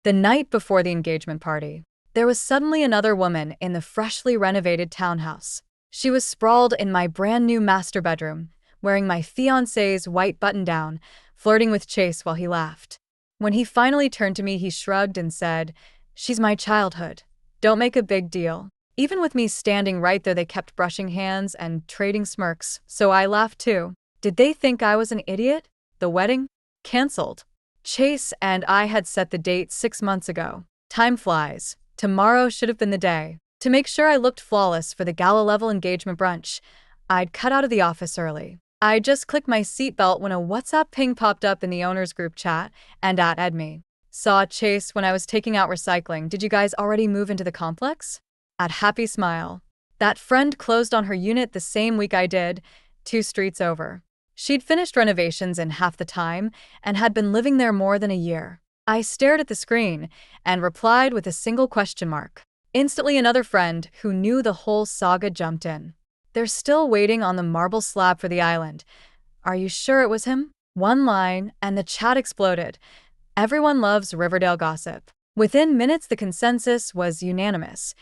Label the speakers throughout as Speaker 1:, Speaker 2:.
Speaker 1: The night before the engagement party, there was suddenly another woman in the freshly renovated townhouse. She was sprawled in my brand new master bedroom, wearing my fiancé's white button-down, flirting with Chase while he laughed. When he finally turned to me, he shrugged and said, "She's my childhood. Don't make a big deal." Even with me standing right there, they kept brushing hands and trading smirks, so I laughed too. Did they think I was an idiot? The wedding? Cancelled. Chase and I had set the date 6 months ago. Time flies. Tomorrow should have been the day. To make sure I looked flawless for the gala-level engagement brunch, I'd cut out of the office early. I just clicked my seatbelt when a WhatsApp ping popped up in the owner's group chat and at me. Saw Chase when I was taking out recycling. Did you guys already move into the complex? At happy smile. That friend closed on her unit the same week I did, 2 streets over. She'd finished renovations in half the time and had been living there more than a year. I stared at the screen and replied with a single question mark. Instantly, another friend who knew the whole saga jumped in. "They're still waiting on the marble slab for the island. Are you sure it was him?" One line, and the chat exploded. Everyone loves Riverdale gossip. Within minutes, the consensus was unanimous.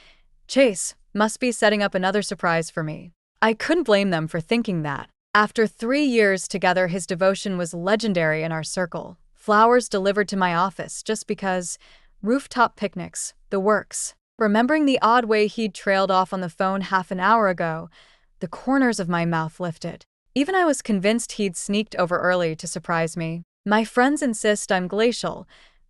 Speaker 1: Chase must be setting up another surprise for me. I couldn't blame them for thinking that. After 3 years together, his devotion was legendary in our circle. Flowers delivered to my office just because, rooftop picnics, the works. Remembering the odd way he'd trailed off on the phone half an hour ago, the corners of my mouth lifted. Even I was convinced he'd sneaked over early to surprise me. My friends insist I'm glacial,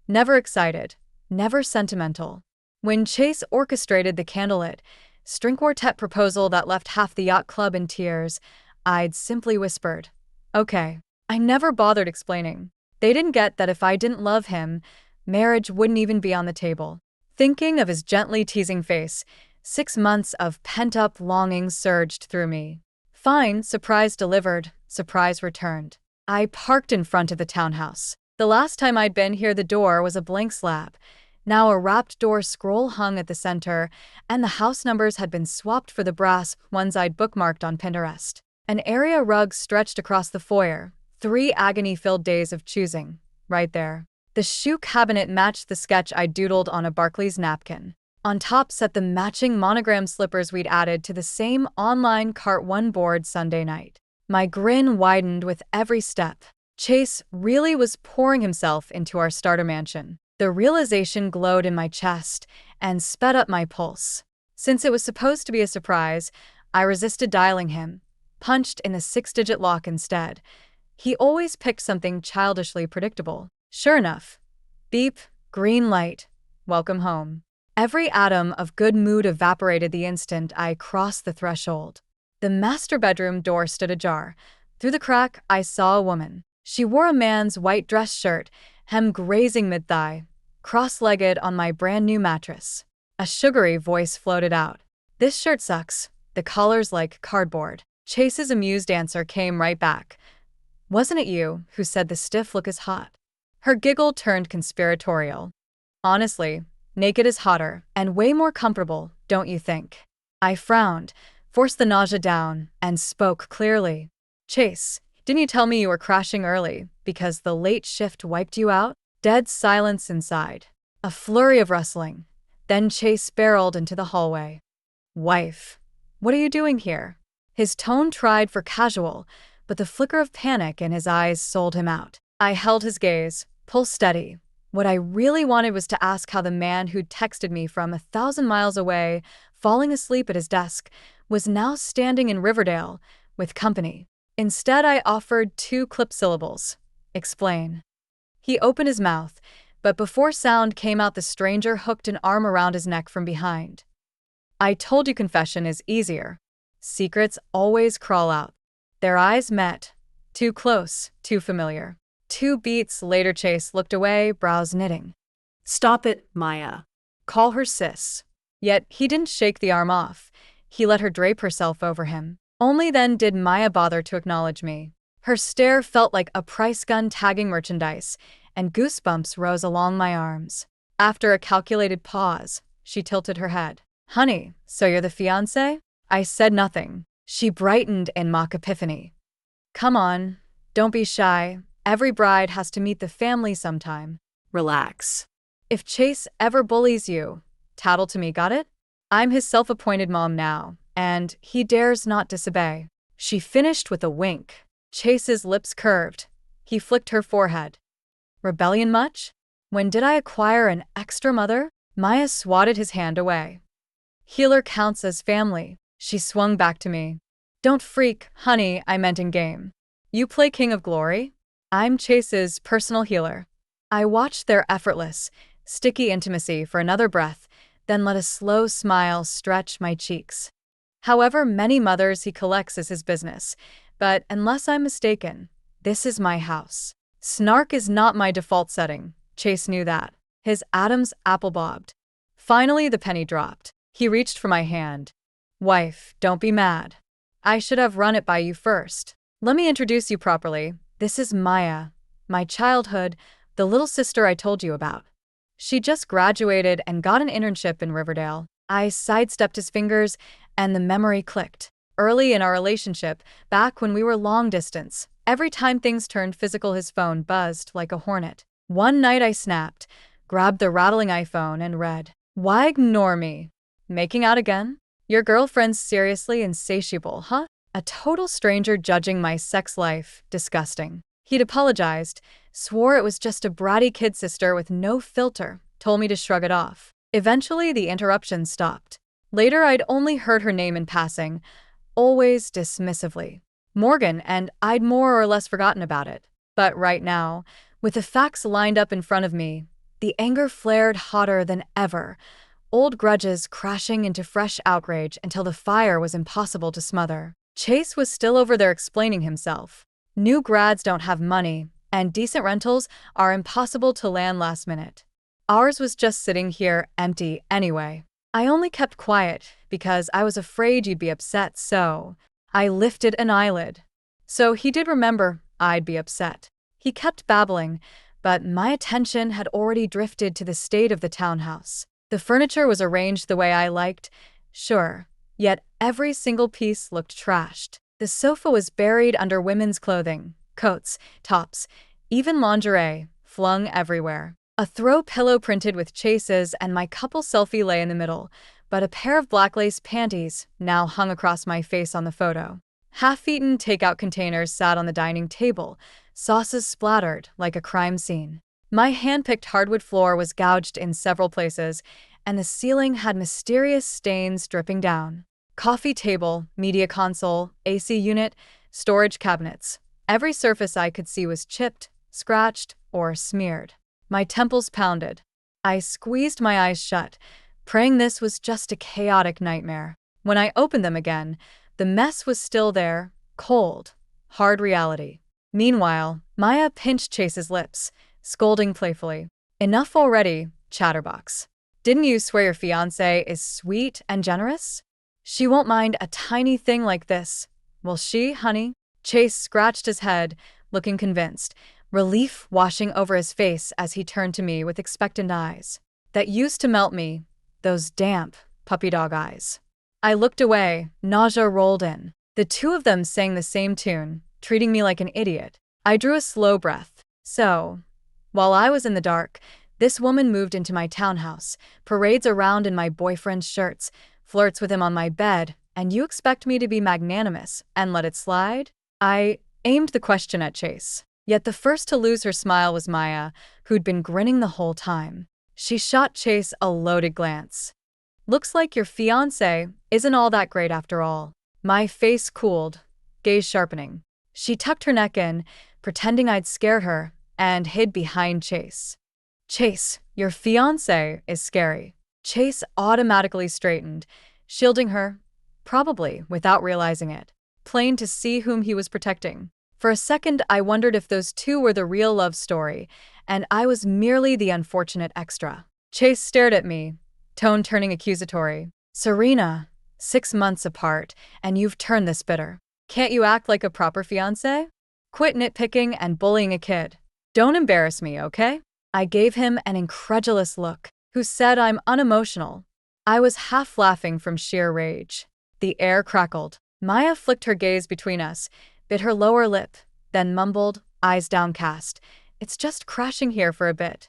Speaker 1: never excited, never sentimental. When Chase orchestrated the candlelit string quartet proposal that left half the yacht club in tears, I'd simply whispered, "Okay." I never bothered explaining. They didn't get that if I didn't love him, marriage wouldn't even be on the table. Thinking of his gently teasing face, 6 months of pent-up longing surged through me. Fine, surprise delivered, surprise returned. I parked in front of the townhouse. The last time I'd been here, the door was a blank slab. Now a wrapped door scroll hung at the center, and the house numbers had been swapped for the brass ones I'd bookmarked on Pinterest. An area rug stretched across the foyer, 3 agony-filled days of choosing, right there. The shoe cabinet matched the sketch I doodled on a Barclays napkin. On top sat the matching monogram slippers we'd added to the same online cart one board Sunday night. My grin widened with every step. Chase really was pouring himself into our starter mansion. The realization glowed in my chest and sped up my pulse. Since it was supposed to be a surprise, I resisted dialing him, punched in the 6-digit lock instead. He always picked something childishly predictable. Sure enough. Beep, green light, welcome home. Every atom of good mood evaporated the instant I crossed the threshold. The master bedroom door stood ajar. Through the crack, I saw a woman. She wore a man's white dress shirt, hem grazing mid-thigh, cross-legged on my brand new mattress. A sugary voice floated out. "This shirt sucks. The collar's like cardboard." Chase's amused answer came right back. "Wasn't it you who said the stiff look is hot?" Her giggle turned conspiratorial. "Honestly, naked is hotter and way more comfortable, don't you think?" I frowned, forced the nausea down, and spoke clearly. "Chase, didn't you tell me you were crashing early because the late shift wiped you out?" Dead silence inside. A flurry of rustling. Then Chase barreled into the hallway. "Wife, what are you doing here?" His tone tried for casual, but the flicker of panic in his eyes sold him out. I held his gaze, pulse steady. What I really wanted was to ask how the man who'd texted me from 1,000 miles away, falling asleep at his desk, was now standing in Riverdale with company. Instead, I offered 2 clipped syllables. "Explain." He opened his mouth, but before sound came out, the stranger hooked an arm around his neck from behind. "I told you confession is easier. Secrets always crawl out." Their eyes met. Too close, too familiar. 2 beats later, Chase looked away, brows knitting. "Stop it, Maya. Call her sis." Yet he didn't shake the arm off. He let her drape herself over him. Only then did Maya bother to acknowledge me. Her stare felt like a price gun tagging merchandise, and goosebumps rose along my arms. After a calculated pause, she tilted her head. "Honey, so you're the fiancé?" I said nothing. She brightened in mock epiphany. "Come on, don't be shy. Every bride has to meet the family sometime." "Relax." If Chase ever bullies you, tattle to me, got it? I'm his self-appointed mom now, and he dares not disobey." She finished with a wink. Chase's lips curved. He flicked her forehead. "Rebellion much? When did I acquire an extra mother?" Maya swatted his hand away. "Healer counts as family." She swung back to me. "Don't freak, honey, I meant in game. You play King of Glory? I'm Chase's personal healer." I watched their effortless, sticky intimacy for another breath, then let a slow smile stretch my cheeks. However many mothers he collects is his business, but unless I'm mistaken, this is my house. Snark is not my default setting. Chase knew that. His Adam's apple bobbed. Finally, the penny dropped. He reached for my hand. "Wife, don't be mad. I should have run it by you first. Let me introduce you properly. This is Maya, my childhood, the little sister I told you about. She just graduated and got an internship in Riverdale." I sidestepped his fingers, and the memory clicked. Early in our relationship, back when we were long distance, every time things turned physical, his phone buzzed like a hornet. One night I snapped, grabbed the rattling iPhone, and read, "Why ignore me? Making out again? Your girlfriend's seriously insatiable, huh?" A total stranger judging my sex life. Disgusting. He'd apologized, swore it was just a bratty kid sister with no filter, told me to shrug it off. Eventually, the interruption stopped. Later, I'd only heard her name in passing, always dismissively. Morgan, and I'd more or less forgotten about it. But right now, with the facts lined up in front of me, the anger flared hotter than ever, old grudges crashing into fresh outrage until the fire was impossible to smother. Chase was still over there explaining himself. New grads don't have money, and decent rentals are impossible to land last minute. Ours was just sitting here empty anyway. I only kept quiet because I was afraid you'd be upset, so I lifted an eyelid. So he did remember I'd be upset. He kept babbling, but my attention had already drifted to the state of the townhouse. The furniture was arranged the way I liked, sure, yet every single piece looked trashed. The sofa was buried under women's clothing, coats, tops, even lingerie, flung everywhere. A throw pillow printed with Chase's and my couple selfie lay in the middle, but a pair of black lace panties now hung across my face on the photo. Half-eaten takeout containers sat on the dining table, sauces splattered like a crime scene. My hand-picked hardwood floor was gouged in several places, and the ceiling had mysterious stains dripping down. Coffee table, media console, AC unit, storage cabinets. Every surface I could see was chipped, scratched, or smeared. My temples pounded. I squeezed my eyes shut, praying this was just a chaotic nightmare. When I opened them again, the mess was still there, cold, hard reality. Meanwhile, Maya pinched Chase's lips, scolding playfully. "Enough already, chatterbox. Didn't you swear your fiancé is sweet and generous? She won't mind a tiny thing like this, will she, honey?" Chase scratched his head, looking convinced, relief washing over his face as he turned to me with expectant eyes. That used to melt me, those damp, puppy dog eyes. I looked away, nausea rolled in. The two of them sang the same tune, treating me like an idiot. I drew a slow breath. So, while I was in the dark, this woman moved into my townhouse, parades around in my boyfriend's shirts, flirts with him on my bed, and you expect me to be magnanimous and let it slide? I aimed the question at Chase. Yet the first to lose her smile was Maya, who'd been grinning the whole time. She shot Chase a loaded glance. "Looks like your fiancé isn't all that great after all." My face cooled, gaze sharpening. She tucked her neck in, pretending I'd scared her, and hid behind Chase. "Chase, your fiancé is scary." Chase automatically straightened, shielding her, probably without realizing it. Plain to see whom he was protecting. For a second, I wondered if those two were the real love story, and I was merely the unfortunate extra. Chase stared at me, tone turning accusatory. "Serena, 6 months apart, and you've turned this bitter. Can't you act like a proper fiancé? Quit nitpicking and bullying a kid. Don't embarrass me, okay?" I gave him an incredulous look. "Who said I'm unemotional?" I was half laughing from sheer rage. The air crackled. Maya flicked her gaze between us, bit her lower lip, then mumbled, eyes downcast, "It's just crashing here for a bit.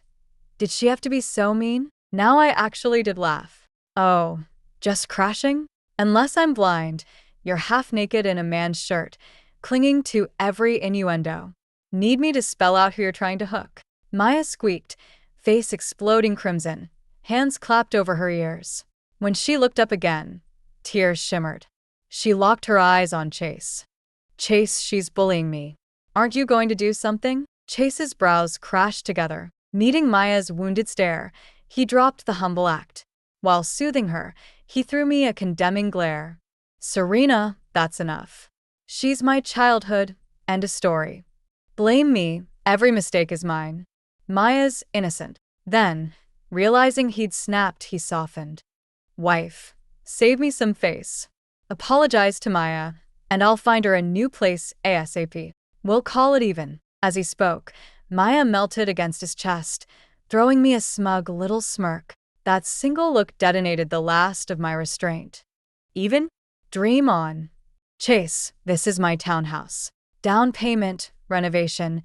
Speaker 1: Did she have to be so mean? Now I actually did laugh. Oh, just crashing? Unless I'm blind, you're half naked in a man's shirt, clinging to every innuendo. Need me to spell out who you're trying to hook? Maya squeaked, face exploding crimson, hands clapped over her ears. When she looked up again, tears shimmered. She locked her eyes on Chase. Chase, she's bullying me. Aren't you going to do something? Chase's brows crashed together. Meeting Maya's wounded stare, he dropped the humble act. While soothing her, he threw me a condemning glare. Serena, that's enough. She's my childhood, and a story. Blame me, every mistake is mine. Maya's innocent. Then, realizing he'd snapped, he softened. Wife, save me some face. Apologize to Maya, and I'll find her a new place ASAP. We'll call it even. As he spoke, Maya melted against his chest, throwing me a smug little smirk. That single look detonated the last of my restraint. Even? Dream on. Chase, this is my townhouse. Down payment, renovation,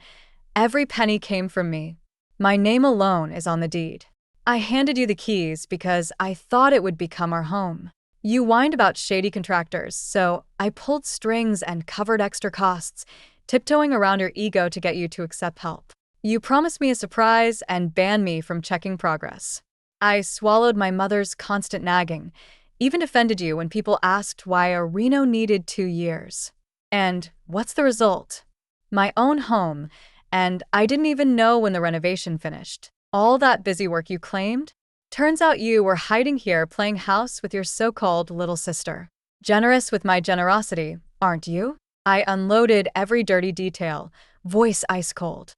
Speaker 1: every penny came from me. My name alone is on the deed. I handed you the keys because I thought it would become our home. You whined about shady contractors, so I pulled strings and covered extra costs, tiptoeing around your ego to get you to accept help. You promised me a surprise and banned me from checking progress. I swallowed my mother's constant nagging, even defended you when people asked why a Reno needed 2 years. And what's the result? My own home, and I didn't even know when the renovation finished. All that busy work you claimed? Turns out you were hiding here playing house with your so-called little sister. Generous with my generosity, aren't you? I unloaded every dirty detail, voice ice cold.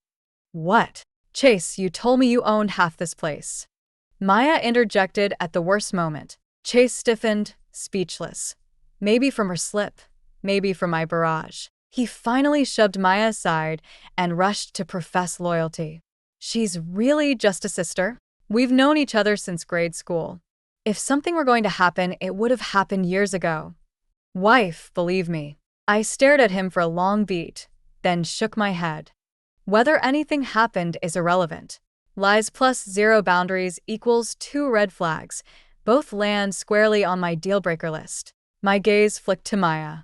Speaker 1: What? Chase, you told me you owned half this place. Maya interjected at the worst moment. Chase stiffened, speechless. Maybe from her slip, maybe from my barrage. He finally shoved Maya aside and rushed to profess loyalty. She's really just a sister? We've known each other since grade school. If something were going to happen, it would have happened years ago. Wife, believe me. I stared at him for a long beat, then shook my head. Whether anything happened is irrelevant. Lies plus 0 boundaries equals 2 red flags. Both land squarely on my deal-breaker list. My gaze flicked to Maya.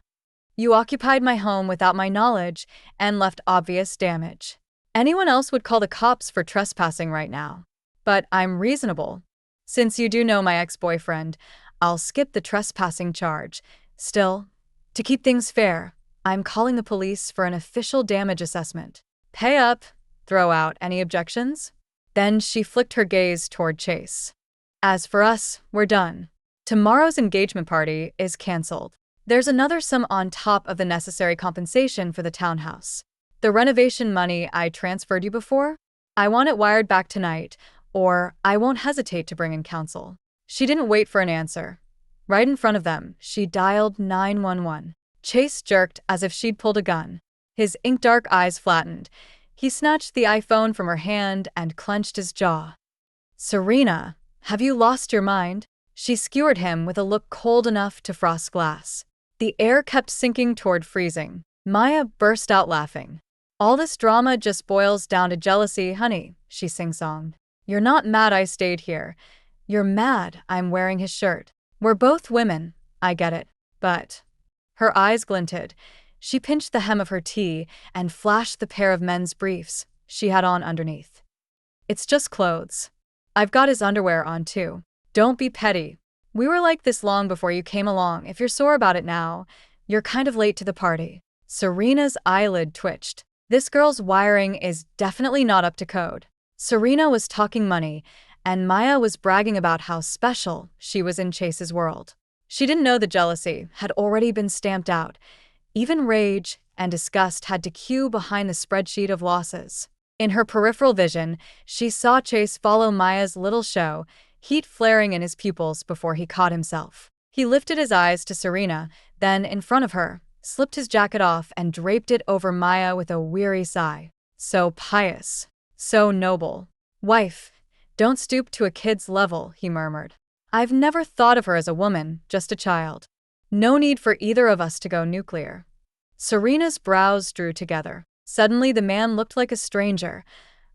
Speaker 1: You occupied my home without my knowledge and left obvious damage. Anyone else would call the cops for trespassing right now. But I'm reasonable. Since you do know my ex-boyfriend, I'll skip the trespassing charge. Still, to keep things fair, I'm calling the police for an official damage assessment. Pay up, throw out any objections? Then she flicked her gaze toward Chase. As for us, we're done. Tomorrow's engagement party is canceled. There's another sum on top of the necessary compensation for the townhouse. The renovation money I transferred you before? I want it wired back tonight, or I won't hesitate to bring in counsel. She didn't wait for an answer. Right in front of them, she dialed 911. Chase jerked as if she'd pulled a gun. His ink-dark eyes flattened. He snatched the iPhone from her hand and clenched his jaw. Serena, have you lost your mind? She skewered him with a look cold enough to frost glass. The air kept sinking toward freezing. Maya burst out laughing. All this drama just boils down to jealousy, honey, she sing-songed. You're not mad I stayed here. You're mad I'm wearing his shirt. We're both women, I get it. But… Her eyes glinted. She pinched the hem of her tee and flashed the pair of men's briefs she had on underneath. It's just clothes. I've got his underwear on too. Don't be petty. We were like this long before you came along. If you're sore about it now, you're kind of late to the party. Serena's eyelid twitched. This girl's wiring is definitely not up to code. Serena was talking money, and Maya was bragging about how special she was in Chase's world. She didn't know the jealousy had already been stamped out. Even rage and disgust had to queue behind the spreadsheet of losses. In her peripheral vision, she saw Chase follow Maya's little show, heat flaring in his pupils before he caught himself. He lifted his eyes to Serena, then, in front of her, slipped his jacket off and draped it over Maya with a weary sigh. So pious. So noble. Wife, don't stoop to a kid's level, he murmured. I've never thought of her as a woman, just a child. No need for either of us to go nuclear. Serena's brows drew together. Suddenly the man looked like a stranger,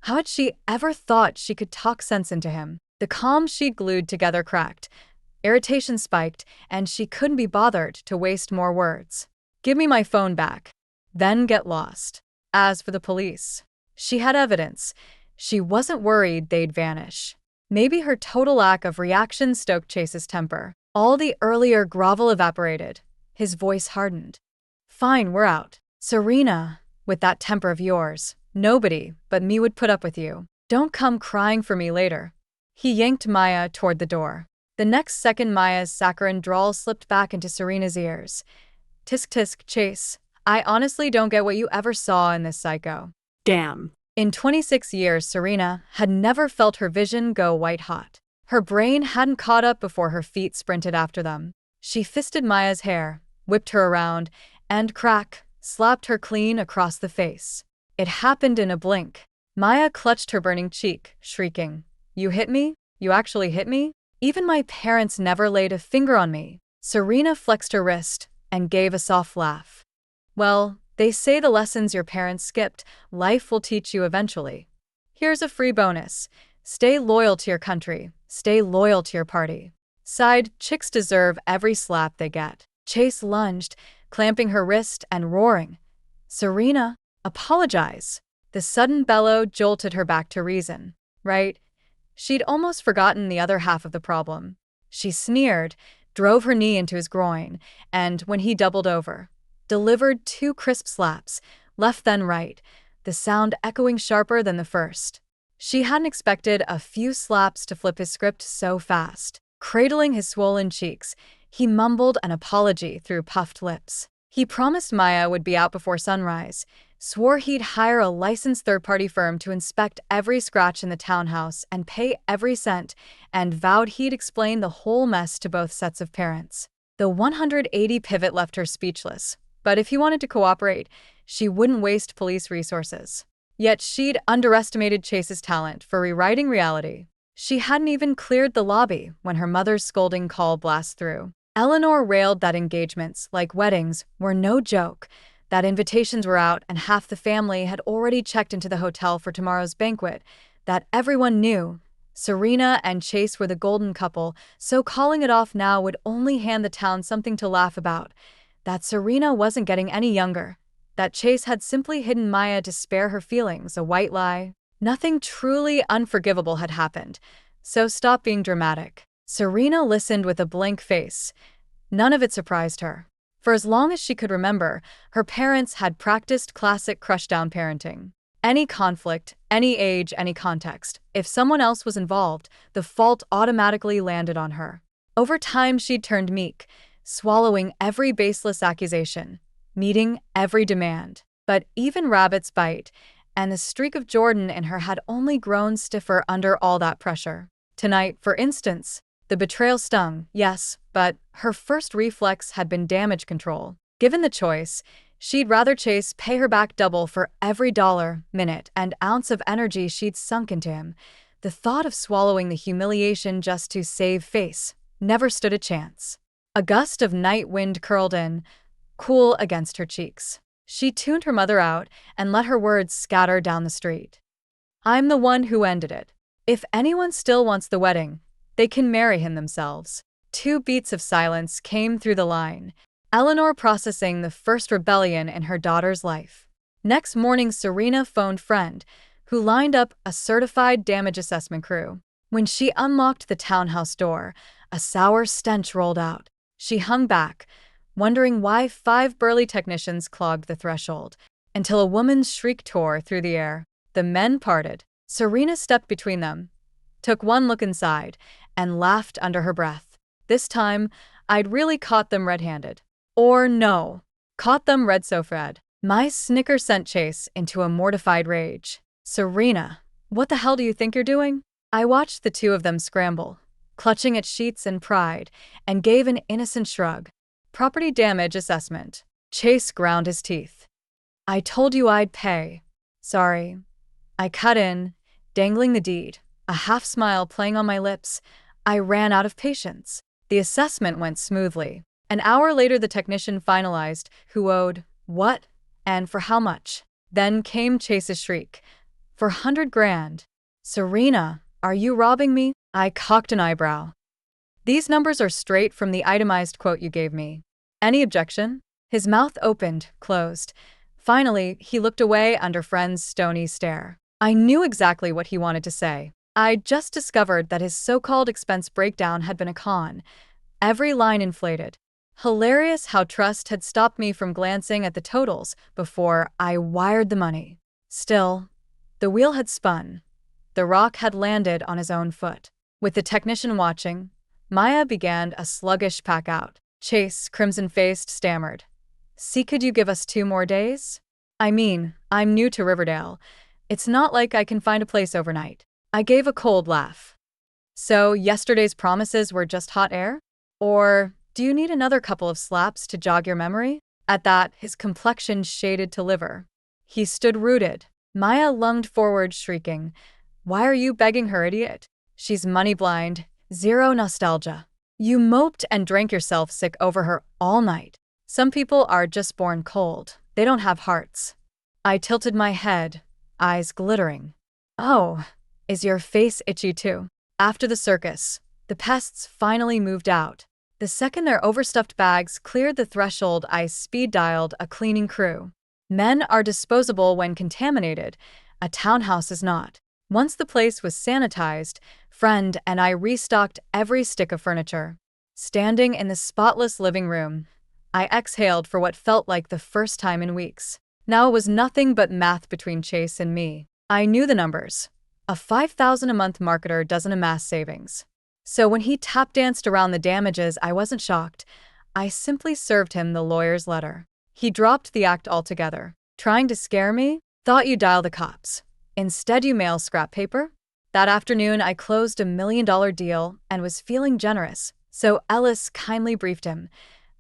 Speaker 1: How had she ever thought she could talk sense into him? The calm she'd glued together cracked. Irritation spiked, and she couldn't be bothered to waste more words. "Give me my phone back. Then get lost." As for the police, she had evidence. She wasn't worried they'd vanish. Maybe her total lack of reaction stoked Chase's temper. All the earlier grovel evaporated. His voice hardened. "Fine, we're out. Serena, with that temper of yours, nobody but me would put up with you. Don't come crying for me later." He yanked Maya toward the door. The next second, Maya's saccharine drawl slipped back into Serena's ears. "Tisk tisk, Chase. I honestly don't get what you ever saw in this psycho."
Speaker 2: Damn.
Speaker 1: In 26 years, Serena had never felt her vision go white-hot. Her brain hadn't caught up before her feet sprinted after them. She fisted Maya's hair, whipped her around, and crack, slapped her clean across the face. It happened in a blink. Maya clutched her burning cheek, shrieking, "You hit me? You actually hit me? Even my parents never laid a finger on me." Serena flexed her wrist and gave a soft laugh. "Well, they say the lessons your parents skipped, life will teach you eventually. Here's a free bonus. Stay loyal to your country. Stay loyal to your party." Side chicks deserve every slap they get. Chase lunged, clamping her wrist and roaring, "Serena, apologize." The sudden bellow jolted her back to reason. Right? She'd almost forgotten the other half of the problem. She sneered, drove her knee into his groin, and when he doubled over, delivered 2 crisp slaps, left then right, the sound echoing sharper than the first. She hadn't expected a few slaps to flip his script so fast. Cradling his swollen cheeks, he mumbled an apology through puffed lips. He promised Maya would be out before sunrise, swore he'd hire a licensed third-party firm to inspect every scratch in the townhouse and pay every cent, and vowed he'd explain the whole mess to both sets of parents. The 180 pivot left her speechless, but if he wanted to cooperate, she wouldn't waste police resources. Yet she'd underestimated Chase's talent for rewriting reality. She hadn't even cleared the lobby when her mother's scolding call blasted through. Eleanor railed that engagements, like weddings, were no joke, that invitations were out and half the family had already checked into the hotel for tomorrow's banquet, that everyone knew Serena and Chase were the golden couple, so calling it off now would only hand the town something to laugh about, that Serena wasn't getting any younger, that Chase had simply hidden Maya to spare her feelings, a white lie. Nothing truly unforgivable had happened, so stop being dramatic. Serena listened with a blank face. None of it surprised her. For as long as she could remember, her parents had practiced classic crushdown parenting. Any conflict, any age, any context, if someone else was involved, the fault automatically landed on her. Over time, she'd turned meek, swallowing every baseless accusation, meeting every demand. But even rabbits bite, and the streak of Jordan in her had only grown stiffer under all that pressure. Tonight, for instance, the betrayal stung, yes, but her first reflex had been damage control. Given the choice, she'd rather Chase pay her back double for every dollar, minute, and ounce of energy she'd sunk into him. The thought of swallowing the humiliation just to save face never stood a chance. A gust of night wind curled in, cool against her cheeks. She tuned her mother out and let her words scatter down the street. "I'm the one who ended it. If anyone still wants the wedding, they can marry him themselves." 2 beats of silence came through the line, Eleanor processing the first rebellion in her daughter's life. Next morning, Serena phoned friend, who lined up a certified damage assessment crew. When she unlocked the townhouse door, a sour stench rolled out. She hung back, wondering why 5 burly technicians clogged the threshold, until a woman's shriek tore through the air. The men parted. Serena stepped between them, took one look inside, and laughed under her breath. This time, I'd really caught them red-handed. Or no, caught them red-so-red. My snicker sent Chase into a mortified rage. "Serena, what the hell do you think you're doing?" I watched the 2 of them scramble, clutching at sheets in pride, and gave an innocent shrug. "Property damage assessment." Chase ground his teeth. "I told you I'd pay." "Sorry." I cut in, dangling the deed, a half-smile playing on my lips. I ran out of patience. The assessment went smoothly. An hour later, the technician finalized who owed what and for how much. Then came Chase's shriek. For 100 grand. Serena, are you robbing me? I cocked an eyebrow. These numbers are straight from the itemized quote you gave me. Any objection? His mouth opened, closed. Finally, he looked away under friend's stony stare. I knew exactly what he wanted to say. I'd just discovered that his so-called expense breakdown had been a con. Every line inflated. Hilarious how trust had stopped me from glancing at the totals before I wired the money. Still, the wheel had spun. The rock had landed on his own foot. With the technician watching, Maya began a sluggish pack-out. Chase, crimson-faced, stammered. "See, could you give us 2 more days? I mean, I'm new to Riverdale. It's not like I can find a place overnight." I gave a cold laugh. "So, yesterday's promises were just hot air? Or do you need another couple of slaps to jog your memory?" At that, his complexion shaded to liver. He stood rooted. Maya lunged forward, shrieking, "Why are you begging her, idiot? She's money blind, zero nostalgia. You moped and drank yourself sick over her all night. Some people are just born cold. They don't have hearts." I tilted my head, eyes glittering. "Oh, is your face itchy too?" After the circus, the pests finally moved out. The second their overstuffed bags cleared the threshold, I speed-dialed a cleaning crew. Men are disposable when contaminated. A townhouse is not. Once the place was sanitized, friend and I restocked every stick of furniture. Standing in the spotless living room, I exhaled for what felt like the first time in weeks. Now it was nothing but math between Chase and me. I knew the numbers. A $5,000 a month marketer doesn't amass savings. So when he tap-danced around the damages, I wasn't shocked. I simply served him the lawyer's letter. He dropped the act altogether. "Trying to scare me? Thought you'd dial the cops. Instead you mail scrap paper?" That afternoon, I closed a $1 million deal and was feeling generous, so Ellis kindly briefed him.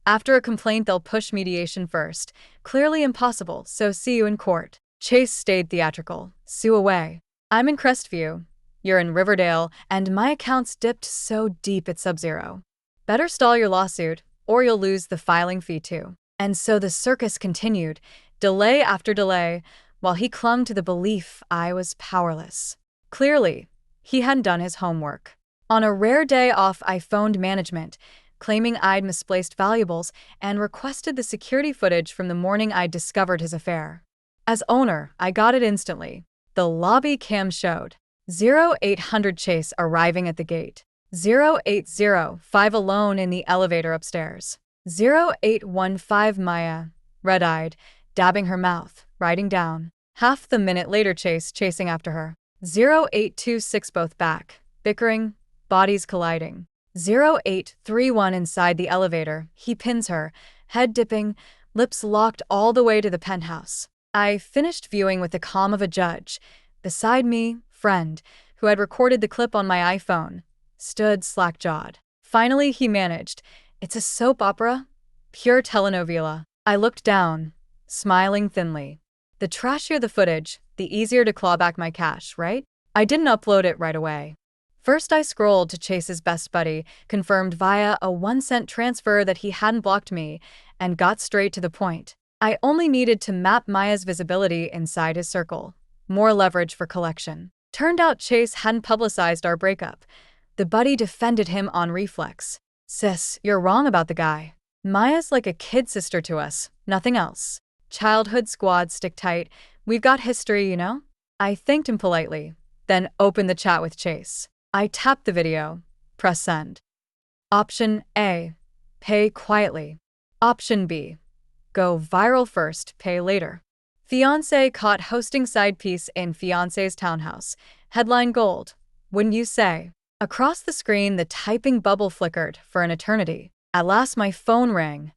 Speaker 1: "After a complaint, they'll push mediation first. Clearly impossible, so see you in court." Chase stayed theatrical. "Sue away. I'm in Crestview. You're in Riverdale, and my account's dipped so deep it's sub-zero. Better stall your lawsuit, or you'll lose the filing fee too." And so the circus continued, delay after delay, while he clung to the belief I was powerless. Clearly, he hadn't done his homework. On a rare day off, I phoned management, claiming I'd misplaced valuables, and requested the security footage from the morning I'd discovered his affair. As owner, I got it instantly. The lobby cam showed 0800 Chase arriving at the gate, 0805 alone in the elevator upstairs, 0815 Maya, red-eyed, dabbing her mouth, writing down. Half the minute later, Chase chasing after her, 0826 both back, bickering, bodies colliding, 0831 inside the elevator, he pins her, head dipping, lips locked all the way to the penthouse. I finished viewing with the calm of a judge. Beside me, friend, who had recorded the clip on my iPhone, stood slack-jawed. Finally, he managed. "It's a soap opera? Pure telenovela." I looked down, smiling thinly. The trashier the footage, the easier to claw back my cash, right? I didn't upload it right away. First, I scrolled to Chase's best buddy, confirmed via a 1-cent transfer that he hadn't blocked me, and got straight to the point. I only needed to map Maya's visibility inside his circle. More leverage for collection. Turned out Chase hadn't publicized our breakup. The buddy defended him on reflex. "Sis, you're wrong about the guy. Maya's like a kid sister to us, nothing else. Childhood squad, stick tight. We've got history, you know?" I thanked him politely, then opened the chat with Chase. I tapped the video. Press send. Option A. Pay quietly. Option B. Go viral first, pay later. Fiancé caught hosting side piece in fiancé's townhouse. Headline gold. Wouldn't you say? Across the screen, the typing bubble flickered for an eternity. At last, my phone rang.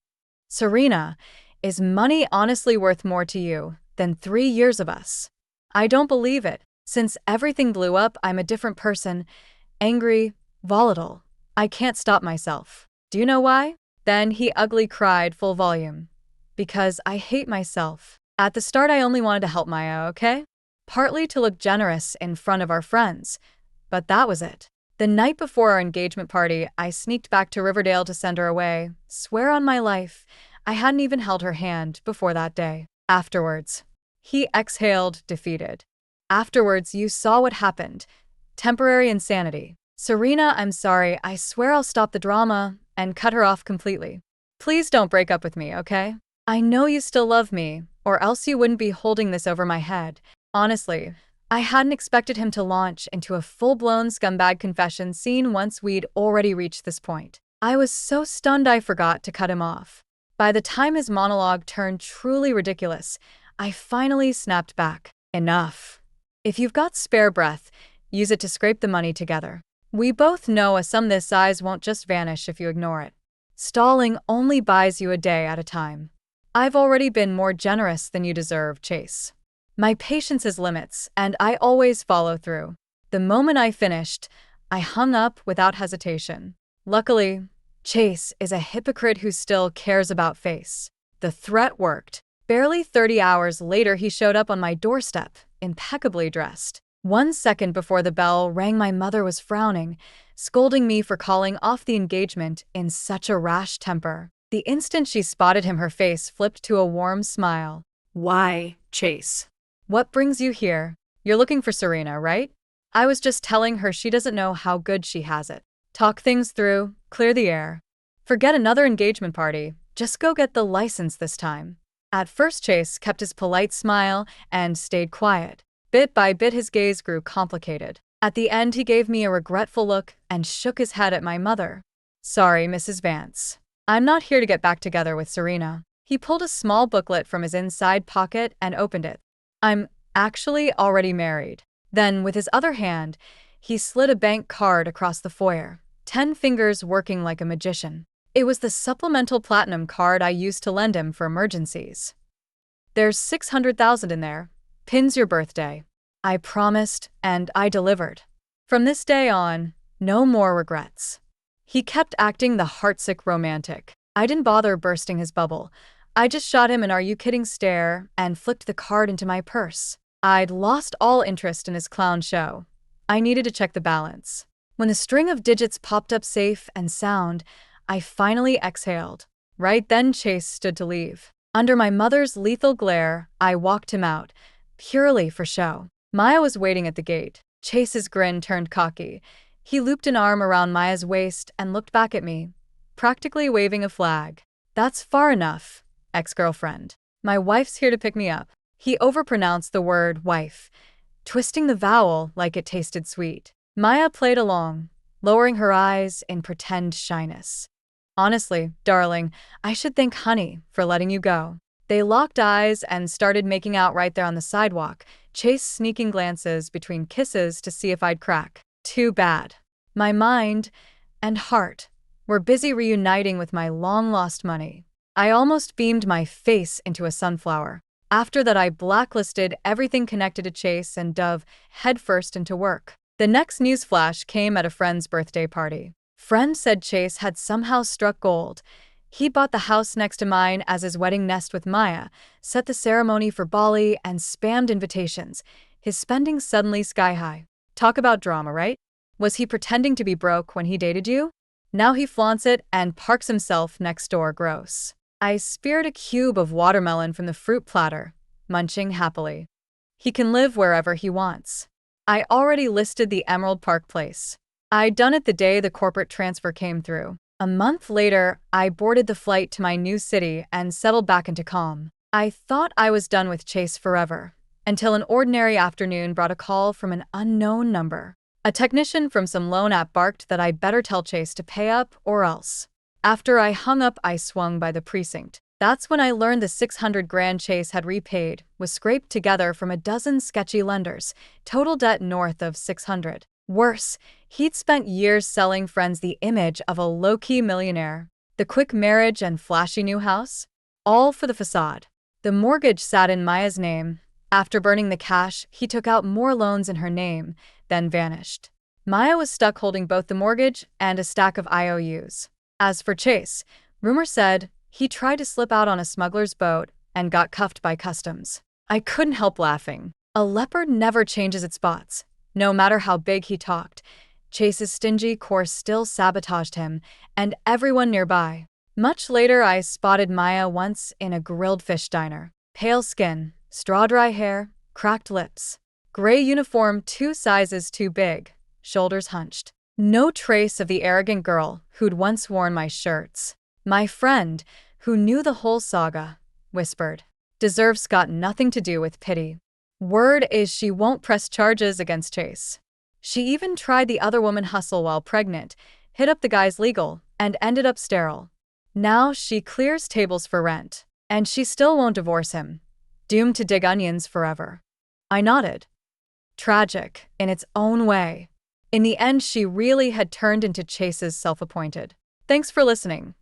Speaker 1: "Serena, is money honestly worth more to you than 3 years of us?" I don't believe it. Since everything blew up, I'm a different person. Angry, volatile. I can't stop myself. Do you know why? Then he ugly cried full volume. "Because I hate myself. At the start, I only wanted to help Maya, okay? Partly to look generous in front of our friends. But that was it. The night before our engagement party, I sneaked back to Riverdale to send her away. Swear on my life, I hadn't even held her hand before that day. Afterwards." He exhaled, defeated. Afterwards, you saw what happened. Temporary insanity. Serena, I'm sorry. I swear I'll stop the drama and cut her off completely. Please don't break up with me, okay? I know you still love me, or else you wouldn't be holding this over my head. Honestly, I hadn't expected him to launch into a full-blown scumbag confession scene once we'd already reached this point. I was so stunned I forgot to cut him off. By the time his monologue turned truly ridiculous, I finally snapped back. Enough. If you've got spare breath, use it to scrape the money together. We both know a sum this size won't just vanish if you ignore it. Stalling only buys you a day at a time. I've already been more generous than you deserve, Chase. My patience has limits, and I always follow through. The moment I finished, I hung up without hesitation. Luckily, Chase is a hypocrite who still cares about face. The threat worked. Barely 30 hours later, he showed up on my doorstep, impeccably dressed. 1 second before the bell rang, my mother was frowning, scolding me for calling off the engagement in such a rash temper. The instant she spotted him, her face flipped to a warm smile. Why, Chase? What brings you here? You're looking for Serena, right? I was just telling her she doesn't know how good she has it. Talk things through, clear the air. Forget another engagement party, just go get the license this time. At first, Chase kept his polite smile and stayed quiet. Bit by bit, his gaze grew complicated. At the end, he gave me a regretful look and shook his head at my mother. Sorry, Mrs. Vance. I'm not here to get back together with Serena. He pulled a small booklet from his inside pocket and opened it. I'm actually already married. Then, with his other hand, he slid a bank card across the foyer, 10 fingers working like a magician. It was the supplemental platinum card I used to lend him for emergencies. There's $600,000 in there. Pin's your birthday. I promised, and I delivered. From this day on, no more regrets. He kept acting the heartsick romantic. I didn't bother bursting his bubble. I just shot him an "are you kidding" stare and flicked the card into my purse. I'd lost all interest in his clown show. I needed to check the balance. When the string of digits popped up safe and sound, I finally exhaled. Right then, Chase stood to leave. Under my mother's lethal glare, I walked him out, purely for show. Maya was waiting at the gate. Chase's grin turned cocky. He looped an arm around Maya's waist and looked back at me, practically waving a flag. That's far enough, ex-girlfriend. My wife's here to pick me up. He overpronounced the word wife, twisting the vowel like it tasted sweet. Maya played along, lowering her eyes in pretend shyness. Honestly, darling, I should thank honey for letting you go. They locked eyes and started making out right there on the sidewalk, Chase sneaking glances between kisses to see if I'd crack. Too bad. My mind and heart were busy reuniting with my long-lost money. I almost beamed my face into a sunflower. After that, I blacklisted everything connected to Chase and dove headfirst into work. The next newsflash came at a friend's birthday party. Friend said Chase had somehow struck gold. He bought the house next to mine as his wedding nest with Maya, set the ceremony for Bali, and spammed invitations. His spending suddenly sky-high. Talk about drama, right? Was he pretending to be broke when he dated you? Now he flaunts it and parks himself next door. Gross. I speared a cube of watermelon from the fruit platter, munching happily. He can live wherever he wants. I already listed the Emerald Park place. I'd done it the day the corporate transfer came through. A month later, I boarded the flight to my new city and settled back into calm. I thought I was done with Chase forever, until an ordinary afternoon brought a call from an unknown number. A technician from some loan app barked that I'd better tell Chase to pay up or else. After I hung up, I swung by the precinct. That's when I learned the $600,000 Chase had repaid was scraped together from a dozen sketchy lenders, total debt north of $600,000. Worse, he'd spent years selling friends the image of a low-key millionaire. The quick marriage and flashy new house? All for the facade. The mortgage sat in Maya's name. After burning the cash, he took out more loans in her name, then vanished. Maya was stuck holding both the mortgage and a stack of IOUs. As for Chase, rumor said he tried to slip out on a smuggler's boat and got cuffed by customs. I couldn't help laughing. A leopard never changes its spots. No matter how big he talked, Chase's stingy course still sabotaged him and everyone nearby. Much later, I spotted Maya once in a grilled fish diner. Pale skin, straw-dry hair, cracked lips. Gray uniform 2 sizes too big, shoulders hunched. No trace of the arrogant girl who'd once worn my shirts. My friend, who knew the whole saga, whispered, "Deserves got nothing to do with pity. Word is she won't press charges against Chase. She even tried the other woman hustle while pregnant, hit up the guy's legal, and ended up sterile. Now she clears tables for rent, and she still won't divorce him. Doomed to dig onions forever." I nodded. Tragic, in its own way. In the end, she really had turned into Chase's self-appointed. Thanks for listening.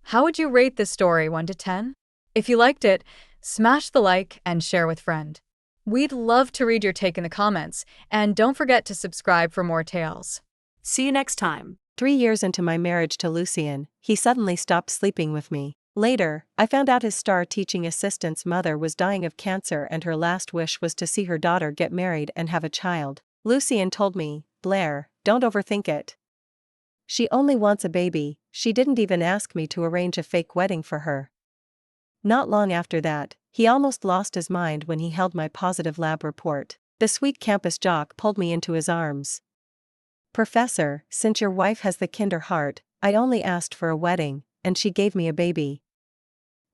Speaker 1: How would you rate this story 1 to 10? If you liked it, smash the like and share with friend. We'd love to read your take in the comments, and don't forget to subscribe for more tales.
Speaker 2: See you next time. 3 years into my marriage to Lucien, he suddenly stopped sleeping with me. Later, I found out his star teaching assistant's mother was dying of cancer and her last wish was to see her daughter get married and have a child. Lucien told me, "Blair, don't overthink it. She only wants a baby." She didn't even ask me to arrange a fake wedding for her. Not long after that, he almost lost his mind when he held my positive lab report. The sweet campus jock pulled me into his arms. "Professor, since your wife has the kinder heart, I only asked for a wedding, and she gave me a baby."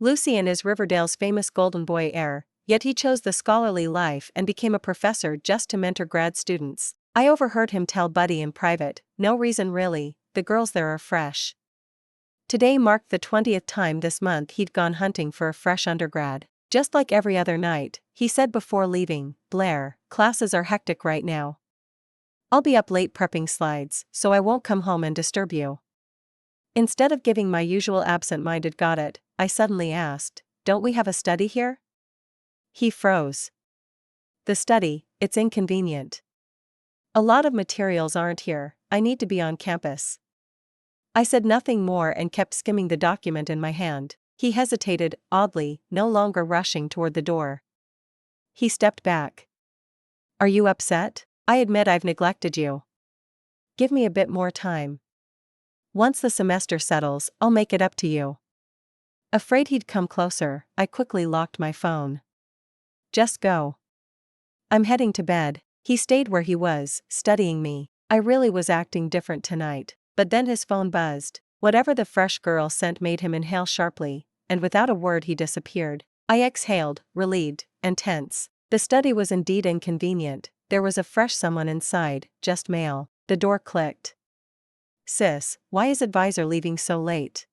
Speaker 2: Lucien is Riverdale's famous golden boy heir, yet he chose the scholarly life and became a professor just to mentor grad students. I overheard him tell Buddy in private, "No reason really, the girls there are fresh." Today marked the 20th time this month he'd gone hunting for a fresh undergrad. Just like every other night, he said before leaving, "Blair, classes are hectic right now. I'll be up late prepping slides, so I won't come home and disturb you." Instead of giving my usual absent-minded "got it," I suddenly asked, "Don't we have a study here?" He froze. "The study, it's inconvenient. A lot of materials aren't here, I need to be on campus." I said nothing more and kept skimming the document in my hand. He hesitated, oddly, no longer rushing toward the door. He stepped back. "Are you upset? I admit I've neglected you. Give me a bit more time. Once the semester settles, I'll make it up to you." Afraid he'd come closer, I quickly locked my phone. "Just go. I'm heading to bed." He stayed where he was, studying me. I really was acting different tonight. But then his phone buzzed. Whatever the fresh girl sent made him inhale sharply, and without a word he disappeared. I exhaled, relieved, and tense. The study was indeed inconvenient. There was a fresh someone inside, just male. The door clicked. "Sis, why is advisor leaving so late?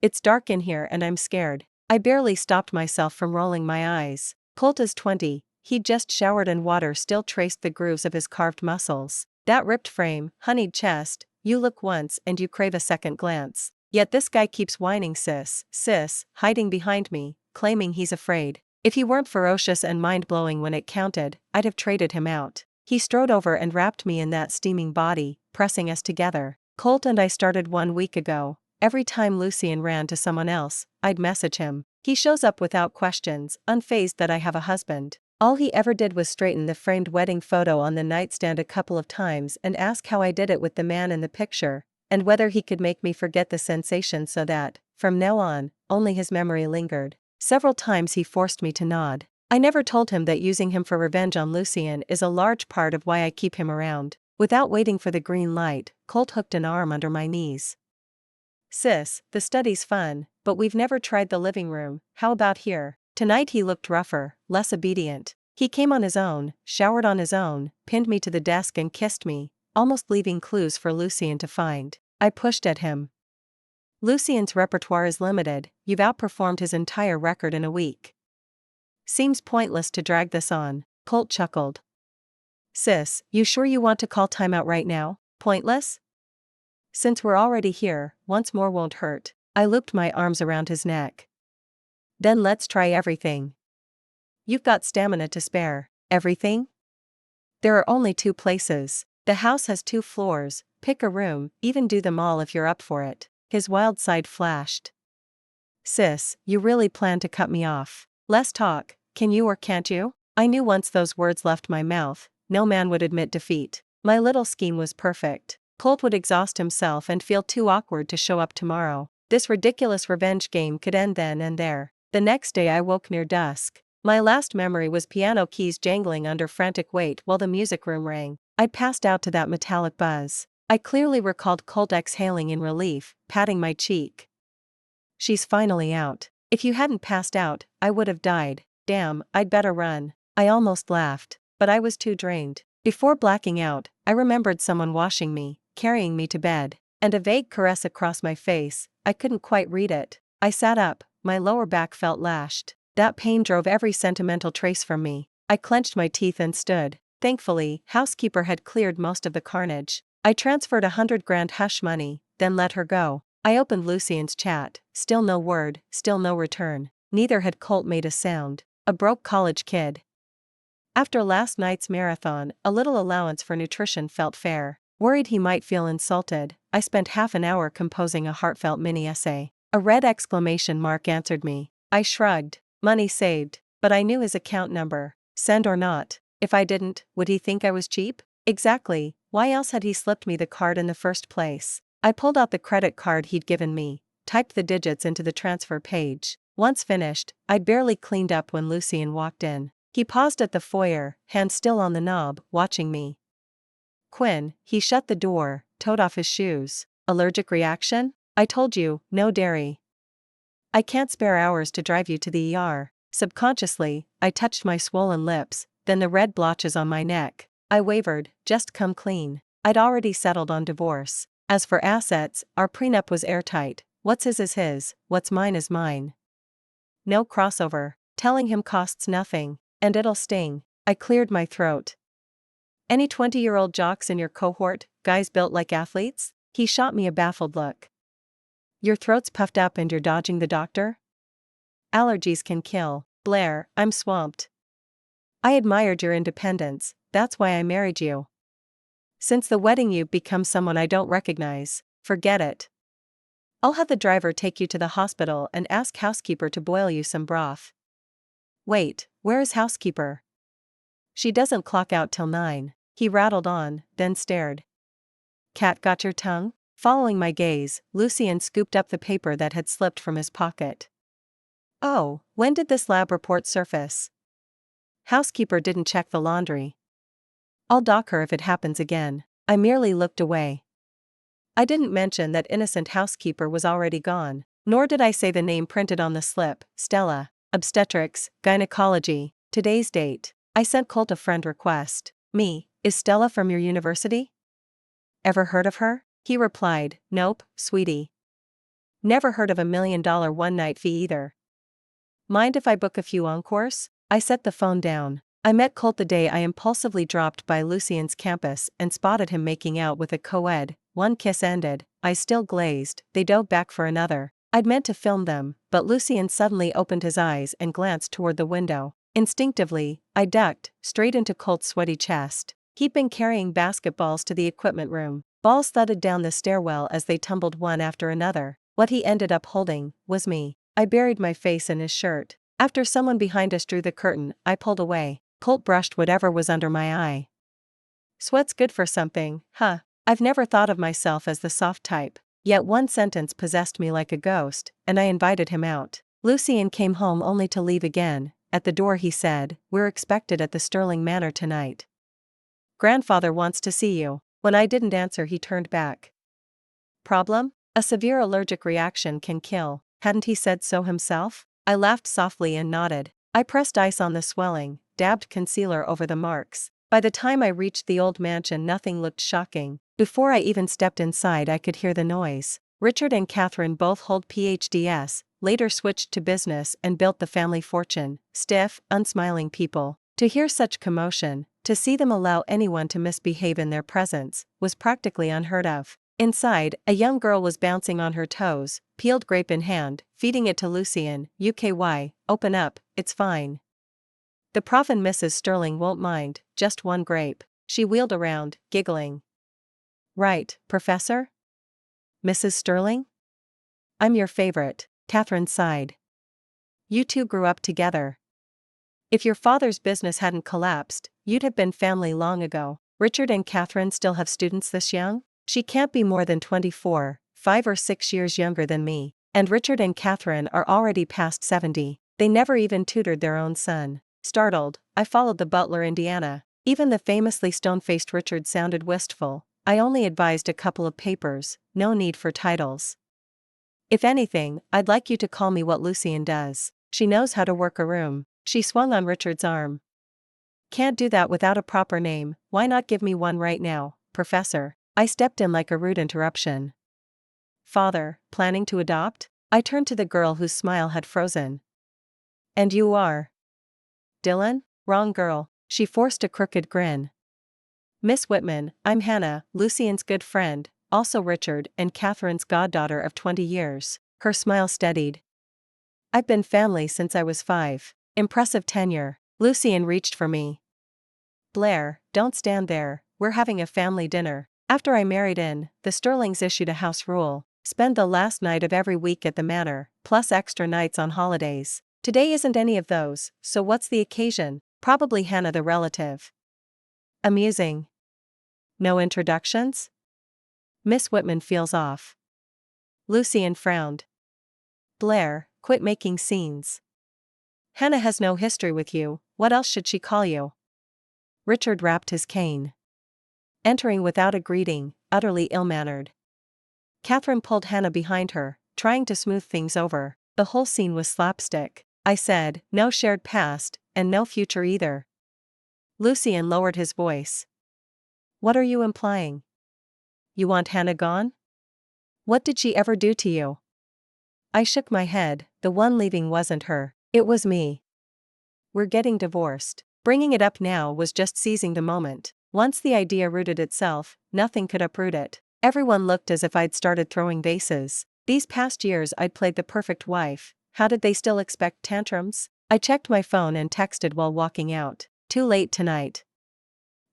Speaker 2: It's dark in here and I'm scared." I barely stopped myself from rolling my eyes. Colt is 20, he'd just showered and water still traced the grooves of his carved muscles. That ripped frame, honeyed chest, you look once and you crave a second glance. Yet this guy keeps whining sis, hiding behind me, claiming he's afraid. If he weren't ferocious and mind-blowing when it counted, I'd have traded him out. He strode over and wrapped me in that steaming body, pressing us together. "Colt and I started 1 week ago. Every time Lucien ran to someone else, I'd message him. He shows up without questions, unfazed that I have a husband. All he ever did was straighten the framed wedding photo on the nightstand a couple of times and ask how I did it with the man in the picture, and whether he could make me forget the sensation so that, from now on, only his memory lingered. Several times he forced me to nod. I never told him that using him for revenge on Lucien is a large part of why I keep him around." Without waiting for the green light, Colt hooked an arm under my knees. "Sis, the study's fun, but we've never tried the living room, how about here?" Tonight he looked rougher, less obedient. He came on his own, showered on his own, pinned me to the desk and kissed me, almost leaving clues for Lucien to find. I pushed at him. "Lucien's repertoire is limited, you've outperformed his entire record in a week. Seems pointless to drag this on." Colt chuckled. "Sis, you sure you want to call timeout right now? Pointless? Since we're already here, once more won't hurt." I looped my arms around his neck. "Then let's try everything. You've got stamina to spare." "Everything?" "There are only 2 places. The house has 2 floors, pick a room, even do them all if you're up for it." His wild side flashed. "Sis, you really plan to cut me off? Less talk, can you or can't you?" I knew once those words left my mouth, no man would admit defeat. My little scheme was perfect. Colt would exhaust himself and feel too awkward to show up tomorrow. This ridiculous revenge game could end then and there. The next day I woke near dusk. My last memory was piano keys jangling under frantic weight while the music room rang. I'd passed out to that metallic buzz. I clearly recalled Colt exhaling in relief, patting my cheek. She's finally out. If you hadn't passed out, I would have died. Damn, I'd better run. I almost laughed, but I was too drained. Before blacking out, I remembered someone washing me, carrying me to bed, and a vague caress across my face. I couldn't quite read it. I sat up, my lower back felt lashed. That pain drove every sentimental trace from me. I clenched my teeth and stood. Thankfully, housekeeper had cleared most of the carnage. I transferred $100,000 hush money, then let her go. I opened Lucien's chat. Still no word, still no return. Neither had Colt made a sound. A broke college kid. After last night's marathon, a little allowance for nutrition felt fair. Worried he might feel insulted, I spent half an hour composing a heartfelt mini-essay. A red exclamation mark answered me. I shrugged. Money saved. But I knew his account number. Send or not. If I didn't, would he think I was cheap? Exactly. Why else had he slipped me the card in the first place? I pulled out the credit card he'd given me, typed the digits into the transfer page. Once finished, I'd barely cleaned up when Lucien walked in. He paused at the foyer, hand still on the knob, watching me. Quinn, he shut the door, toed off his shoes. Allergic reaction? I told you, no dairy. I can't spare hours to drive you to the ER. Subconsciously, I touched my swollen lips, then the red blotches on my neck. I wavered, just come clean. I'd already settled on divorce. As for assets, our prenup was airtight. What's his is his, what's mine is mine. No crossover. Telling him costs nothing. And it'll sting. I cleared my throat. Any 20-year-old jocks in your cohort, guys built like athletes? He shot me a baffled look. Your throat's puffed up and you're dodging the doctor? Allergies can kill. Blair, I'm swamped. I admired your independence, that's why I married you. Since the wedding you've become someone I don't recognize. Forget it. I'll have the driver take you to the hospital and ask housekeeper to boil you some broth. Wait, where is housekeeper? She doesn't clock out till 9. He rattled on, then stared. Cat got your tongue? Following my gaze, Lucien scooped up the paper that had slipped from his pocket. Oh, when did this lab report surface? Housekeeper didn't check the laundry. I'll dock her if it happens again. I merely looked away. I didn't mention that innocent housekeeper was already gone, nor did I say the name printed on the slip, Stella. Obstetrics, gynecology, today's date. I sent Colt a friend request. Me, is Stella from your university? Ever heard of her? He replied, nope, sweetie. Never heard of $1 million one-night fee either. Mind if I book a few encores? I set the phone down. I met Colt the day I impulsively dropped by Lucien's campus and spotted him making out with a co-ed. One kiss ended, eyes still glazed, they dove back for another. I'd meant to film them, but Lucien suddenly opened his eyes and glanced toward the window. Instinctively, I ducked, straight into Colt's sweaty chest. He'd been carrying basketballs to the equipment room. Balls thudded down the stairwell as they tumbled one after another. What he ended up holding was me. I buried my face in his shirt. After someone behind us drew the curtain, I pulled away. Colt brushed whatever was under my eye. Sweat's good for something, huh? I've never thought of myself as the soft type. Yet one sentence possessed me like a ghost, and I invited him out. Lucien came home only to leave again. At the door he said, we're expected at the Sterling Manor tonight. Grandfather wants to see you. When I didn't answer he turned back. Problem? A severe allergic reaction can kill. Hadn't he said so himself? I laughed softly and nodded. I pressed ice on the swelling, dabbed concealer over the marks. By the time I reached the old mansion nothing looked shocking. Before I even stepped inside I could hear the noise. Richard and Catherine both hold PhDs, later switched to business and built the family fortune. Stiff, unsmiling people. To hear such commotion, to see them allow anyone to misbehave in their presence, was practically unheard of. Inside, a young girl was bouncing on her toes, peeled grape in hand, feeding it to Lucien. UKY, open up, it's fine. The Prof and Mrs. Sterling won't mind, just one grape. She wheeled around, giggling. Right, Professor? Mrs. Sterling? I'm your favorite, Catherine sighed. You two grew up together. If your father's business hadn't collapsed, you'd have been family long ago. Richard and Catherine still have students this young? She can't be more than 24, 5 or 6 years younger than me, and Richard and Catherine are already past 70. They never even tutored their own son. Startled, I followed the butler Indiana. Even the famously stone-faced Richard sounded wistful. I only advised a couple of papers, no need for titles. If anything, I'd like you to call me what Lucien does. She knows how to work a room. She swung on Richard's arm. Can't do that without a proper name. Why not give me one right now, Professor? I stepped in like a rude interruption. Father, planning to adopt? I turned to the girl whose smile had frozen. And you are? Dylan? Wrong girl. She forced a crooked grin. Miss Whitman, I'm Hannah, Lucien's good friend, also Richard and Catherine's goddaughter of 20 years. Her smile steadied. I've been family since I was 5. Impressive tenure. Lucien reached for me. Blair, don't stand there, we're having a family dinner. After I married in, the Sterlings issued a house rule. Spend the last night of every week at the manor, plus extra nights on holidays. Today isn't any of those, so what's the occasion? Probably Hannah the relative. Amusing. No introductions? Miss Whitman feels off. Lucien frowned. Blair, quit making scenes. Hannah has no history with you, what else should she call you? Richard rapped his cane. Entering without a greeting, utterly ill-mannered. Catherine pulled Hannah behind her, trying to smooth things over. The whole scene was slapstick. I said, no shared past, and no future either. Lucien lowered his voice. What are you implying? You want Hannah gone? What did she ever do to you? I shook my head. The one leaving wasn't her, it was me. We're getting divorced. Bringing it up now was just seizing the moment. Once the idea rooted itself, nothing could uproot it. Everyone looked as if I'd started throwing vases. These past years I'd played the perfect wife. How did they still expect tantrums? I checked my phone and texted while walking out. Too late tonight.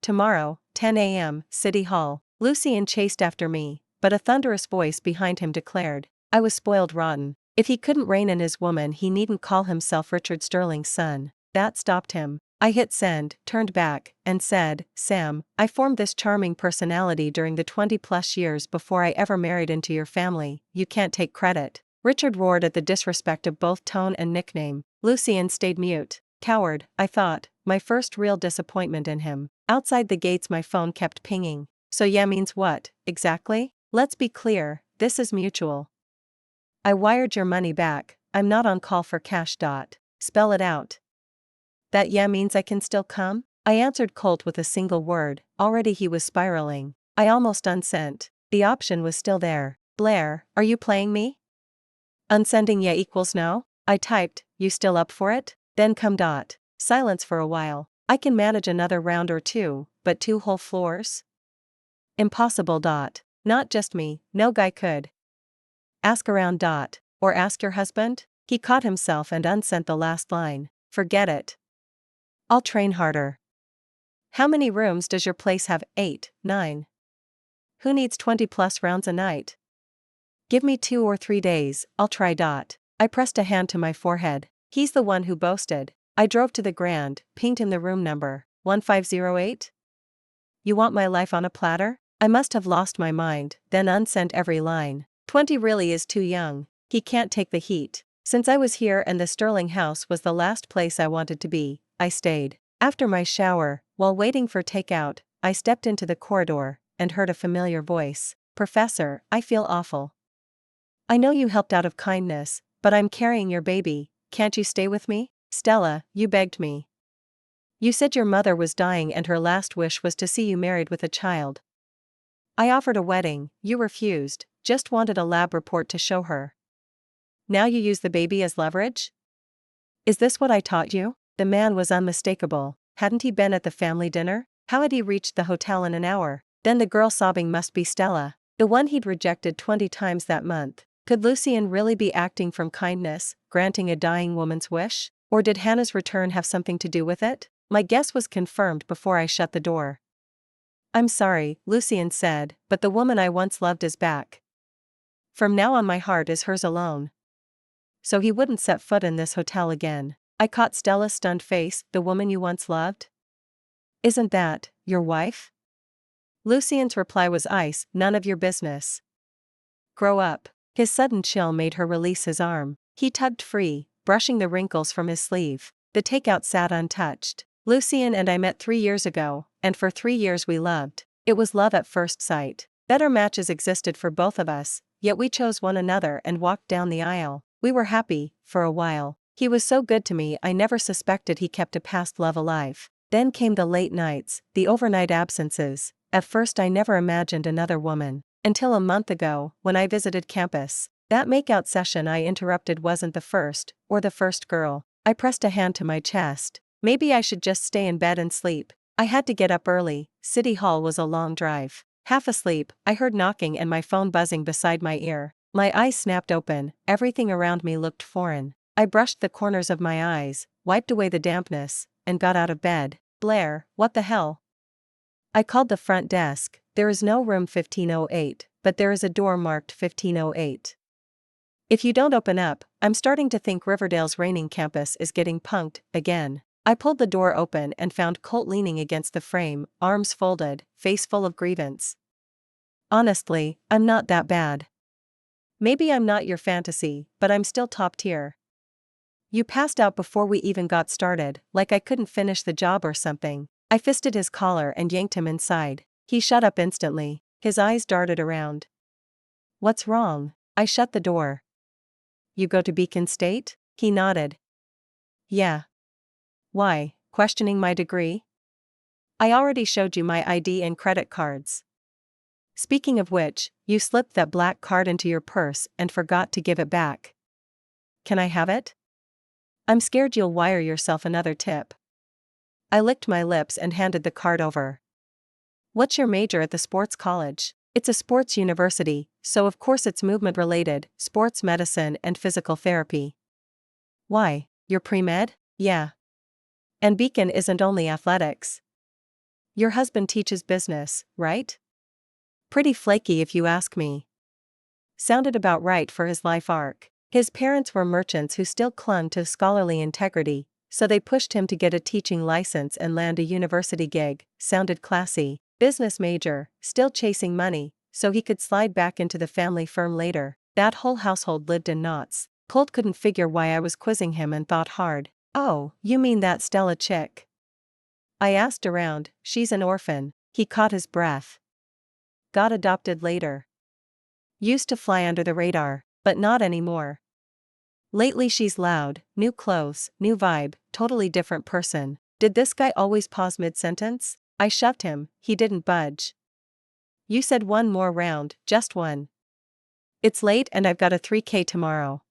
Speaker 2: Tomorrow, 10 a.m., City Hall. Lucien chased after me, but a thunderous voice behind him declared, I was spoiled rotten. If he couldn't rein in his woman, he needn't call himself Richard Sterling's son. That stopped him. I hit send, turned back, and said, Sam, I formed this charming personality during the 20-plus years before I ever married into your family. You can't take credit. Richard roared at the disrespect of both tone and nickname. Lucien stayed mute. Coward, I thought, my first real disappointment in him. Outside the gates my phone kept pinging. So yeah means what, exactly? Let's be clear, this is mutual. I wired your money back, I'm not on call for cash. Spell it out. That yeah means I can still come? I answered Colt with a single word. Already he was spiraling. I almost unsent. The option was still there. Blair, are you playing me? Unsending yeah equals no? I typed, you still up for it? Then come. Silence for a while. I can manage another round or two, but 2 whole floors? Impossible. Not just me, no guy could. Ask around. Or ask your husband? He caught himself and unsent the last line. Forget it. I'll train harder. How many rooms does your place have? 8, 9. Who needs 20-plus rounds a night? Give me 2 or 3 days, I'll try. I pressed a hand to my forehead. He's the one who boasted. I drove to the Grand, pinged him the room number, 1508? You want my life on a platter? I must have lost my mind, then unsent every line. 20 really is too young. He can't take the heat. Since I was here and the Sterling house was the last place I wanted to be, I stayed. After my shower, while waiting for takeout, I stepped into the corridor and heard a familiar voice. Professor, I feel awful. I know you helped out of kindness, but I'm carrying your baby. Can't you stay with me? Stella, you begged me. You said your mother was dying and her last wish was to see you married with a child. I offered a wedding, you refused, just wanted a lab report to show her. Now you use the baby as leverage? Is this what I taught you? The man was unmistakable. Hadn't he been at the family dinner? How had he reached the hotel in an hour? Then the girl sobbing must be Stella, the one he'd rejected 20 times that month. Could Lucien really be acting from kindness, granting a dying woman's wish? Or did Hannah's return have something to do with it? My guess was confirmed before I shut the door. I'm sorry, Lucien said, but the woman I once loved is back. From now on my heart is hers alone. So he wouldn't set foot in this hotel again. I caught Stella's stunned face. The woman you once loved? Isn't that your wife? Lucien's reply was ice, none of your business. Grow up. His sudden chill made her release his arm. He tugged free, brushing the wrinkles from his sleeve. The takeout sat untouched. Lucien and I met 3 years ago, and for 3 years we loved. It was love at first sight. Better matches existed for both of us, yet we chose one another and walked down the aisle. We were happy, for a while. He was so good to me I never suspected he kept a past love alive. Then came the late nights, the overnight absences. At first I never imagined another woman. Until a month ago, when I visited campus. That makeout session I interrupted wasn't the first girl. I pressed a hand to my chest. Maybe I should just stay in bed and sleep. I had to get up early. City Hall was a long drive. Half asleep, I heard knocking and my phone buzzing beside my ear. My eyes snapped open, everything around me looked foreign. I brushed the corners of my eyes, wiped away the dampness, and got out of bed. Blair, what the hell? I called the front desk. There is no room 1508, but there is a door marked 1508. If you don't open up, I'm starting to think Riverdale's reigning campus is getting punked again. I pulled the door open and found Colt leaning against the frame, arms folded, face full of grievance. Honestly, I'm not that bad. Maybe I'm not your fantasy, but I'm still top tier. You passed out before we even got started, like I couldn't finish the job or something. I fisted his collar and yanked him inside. He shut up instantly. His eyes darted around. What's wrong? I shut the door. You go to Beacon State? He nodded. Yeah. Why, questioning my degree? I already showed you my ID and credit cards. Speaking of which, you slipped that black card into your purse and forgot to give it back. Can I have it? I'm scared you'll wire yourself another tip. I licked my lips and handed the card over. What's your major at the sports college? It's a sports university, so of course it's movement-related, sports medicine and physical therapy. Why, you're pre-med? Yeah. And Beacon isn't only athletics. Your husband teaches business, right? Pretty flaky if you ask me. Sounded about right for his life arc. His parents were merchants who still clung to scholarly integrity, so they pushed him to get a teaching license and land a university gig. Sounded classy. Business major, still chasing money, so he could slide back into the family firm later. That whole household lived in knots. Colt couldn't figure why I was quizzing him and thought hard. Oh, you mean that Stella chick? I asked around. She's an orphan. He caught his breath. Got adopted later. Used to fly under the radar, but not anymore. Lately she's loud, new clothes, new vibe, totally different person. Did this guy always pause mid-sentence? I shoved him, he didn't budge. You said one more round, just one. It's late and I've got a 3K tomorrow.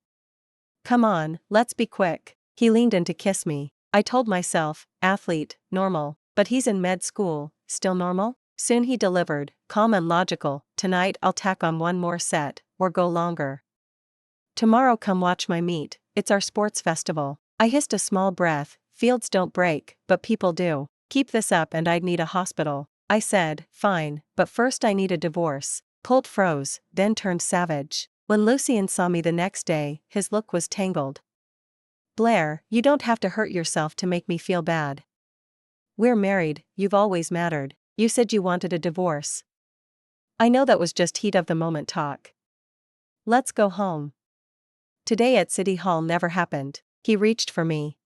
Speaker 2: Come on, let's be quick. He leaned in to kiss me. I told myself, athlete, normal, but he's in med school, still normal? Soon he delivered, calm and logical. Tonight I'll tack on one more set, or go longer. Tomorrow come watch my meet, it's our sports festival. I hissed a small breath. Fields don't break, but people do. Keep this up and I'd need a hospital. I said, fine, but first I need a divorce. Colt froze, then turned savage. When Lucien saw me the next day, his look was tangled. Blair, you don't have to hurt yourself to make me feel bad. We're married, you've always mattered. You said you wanted a divorce. I know that was just heat of the moment talk. Let's go home. Today at City Hall never happened. He reached for me.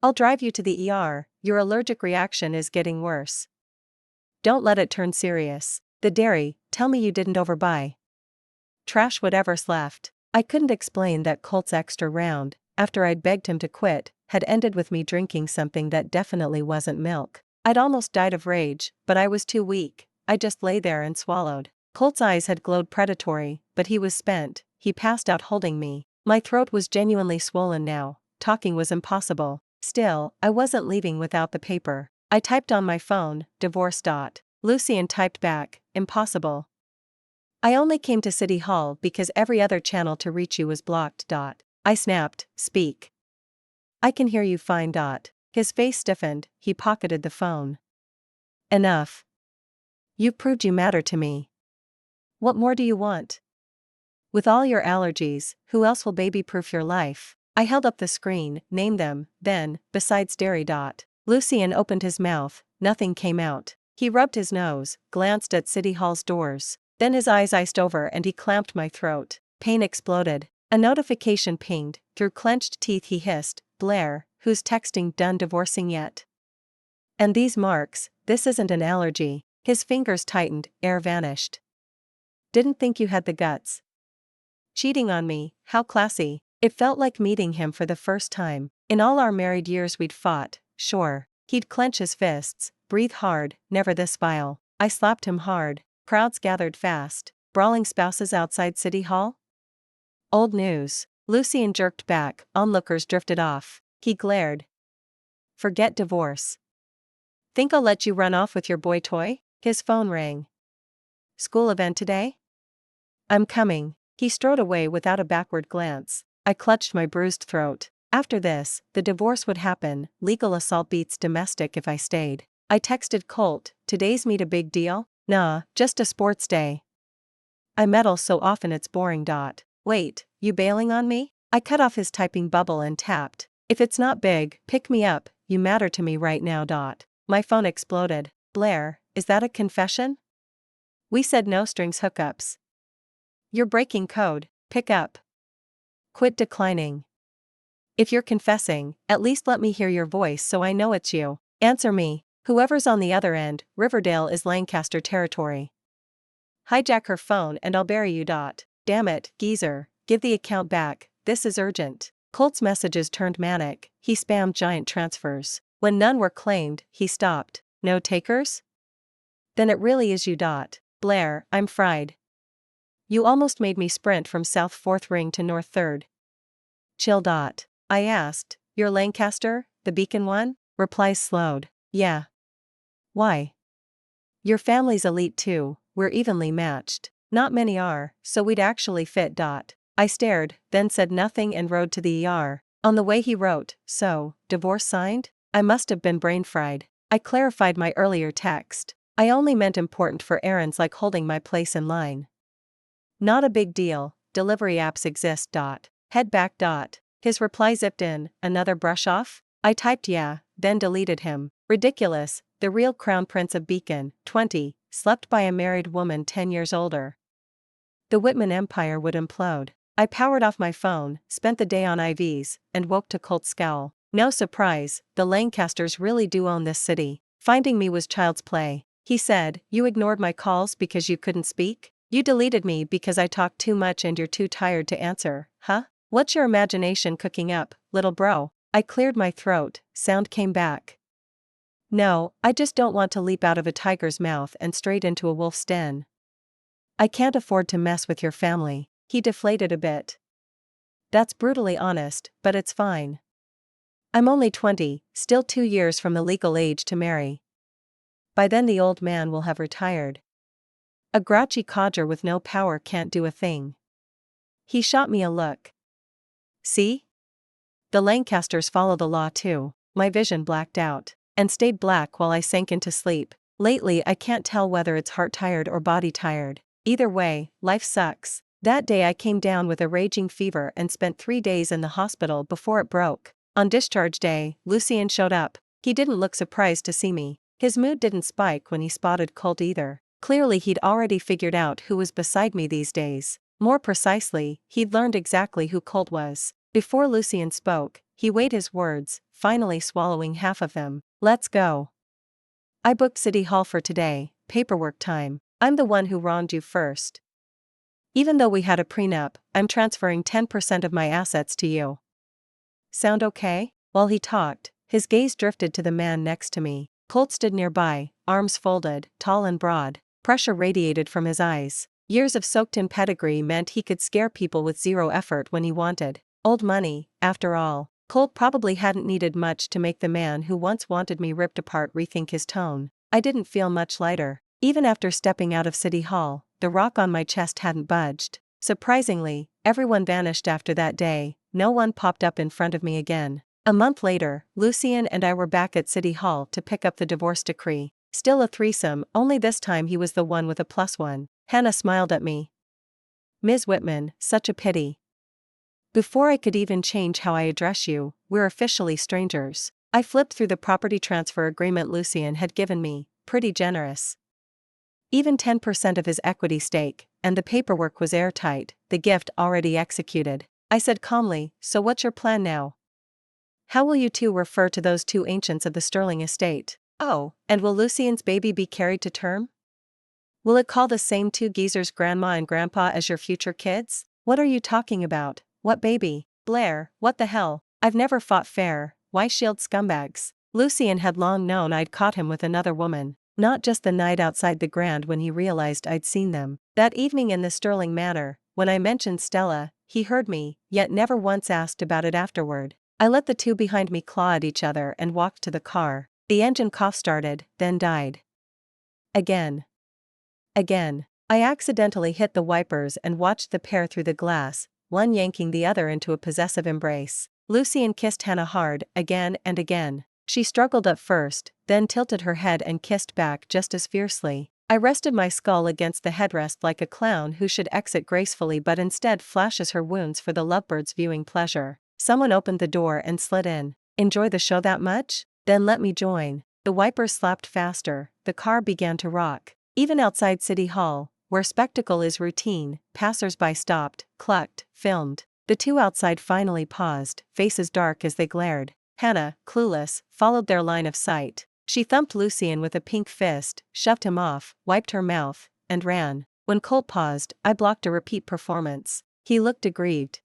Speaker 2: I'll drive you to the ER, your allergic reaction is getting worse. Don't let it turn serious. The dairy, tell me you didn't overbuy. Trash whatever's left. I couldn't explain that Colt's extra round, after I'd begged him to quit, had ended with me drinking something that definitely wasn't milk. I'd almost died of rage, but I was too weak. I just lay there and swallowed. Colt's eyes had glowed predatory, but he was spent. He passed out holding me. My throat was genuinely swollen now. Talking was impossible. Still, I wasn't leaving without the paper. I typed on my phone, divorce. Lucien typed back, impossible. I only came to City Hall because every other channel to reach you was blocked. I snapped, speak. I can hear you fine. His face stiffened, he pocketed the phone. Enough. You've proved you matter to me. What more do you want? With all your allergies, who else will baby-proof your life? I held up the screen, named them, then, besides dairy. Lucien opened his mouth, nothing came out. He rubbed his nose, glanced at City Hall's doors. Then his eyes iced over and he clamped my throat. Pain exploded. A notification pinged. Through clenched teeth he hissed, "Blair, who's texting done divorcing yet? And these marks, this isn't an allergy." His fingers tightened, air vanished. "Didn't think you had the guts. Cheating on me, how classy." It felt like meeting him for the first time. In all our married years we'd fought, sure. He'd clench his fists, breathe hard, never this vile. I slapped him hard. Crowds gathered fast. Brawling spouses outside City Hall? Old news. Lucien jerked back, onlookers drifted off. He glared. "Forget divorce. Think I'll let you run off with your boy toy?" His phone rang. "School event today? I'm coming." He strode away without a backward glance. I clutched my bruised throat. After this, the divorce would happen. Legal assault beats domestic if I stayed. I texted Colt, "Today's meet a big deal?" "Nah, just a sports day. I meddle so often it's boring." "Wait, you bailing on me?" I cut off his typing bubble and tapped. "If it's not big, pick me up, you matter to me right now." My phone exploded. "Blair, is that a confession? We said no strings hookups." "You're breaking code, pick up. Quit declining. If you're confessing, at least let me hear your voice so I know it's you. Answer me." Whoever's on the other end, Riverdale is Lancaster territory. Hijack her phone and I'll bury you. "Damn it, geezer, give the account back, this is urgent." Colt's messages turned manic. He spammed giant transfers. When none were claimed, he stopped. "No takers? Then it really is you. Blair, I'm fried. You almost made me sprint from South 4th Ring to North 3rd. Chill. I asked, "You're Lancaster, the Beacon one?" Replies slowed. "Yeah. Why?" "Your family's elite too, we're evenly matched. Not many are, so we'd actually fit. I stared, then said nothing and rode to the ER. On the way he wrote, "So, divorce signed?" I must have been brain fried. I clarified my earlier text. I only meant important for errands like holding my place in line. Not a big deal, delivery apps exist. Head back. His reply zipped in, "Another brush off?" I typed yeah, then deleted him. Ridiculous, the real crown prince of Beacon, 20, slept by a married woman 10 years older. The Whitman empire would implode. I powered off my phone, spent the day on IVs, and woke to Colt's scowl. No surprise, the Lancasters really do own this city. Finding me was child's play. He said, "You ignored my calls because you couldn't speak? You deleted me because I talked too much and you're too tired to answer, huh? What's your imagination cooking up, little bro?" I cleared my throat, sound came back. "No, I just don't want to leap out of a tiger's mouth and straight into a wolf's den. I can't afford to mess with your family." He deflated a bit. "That's brutally honest, but it's fine. I'm only 20, still 2 years from the legal age to marry. By then the old man will have retired. A grouchy codger with no power can't do a thing." He shot me a look. "See? The Lancasters follow the law too." My vision blacked out, and stayed black while I sank into sleep. Lately I can't tell whether it's heart tired or body tired. Either way, life sucks. That day I came down with a raging fever and spent 3 days in the hospital before it broke. On discharge day, Lucien showed up. He didn't look surprised to see me. His mood didn't spike when he spotted Colt either. Clearly he'd already figured out who was beside me these days. More precisely, he'd learned exactly who Colt was. Before Lucien spoke, he weighed his words, finally swallowing half of them. "Let's go. I booked City Hall for today, paperwork time. I'm the one who wronged you first. Even though we had a prenup, I'm transferring 10% of my assets to you. Sound okay?" While he talked, his gaze drifted to the man next to me. Colt stood nearby, arms folded, tall and broad. Pressure radiated from his eyes. Years of soaked-in pedigree meant he could scare people with zero effort when he wanted. Old money, after all. Colt probably hadn't needed much to make the man who once wanted me ripped apart rethink his tone. I didn't feel much lighter. Even after stepping out of City Hall, the rock on my chest hadn't budged. Surprisingly, everyone vanished after that day. No one popped up in front of me again. A month later, Lucien and I were back at City Hall to pick up the divorce decree. Still a threesome, only this time he was the one with a +1. Hannah smiled at me. "Ms. Whitman, such a pity. Before I could even change how I address you, we're officially strangers." I flipped through the property transfer agreement Lucien had given me, pretty generous. Even 10% of his equity stake, and the paperwork was airtight, the gift already executed. I said calmly, so what's your plan now? How will you two refer to those two ancients of the Sterling estate? Oh, and will Lucian's baby be carried to term? Will it call the same two geezers grandma and grandpa as your future kids? What are you talking about? What baby? Blair, what the hell? I've never fought fair, why shield scumbags? Lucian had long known I'd caught him with another woman, not just the night outside the Grand when he realized I'd seen them. That evening in the Sterling Manor, when I mentioned Stella, he heard me, yet never once asked about it afterward. I let the two behind me claw at each other and walked to the car. The engine cough started, then died. Again. Again. I accidentally hit the wipers and watched the pair through the glass, one yanking the other into a possessive embrace. Lucian kissed Hannah hard, again and again. She struggled at first, then tilted her head and kissed back just as fiercely. I rested my skull against the headrest like a clown who should exit gracefully but instead flashes her wounds for the lovebirds' viewing pleasure. Someone opened the door and slid in. Enjoy the show that much? Then let me join. The wipers slapped faster, the car began to rock. Even outside City Hall, where spectacle is routine, passers-by stopped, clucked, filmed. The two outside finally paused, faces dark as they glared. Hannah, clueless, followed their line of sight. She thumped Lucian with a pink fist, shoved him off, wiped her mouth, and ran. When Colt paused, I blocked a repeat performance. He looked aggrieved.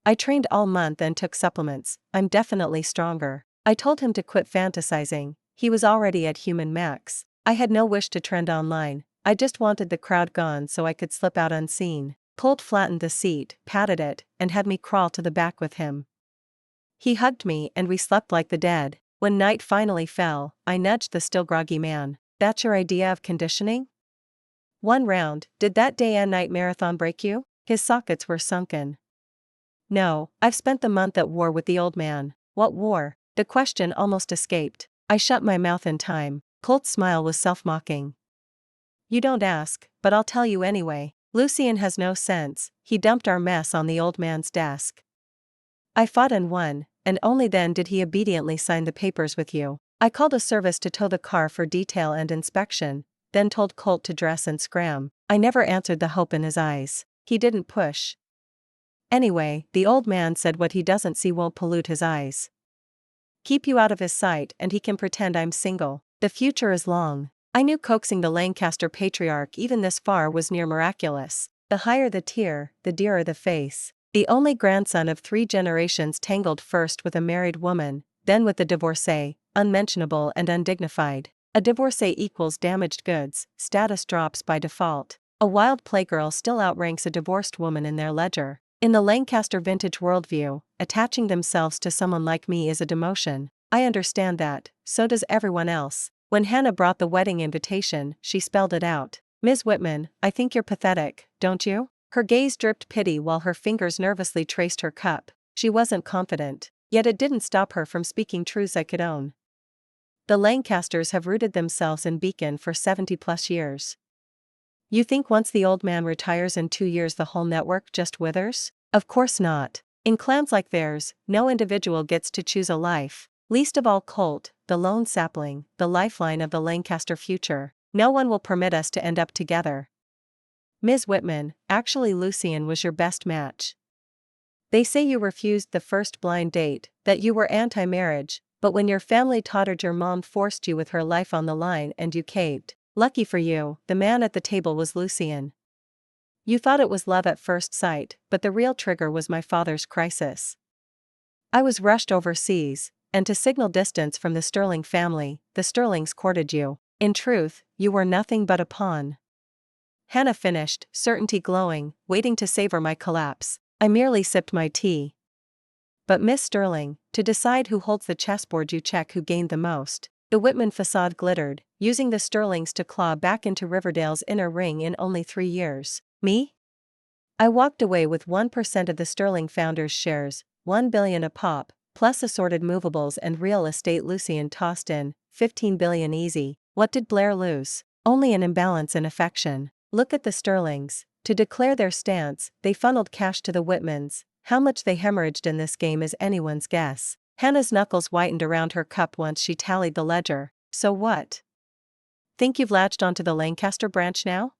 Speaker 2: I trained all month and took supplements, I'm definitely stronger. I told him to quit fantasizing, he was already at human max. I had no wish to trend online, I just wanted the crowd gone so I could slip out unseen. Colt flattened the seat, patted it, and had me crawl to the back with him. He hugged me and we slept like the dead. When night finally fell, I nudged the still groggy man. That's your idea of conditioning? One round, did that day and night marathon break you? His sockets were sunken. No, I've spent the month at war with the old man. What war? The question almost escaped. I shut my mouth in time. Colt's smile was self-mocking. You don't ask, but I'll tell you anyway. Lucian has no sense, he dumped our mess on the old man's desk. I fought and won, and only then did he obediently sign the papers with you. I called a service to tow the car for detail and inspection, then told Colt to dress and scram. I never answered the hope in his eyes. He didn't push. Anyway, the old man said what he doesn't see won't pollute his eyes. Keep you out of his sight and he can pretend I'm single. The future is long. I knew coaxing the Lancaster patriarch even this far was near miraculous. The higher the tier, the dearer the face. The only grandson of 3 generations tangled first with a married woman, then with a divorcee, unmentionable and undignified. A divorcee equals damaged goods, status drops by default. A wild playgirl still outranks a divorced woman in their ledger. In the Lancaster vintage worldview, attaching themselves to someone like me is a demotion. I understand that, so does everyone else. When Hannah brought the wedding invitation, she spelled it out. Ms. Whitman, I think you're pathetic, don't you? Her gaze dripped pity while her fingers nervously traced her cup. She wasn't confident, yet it didn't stop her from speaking truths I could own. The Lancasters have rooted themselves in Beacon for 70+ years. You think once the old man retires in 2 years the whole network just withers? Of course not. In clans like theirs, no individual gets to choose a life. Least of all Colt, the lone sapling, the lifeline of the Lancaster future. No one will permit us to end up together. Ms. Whitman, actually Lucian was your best match. They say you refused the first blind date, that you were anti-marriage, but when your family tottered your mom forced you with her life on the line and you caved. Lucky for you, the man at the table was Lucian. You thought it was love at first sight, but the real trigger was my father's crisis. I was rushed overseas, and to signal distance from the Sterling family, the Sterlings courted you. In truth, you were nothing but a pawn. Hannah finished, certainty glowing, waiting to savor my collapse. I merely sipped my tea. But Miss Sterling, to decide who holds the chessboard you check who gained the most. The Whitman facade glittered, using the Sterlings to claw back into Riverdale's inner ring in only 3 years. Me? I walked away with 1% of the Sterling founders' shares, $1 billion a pop, plus assorted movables and real estate. Lucian tossed in, $15 billion easy. What did Blair lose? Only an imbalance in affection. Look at the Sterlings. To declare their stance, they funneled cash to the Whitmans. How much they hemorrhaged in this game is anyone's guess. Hannah's knuckles whitened around her cup once she tallied the ledger. So what? Think you've latched onto the Lancaster branch now?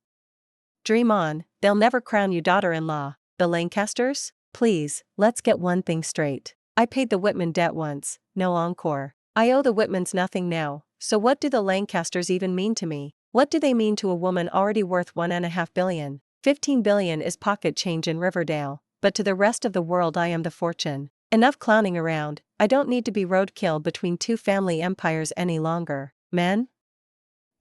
Speaker 2: Dream on, they'll never crown you daughter-in-law. The Lancasters? Please, let's get one thing straight. I paid the Whitman debt once, no encore. I owe the Whitmans nothing now, so what do the Lancasters even mean to me? What do they mean to a woman already worth $1.5 billion? $15 billion is pocket change in Riverdale, but to the rest of the world I am the fortune. Enough clowning around, I don't need to be roadkill between two family empires any longer. Men?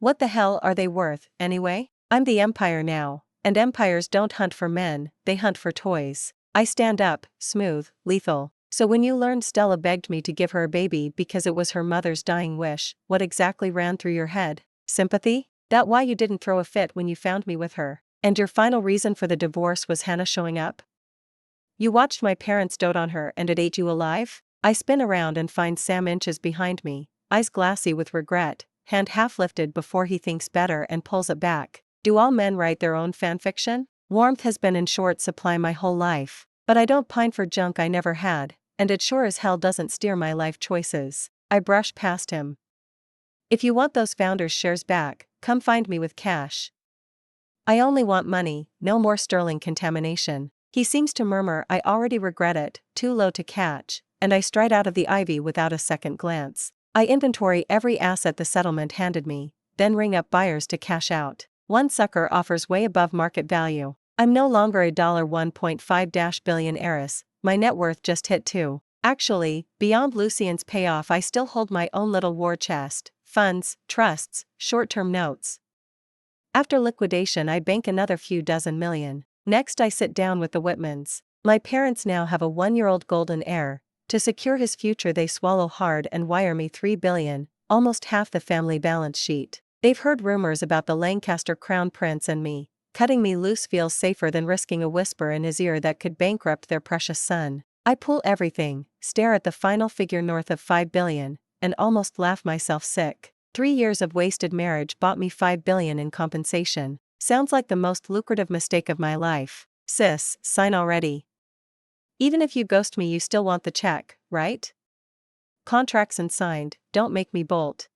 Speaker 2: What the hell are they worth, anyway? I'm the empire now, and empires don't hunt for men, they hunt for toys. I stand up, smooth, lethal. So when you learned Stella begged me to give her a baby because it was her mother's dying wish, what exactly ran through your head? Sympathy? That why you didn't throw a fit when you found me with her? And your final reason for the divorce was Hannah showing up? You watched my parents dote on her and it ate you alive? I spin around and find Sam inches behind me, eyes glassy with regret, hand half lifted before he thinks better and pulls it back. Do all men write their own fanfiction? Warmth has been in short supply my whole life, but I don't pine for junk I never had, and it sure as hell doesn't steer my life choices. I brush past him. If you want those founders' shares back, come find me with cash. I only want money, no more sterling contamination. He seems to murmur I already regret it, too low to catch, and I stride out of the ivy without a second glance. I inventory every asset the settlement handed me, then ring up buyers to cash out. One sucker offers way above market value. I'm no longer a $1.5 billion heiress, my net worth just hit 2. Actually, beyond Lucien's payoff I still hold my own little war chest, funds, trusts, short-term notes. After liquidation I bank another few dozen million. Next I sit down with the Whitmans. My parents now have a 1-year-old golden heir. To secure his future they swallow hard and wire me $3 billion, almost half the family balance sheet. They've heard rumors about the Lancaster crown prince and me. Cutting me loose feels safer than risking a whisper in his ear that could bankrupt their precious son. I pull everything, stare at the final figure north of $5 billion, and almost laugh myself sick. 3 years of wasted marriage bought me $5 billion in compensation. Sounds like the most lucrative mistake of my life. Sis, sign already. Even if you ghost me you still want the check, right? Contracts and signed, don't make me bolt.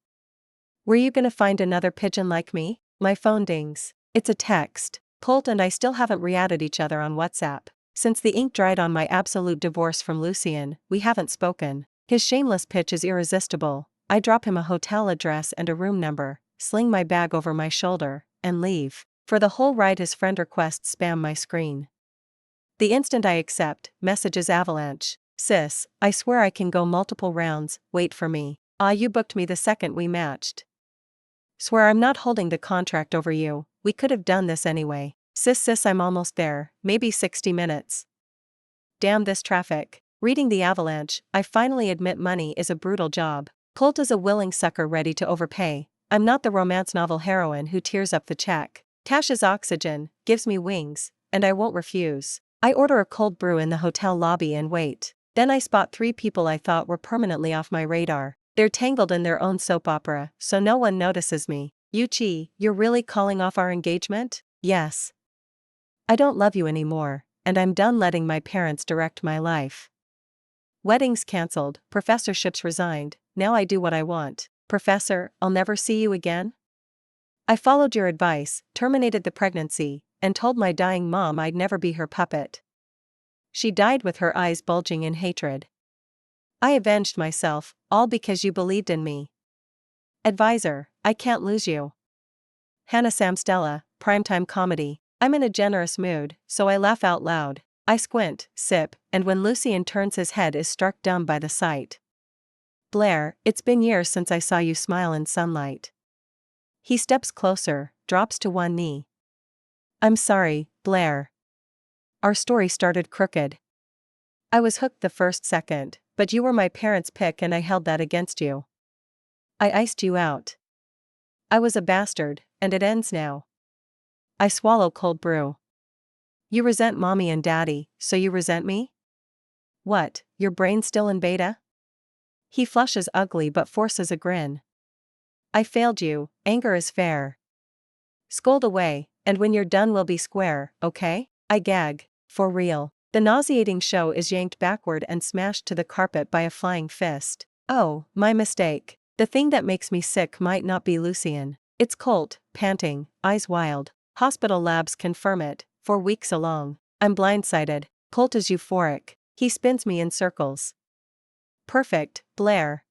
Speaker 2: Were you gonna find another pigeon like me? My phone dings. It's a text. Colt and I still haven't re-added each other on WhatsApp. Since the ink dried on my absolute divorce from Lucien, we haven't spoken. His shameless pitch is irresistible. I drop him a hotel address and a room number, sling my bag over my shoulder, and leave. For the whole ride his friend requests spam my screen. The instant I accept, messages avalanche. Sis, I swear I can go multiple rounds, wait for me. You booked me the second we matched. Swear I'm not holding the contract over you, we could have done this anyway. Sis I'm almost there, maybe 60 minutes. Damn this traffic. Reading the avalanche, I finally admit money is a brutal job. Colt is a willing sucker ready to overpay. I'm not the romance novel heroine who tears up the check. Cash is oxygen, gives me wings, and I won't refuse. I order a cold brew in the hotel lobby and wait. Then I spot 3 people I thought were permanently off my radar. They're tangled in their own soap opera, so no one notices me. Yuchi, you're really calling off our engagement? Yes. I don't love you anymore, and I'm done letting my parents direct my life. Weddings cancelled, professorships resigned, now I do what I want. Professor, I'll never see you again? I followed your advice, terminated the pregnancy, and told my dying mom I'd never be her puppet. She died with her eyes bulging in hatred. I avenged myself, all because you believed in me. Advisor, I can't lose you. Hannah Sam Stella, primetime comedy. I'm in a generous mood, so I laugh out loud. I squint, sip, and when Lucien turns his head is struck dumb by the sight. Blair, it's been years since I saw you smile in sunlight. He steps closer, drops to one knee. I'm sorry, Blair. Our story started crooked. I was hooked the first second, but you were my parents' pick and I held that against you. I iced you out. I was a bastard, and it ends now. I swallow cold brew. You resent mommy and daddy, so you resent me? What, your brain still in beta? He flushes ugly but forces a grin. I failed you, anger is fair. Scold away, and when you're done we'll be square, okay? I gag, for real. The nauseating show is yanked backward and smashed to the carpet by a flying fist. Oh, my mistake. The thing that makes me sick might not be Lucien. It's Colt, panting, eyes wild. Hospital labs confirm it, for weeks along. I'm blindsided. Colt is euphoric. He spins me in circles. Perfect, Blair.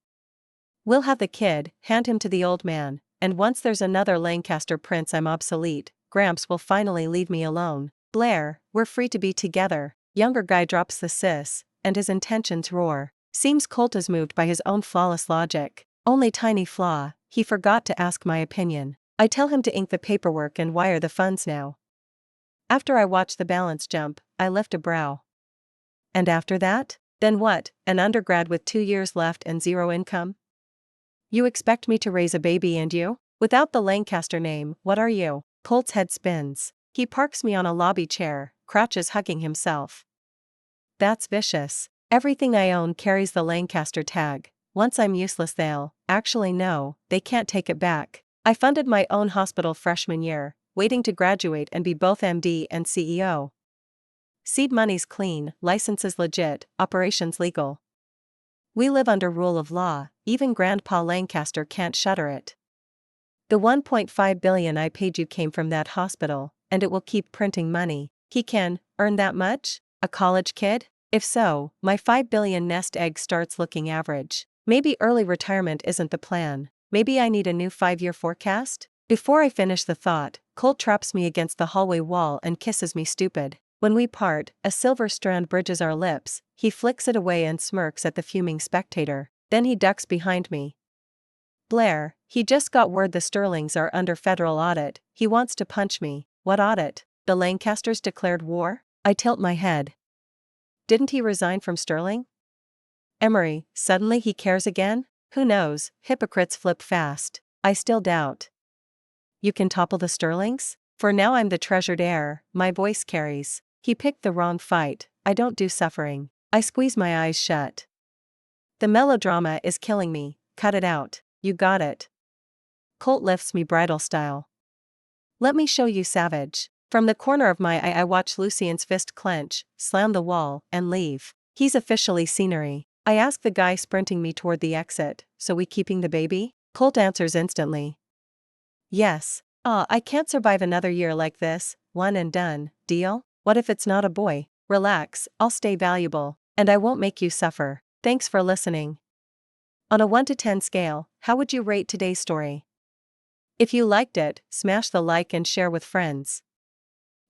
Speaker 2: We'll have the kid, hand him to the old man, and once there's another Lancaster prince I'm obsolete. Gramps will finally leave me alone. Blair, we're free to be together. Younger guy drops the sis, and his intentions roar. Seems Colt is moved by his own flawless logic. Only tiny flaw, he forgot to ask my opinion. I tell him to ink the paperwork and wire the funds now. After I watch the balance jump, I lift a brow. And after that? Then what, an undergrad with 2 years left and zero income? You expect me to raise a baby and you? Without the Lancaster name, what are you? Colt's head spins. He parks me on a lobby chair, crouches hugging himself. That's vicious. Everything I own carries the Lancaster tag. Once I'm useless actually no, they can't take it back. I funded my own hospital freshman year, waiting to graduate and be both MD and CEO. Seed money's clean, licenses legit, operations legal. We live under rule of law, even Grandpa Lancaster can't shutter it. The $1.5 billion I paid you came from that hospital, and it will keep printing money. He can earn that much? A college kid? If so, my $5 billion nest egg starts looking average. Maybe early retirement isn't the plan. Maybe I need a new 5-year forecast? Before I finish the thought, Colt traps me against the hallway wall and kisses me stupid. When we part, a silver strand bridges our lips. He flicks it away and smirks at the fuming spectator. Then he ducks behind me. Blair, he just got word the Sterlings are under federal audit. He wants to punch me. What audit? The Lancasters declared war? I tilt my head. Didn't he resign from Sterling? Emery, suddenly he cares again? Who knows, hypocrites flip fast. I still doubt. You can topple the Sterlings? For now I'm the treasured heir, my voice carries. He picked the wrong fight. I don't do suffering. I squeeze my eyes shut. The melodrama is killing me. Cut it out. You got it. Colt lifts me bridal style. Let me show you savage. From the corner of my eye I watch Lucien's fist clench, slam the wall, and leave. He's officially scenery. I ask the guy sprinting me toward the exit, so we keeping the baby? Colt answers instantly. Yes. I can't survive another year like this, one and done, deal? What if it's not a boy? Relax, I'll stay valuable, and I won't make you suffer. Thanks for listening. On a 1 to 10 scale, how would you rate today's story? If you liked it, smash the like and share with friends.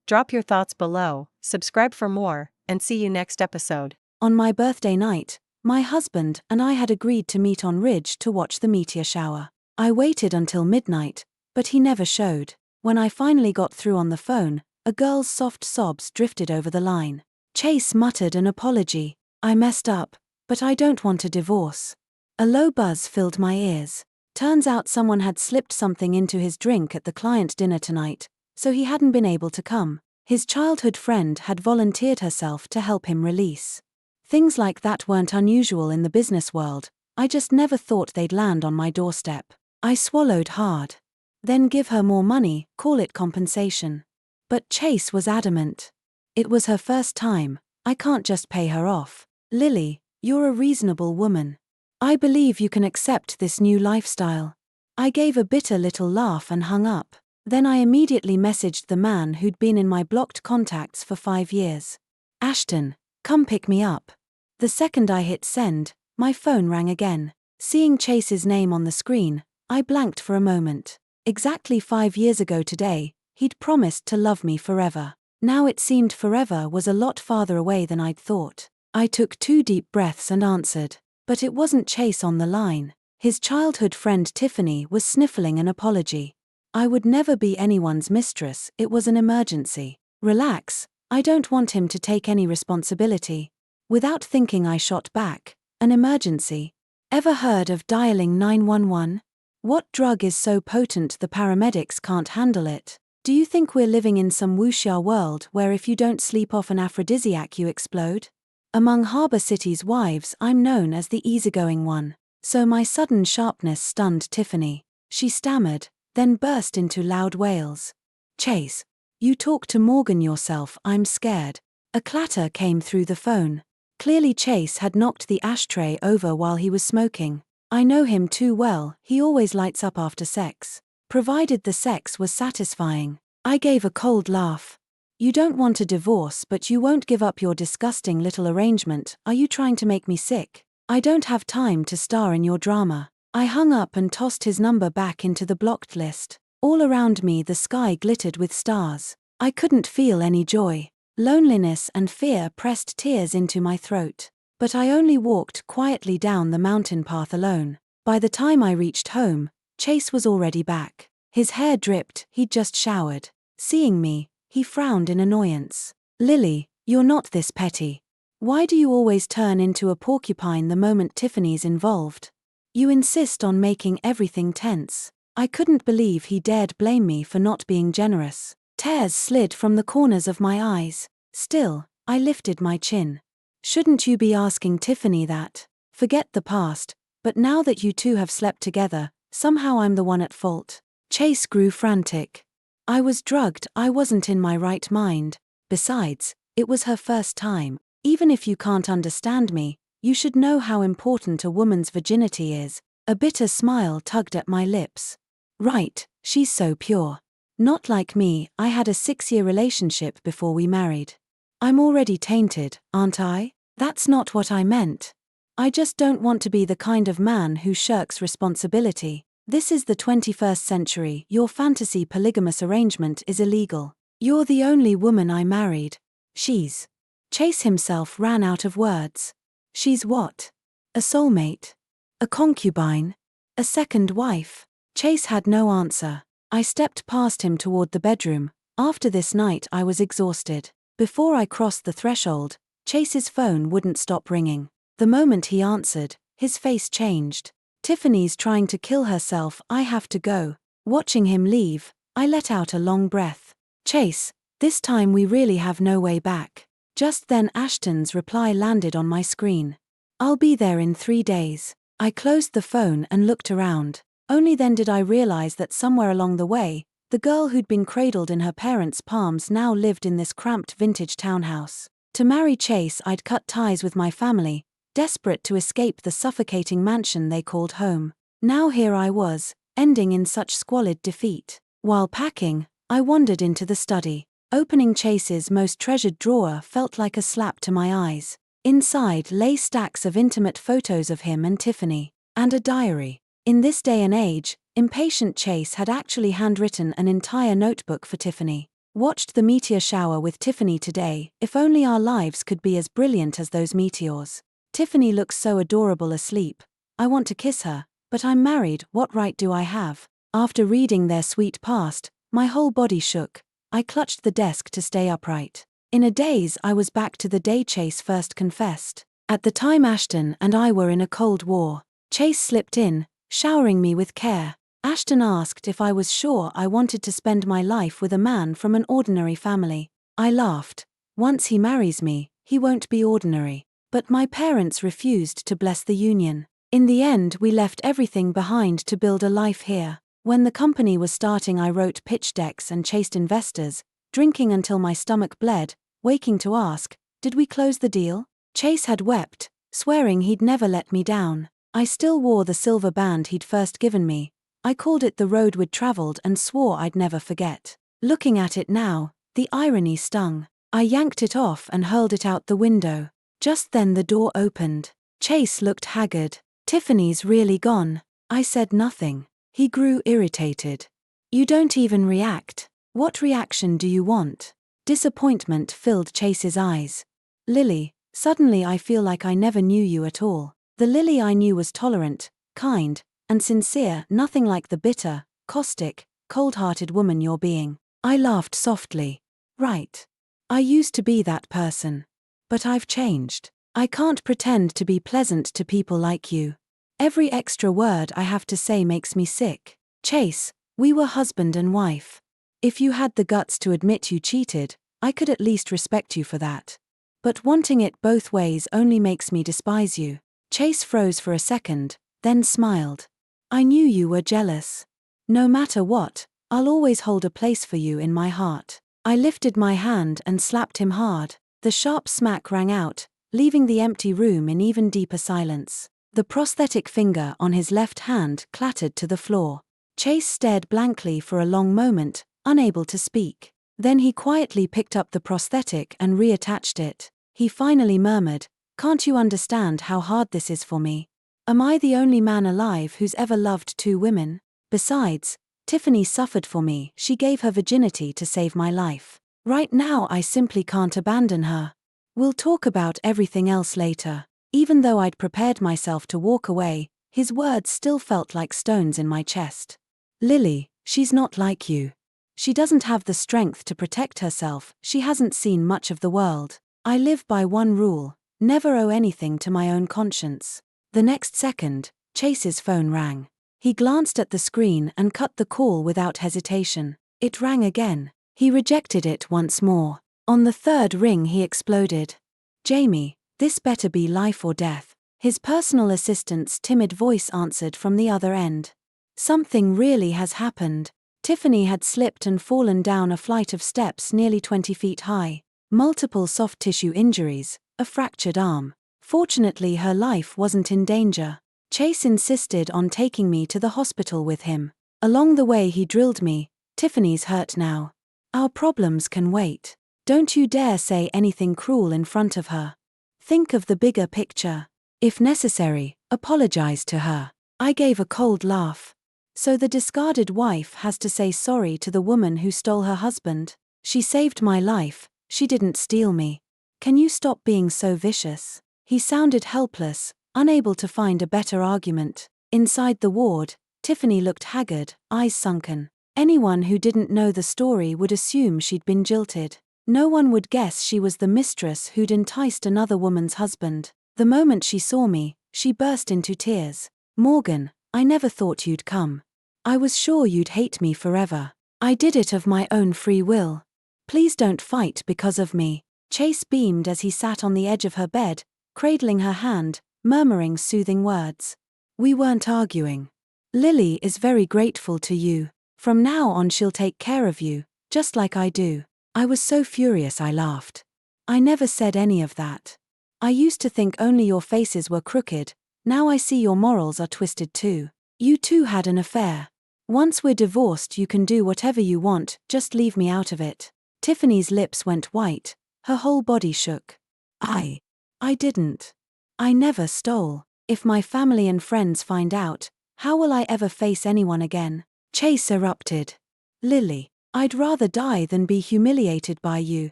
Speaker 2: Drop your thoughts below, subscribe for more, and see you next episode.
Speaker 3: On my birthday night, my husband and I had agreed to meet on Ridge to watch the meteor shower. I waited until midnight, but he never showed. When I finally got through on the phone, a girl's soft sobs drifted over the line. Chase muttered an apology. I messed up, but I don't want a divorce. A low buzz filled my ears. Turns out someone had slipped something into his drink at the client dinner tonight, so he hadn't been able to come. His childhood friend had volunteered herself to help him release. Things like that weren't unusual in the business world. I just never thought they'd land on my doorstep. I swallowed hard. Then give her more money, call it compensation. But Chase was adamant. It was her first time. I can't just pay her off. Lily, you're a reasonable woman. I believe you can accept this new lifestyle. I gave a bitter little laugh and hung up. Then I immediately messaged the man who'd been in my blocked contacts for 5 years. Ashton, come pick me up. The second I hit send, my phone rang again. Seeing Chase's name on the screen, I blanked for a moment. Exactly 5 years ago today, he'd promised to love me forever. Now it seemed forever was a lot farther away than I'd thought. I took 2 deep breaths and answered. But it wasn't Chase on the line. His childhood friend Tiffany was sniffling an apology. I would never be anyone's mistress, it was an emergency. Relax, I don't want him to take any responsibility. Without thinking I shot back, an emergency. Ever heard of dialing 911? What drug is so potent the paramedics can't handle it? Do you think we're living in some wuxia world where if you don't sleep off an aphrodisiac you explode? Among Harbor City's wives I'm known as the easygoing one, so my sudden sharpness stunned Tiffany. She stammered, then burst into loud wails. Chase, you talk to Morgan yourself, I'm scared. A clatter came through the phone. Clearly Chase had knocked the ashtray over while he was smoking. I know him too well, he always lights up after sex. Provided the sex was satisfying. I gave a cold laugh. You don't want a divorce, but you won't give up your disgusting little arrangement. Are you trying to make me sick? I don't have time to star in your drama. I hung up and tossed his number back into the blocked list. All around me the sky glittered with stars. I couldn't feel any joy. Loneliness and fear pressed tears into my throat. But I only walked quietly down the mountain path alone. By the time I reached home, Chase was already back. His hair dripped, he'd just showered. Seeing me, he frowned in annoyance. Lily, you're not this petty. Why do you always turn into a porcupine the moment Tiffany's involved? You insist on making everything tense. I couldn't believe he dared blame me for not being generous. Tears slid from the corners of my eyes. Still, I lifted my chin. Shouldn't you be asking Tiffany that? Forget the past, but now that you two have slept together, somehow I'm the one at fault. Chase grew frantic. I was drugged, I wasn't in my right mind. Besides, it was her first time. Even if you can't understand me, you should know how important a woman's virginity is. A bitter smile tugged at my lips. Right, she's so pure. Not like me, I had a 6-year relationship before we married. I'm already tainted, aren't I? That's not what I meant. I just don't want to be the kind of man who shirks responsibility. This is the 21st century, your fantasy polygamous arrangement is illegal. You're the only woman I married. She's. Chase himself ran out of words. She's what? A soulmate? A concubine? A second wife? Chase had no answer. I stepped past him toward the bedroom. After this night I was exhausted. Before I crossed the threshold, Chase's phone wouldn't stop ringing. The moment he answered, his face changed. Tiffany's trying to kill herself, I have to go. Watching him leave, I let out a long breath. Chase, this time we really have no way back. Just then Ashton's reply landed on my screen. I'll be there in 3 days. I closed the phone and looked around. Only then did I realize that somewhere along the way, the girl who'd been cradled in her parents' palms now lived in this cramped vintage townhouse. To marry Chase, I'd cut ties with my family, desperate to escape the suffocating mansion they called home. Now here I was, ending in such squalid defeat. While packing, I wandered into the study. Opening Chase's most treasured drawer felt like a slap to my eyes. Inside lay stacks of intimate photos of him and Tiffany, and a diary. In this day and age, impatient Chase had actually handwritten an entire notebook for Tiffany. Watched the meteor shower with Tiffany today. If only our lives could be as brilliant as those meteors. Tiffany looks so adorable asleep. I want to kiss her, but I'm married, what right do I have? After reading their sweet past, my whole body shook. I clutched the desk to stay upright. In a daze I was back to the day Chase first confessed. At the time Ashton and I were in a cold war. Chase slipped in, showering me with care. Ashton asked if I was sure I wanted to spend my life with a man from an ordinary family. I laughed. Once he marries me, he won't be ordinary. But my parents refused to bless the union. In the end we left everything behind to build a life here. When the company was starting I wrote pitch decks and chased investors, drinking until my stomach bled, waking to ask, did we close the deal? Chase had wept, swearing he'd never let me down. I still wore the silver band he'd first given me. I called it the road we'd traveled and swore I'd never forget. Looking at it now, the irony stung. I yanked it off and hurled it out the window. Just then the door opened. Chase looked haggard. Tiffany's really gone. I said nothing. He grew irritated. You don't even react. What reaction do you want? Disappointment filled Chase's eyes. Lily, suddenly I feel like I never knew you at all. The Lily I knew was tolerant, kind, and sincere, nothing like the bitter, caustic, cold-hearted woman you're being. I laughed softly. Right. I used to be that person. But I've changed. I can't pretend to be pleasant to people like you. Every extra word I have to say makes me sick. Chase, we were husband and wife. If you had the guts to admit you cheated, I could at least respect you for that. But wanting it both ways only makes me despise you. Chase froze for a second, then smiled. I knew you were jealous. No matter what, I'll always hold a place for you in my heart. I lifted my hand and slapped him hard. The sharp smack rang out, leaving the empty room in even deeper silence. The prosthetic finger on his left hand clattered to the floor. Chase stared blankly for a long moment, unable to speak. Then he quietly picked up the prosthetic and reattached it. He finally murmured, "Can't you understand how hard this is for me? Am I the only man alive who's ever loved two women? Besides, Tiffany suffered for me. She gave her virginity to save my life. Right now I simply can't abandon her. We'll talk about everything else later." Even though I'd prepared myself to walk away, his words still felt like stones in my chest. "Lily, she's not like you. She doesn't have the strength to protect herself, she hasn't seen much of the world. I live by one rule: never owe anything to my own conscience." The next second, Chase's phone rang. He glanced at the screen and cut the call without hesitation. It rang again. He rejected it once more. On the third ring he exploded. "Jamie, this better be life or death." His personal assistant's timid voice answered from the other end. Something really has happened. Tiffany had slipped and fallen down a flight of steps nearly 20 feet high. Multiple soft tissue injuries, a fractured arm. Fortunately, her life wasn't in danger. Chase insisted on taking me to the hospital with him. Along the way he drilled me, "Tiffany's hurt now. Our problems can wait. Don't you dare say anything cruel in front of her. Think of the bigger picture. If necessary, apologize to her." I gave a cold laugh. So the discarded wife has to say sorry to the woman who stole her husband? She saved my life, she didn't steal me. Can you stop being so vicious? He sounded helpless, unable to find a better argument. Inside the ward, Tiffany looked haggard, eyes sunken. Anyone who didn't know the story would assume she'd been jilted. No one would guess she was the mistress who'd enticed another woman's husband. The moment she saw me, she burst into tears. "Morgan, I never thought you'd come. I was sure you'd hate me forever. I did it of my own free will. Please don't fight because of me." Chase beamed as he sat on the edge of her bed, cradling her hand, murmuring soothing words. "We weren't arguing. Lily is very grateful to you. From now on she'll take care of you, just like I do." I was so furious I laughed. "I never said any of that. I used to think only your faces were crooked, now I see your morals are twisted too. You two had an affair. Once we're divorced you can do whatever you want, just leave me out of it." Tiffany's lips went white, her whole body shook. I didn't. I never stole. If my family and friends find out, how will I ever face anyone again?" Chase erupted. "Lily, I'd rather die than be humiliated by you."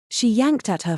Speaker 3: She yanked at her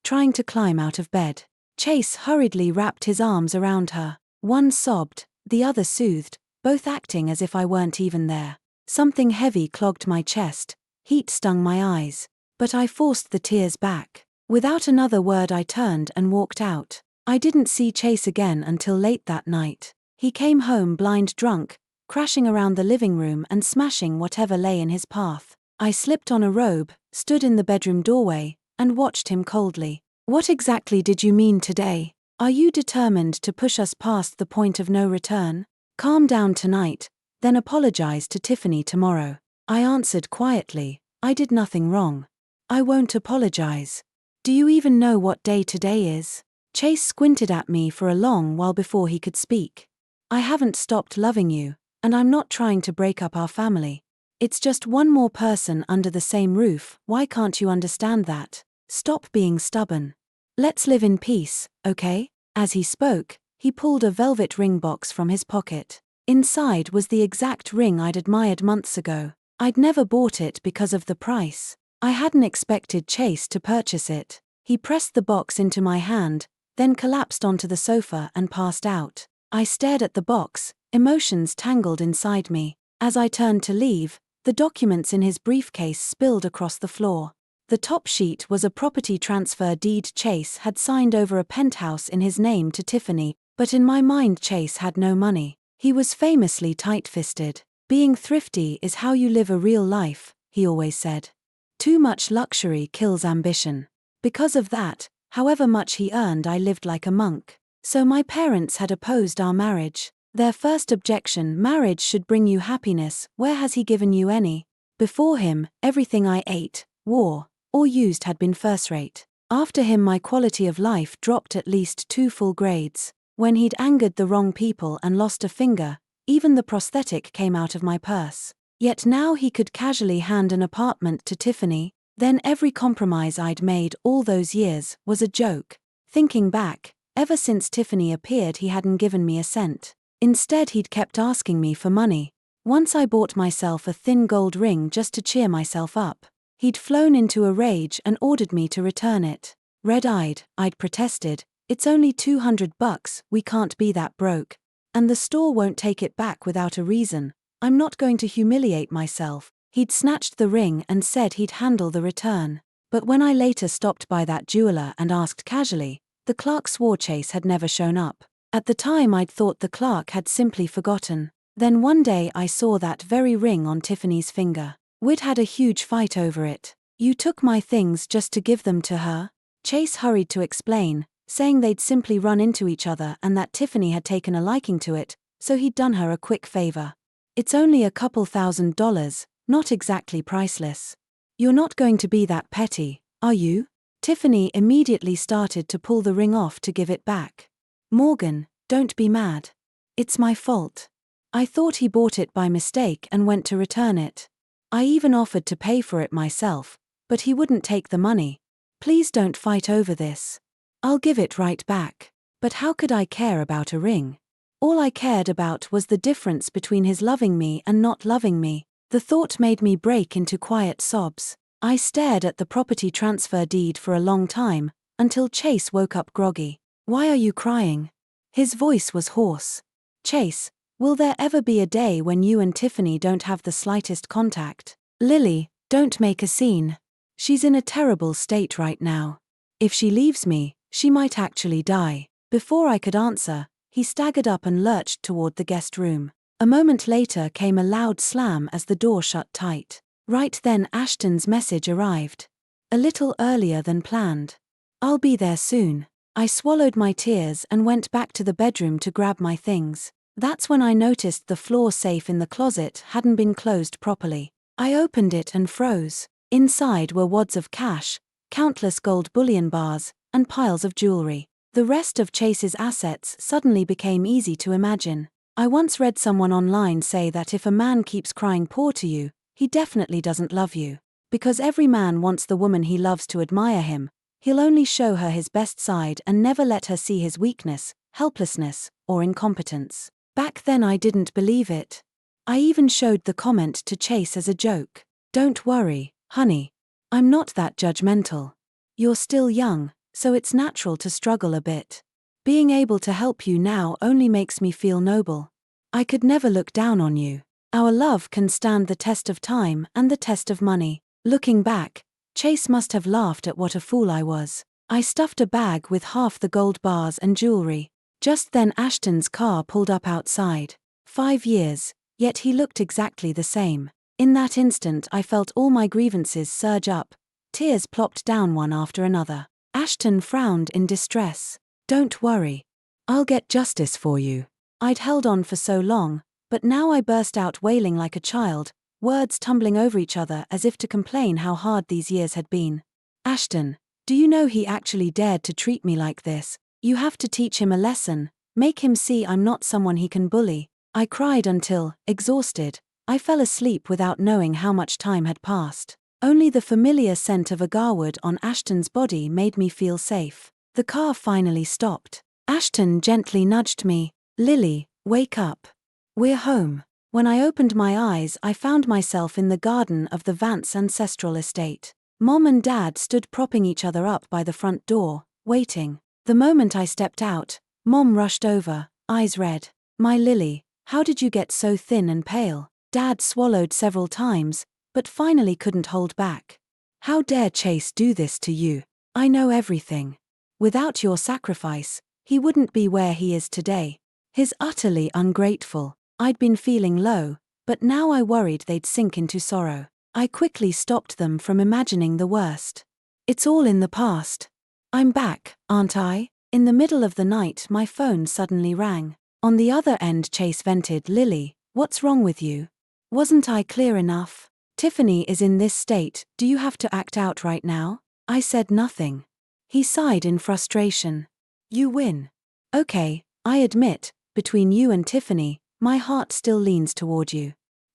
Speaker 3: trying to climb out of bed. Chase hurriedly wrapped his arms around her. One sobbed, the other soothed, both acting as if I weren't even there. Something heavy clogged my chest, heat stung my eyes, but I forced the tears back. Without another word I turned and walked out. I didn't see Chase again until late that night. He came home blind drunk, crashing around the living room and smashing whatever lay in his path. I slipped on a robe, stood in the bedroom doorway, and watched him coldly. "What exactly did you mean today? Are you determined to push us past the point of no return? Calm down tonight, then apologize to Tiffany tomorrow." I answered quietly, "I did nothing wrong. I won't apologize. Do you even know what day today is?" Chase squinted at me for a long while before he could speak. "I haven't stopped loving you, and I'm not trying to break up our family. It's just one more person under the same roof. Why can't you understand that? Stop being stubborn. Let's live in peace, okay?" As he spoke, he pulled a velvet ring box from his pocket. Inside was the exact ring I'd admired months ago. I'd never bought it because of the price. I hadn't expected Chase to purchase it. He pressed the box into my hand, then collapsed onto the sofa and passed out. I stared at the box, emotions tangled inside me. As I turned to leave, the documents in his briefcase spilled across the floor. The top sheet was a property transfer deed Chase had signed over a penthouse in his name to Tiffany, but in my mind Chase had no money. He was famously tight-fisted. "Being thrifty is how you live a real life," he always said. "Too much luxury kills ambition." Because of that, however much he earned, I lived like a monk. So my parents had opposed our marriage. Their first objection: "Marriage should bring you happiness, where has he given you any?" Before him, everything I ate, wore, or used had been first-rate. After him my quality of life dropped at least 2 full grades. When he'd angered the wrong people and lost a finger, even the prosthetic came out of my purse. Yet now he could casually hand an apartment to Tiffany. Then every compromise I'd made all those years was a joke. Thinking back, ever since Tiffany appeared he hadn't given me a cent. Instead he'd kept asking me for money. Once I bought myself a thin gold ring just to cheer myself up. He'd flown into a rage and ordered me to return it. Red-eyed, I'd protested, "It's only $200, we can't be that broke. And the store won't take it back without a reason. I'm not going to humiliate myself." He'd snatched the ring and said he'd handle the return. But when I later stopped by that jeweler and asked casually, the clerk swore Chase had never shown up. At the time I'd thought the clerk had simply forgotten. Then one day I saw that very ring on Tiffany's finger. We'd had a huge fight over it. "You took my things just to give them to her?" Chase hurried to explain, saying they'd simply run into each other and that Tiffany had taken a liking to it, so he'd done her a quick favor. "It's only a couple $1,000s, not exactly priceless. You're not going to be that petty, are you?" Tiffany immediately started to pull the ring off to give it back. "Morgan, don't be mad. It's my fault. I thought he bought it by mistake and went to return it. I even offered to pay for it myself, but he wouldn't take the money. Please don't fight over this. I'll give it right back." But how could I care about a ring? All I cared about was the difference between his loving me and not loving me. The thought made me break into quiet sobs. I stared at the property transfer deed for a long time, until Chase woke up groggy. "Why are you crying?" His voice was hoarse. "Chase, will there ever be a day when you and Tiffany don't have the slightest contact? Lily, don't make a scene. She's in a terrible state right now. If she leaves me, she might actually die." Before I could answer, he staggered up and lurched toward the guest room. A moment later came a loud slam as the door shut tight. Right then Ashton's message arrived. A little earlier than planned. "I'll be there soon." I swallowed my tears and went back to the bedroom to grab my things. That's when I noticed the floor safe in the closet hadn't been closed properly. I opened it and froze. Inside were wads of cash, countless gold bullion bars, and piles of jewelry. The rest of Chase's assets suddenly became easy to imagine. I once read someone online say that if a man keeps crying poor to you, he definitely doesn't love you. Because every man wants the woman he loves to admire him, he'll only show her his best side and never let her see his weakness, helplessness, or incompetence. Back then I didn't believe it. I even showed the comment to Chase as a joke. "Don't worry, honey. I'm not that judgmental. You're still young, so it's natural to struggle a bit. Being able to help you now only makes me feel noble. I could never look down on you. Our love can stand the test of time and the test of money." Looking back, Chase must have laughed at what a fool I was. I stuffed a bag with half the gold bars and jewelry. Just then Ashton's car pulled up outside. 5 years, yet he looked exactly the same. In that instant I felt all my grievances surge up. Tears plopped down one after another. Ashton frowned in distress. "Don't worry. I'll get justice for you." I'd held on for so long, but now I burst out wailing like a child, words tumbling over each other as if to complain how hard these years had been. "Ashton, do you know he actually dared to treat me like this? You have to teach him a lesson, make him see I'm not someone he can bully." I cried until, exhausted, I fell asleep without knowing how much time had passed. Only the familiar scent of agarwood on Ashton's body made me feel safe. The car finally stopped. Ashton gently nudged me. "Lily, wake up. We're home." When I opened my eyes I found myself in the garden of the Vance ancestral estate. Mom and Dad stood propping each other up by the front door, waiting. The moment I stepped out, Mom rushed over, eyes red. "My Lily, how did you get so thin and pale?" Dad swallowed several times, but finally couldn't hold back. "How dare Chase do this to you? I know everything. Without your sacrifice, he wouldn't be where he is today. He's utterly ungrateful." I'd been feeling low, but now I worried they'd sink into sorrow. I quickly stopped them from imagining the worst. "It's all in the past. I'm back, aren't I?" In the middle of the night my phone suddenly rang. On the other end Chase vented, "Lily, what's wrong with you? Wasn't I clear enough? Tiffany is in this state, do you have to act out right now?" I said nothing. He sighed in frustration. "You win. Okay, I admit, between you and Tiffany, my heart still leans toward you.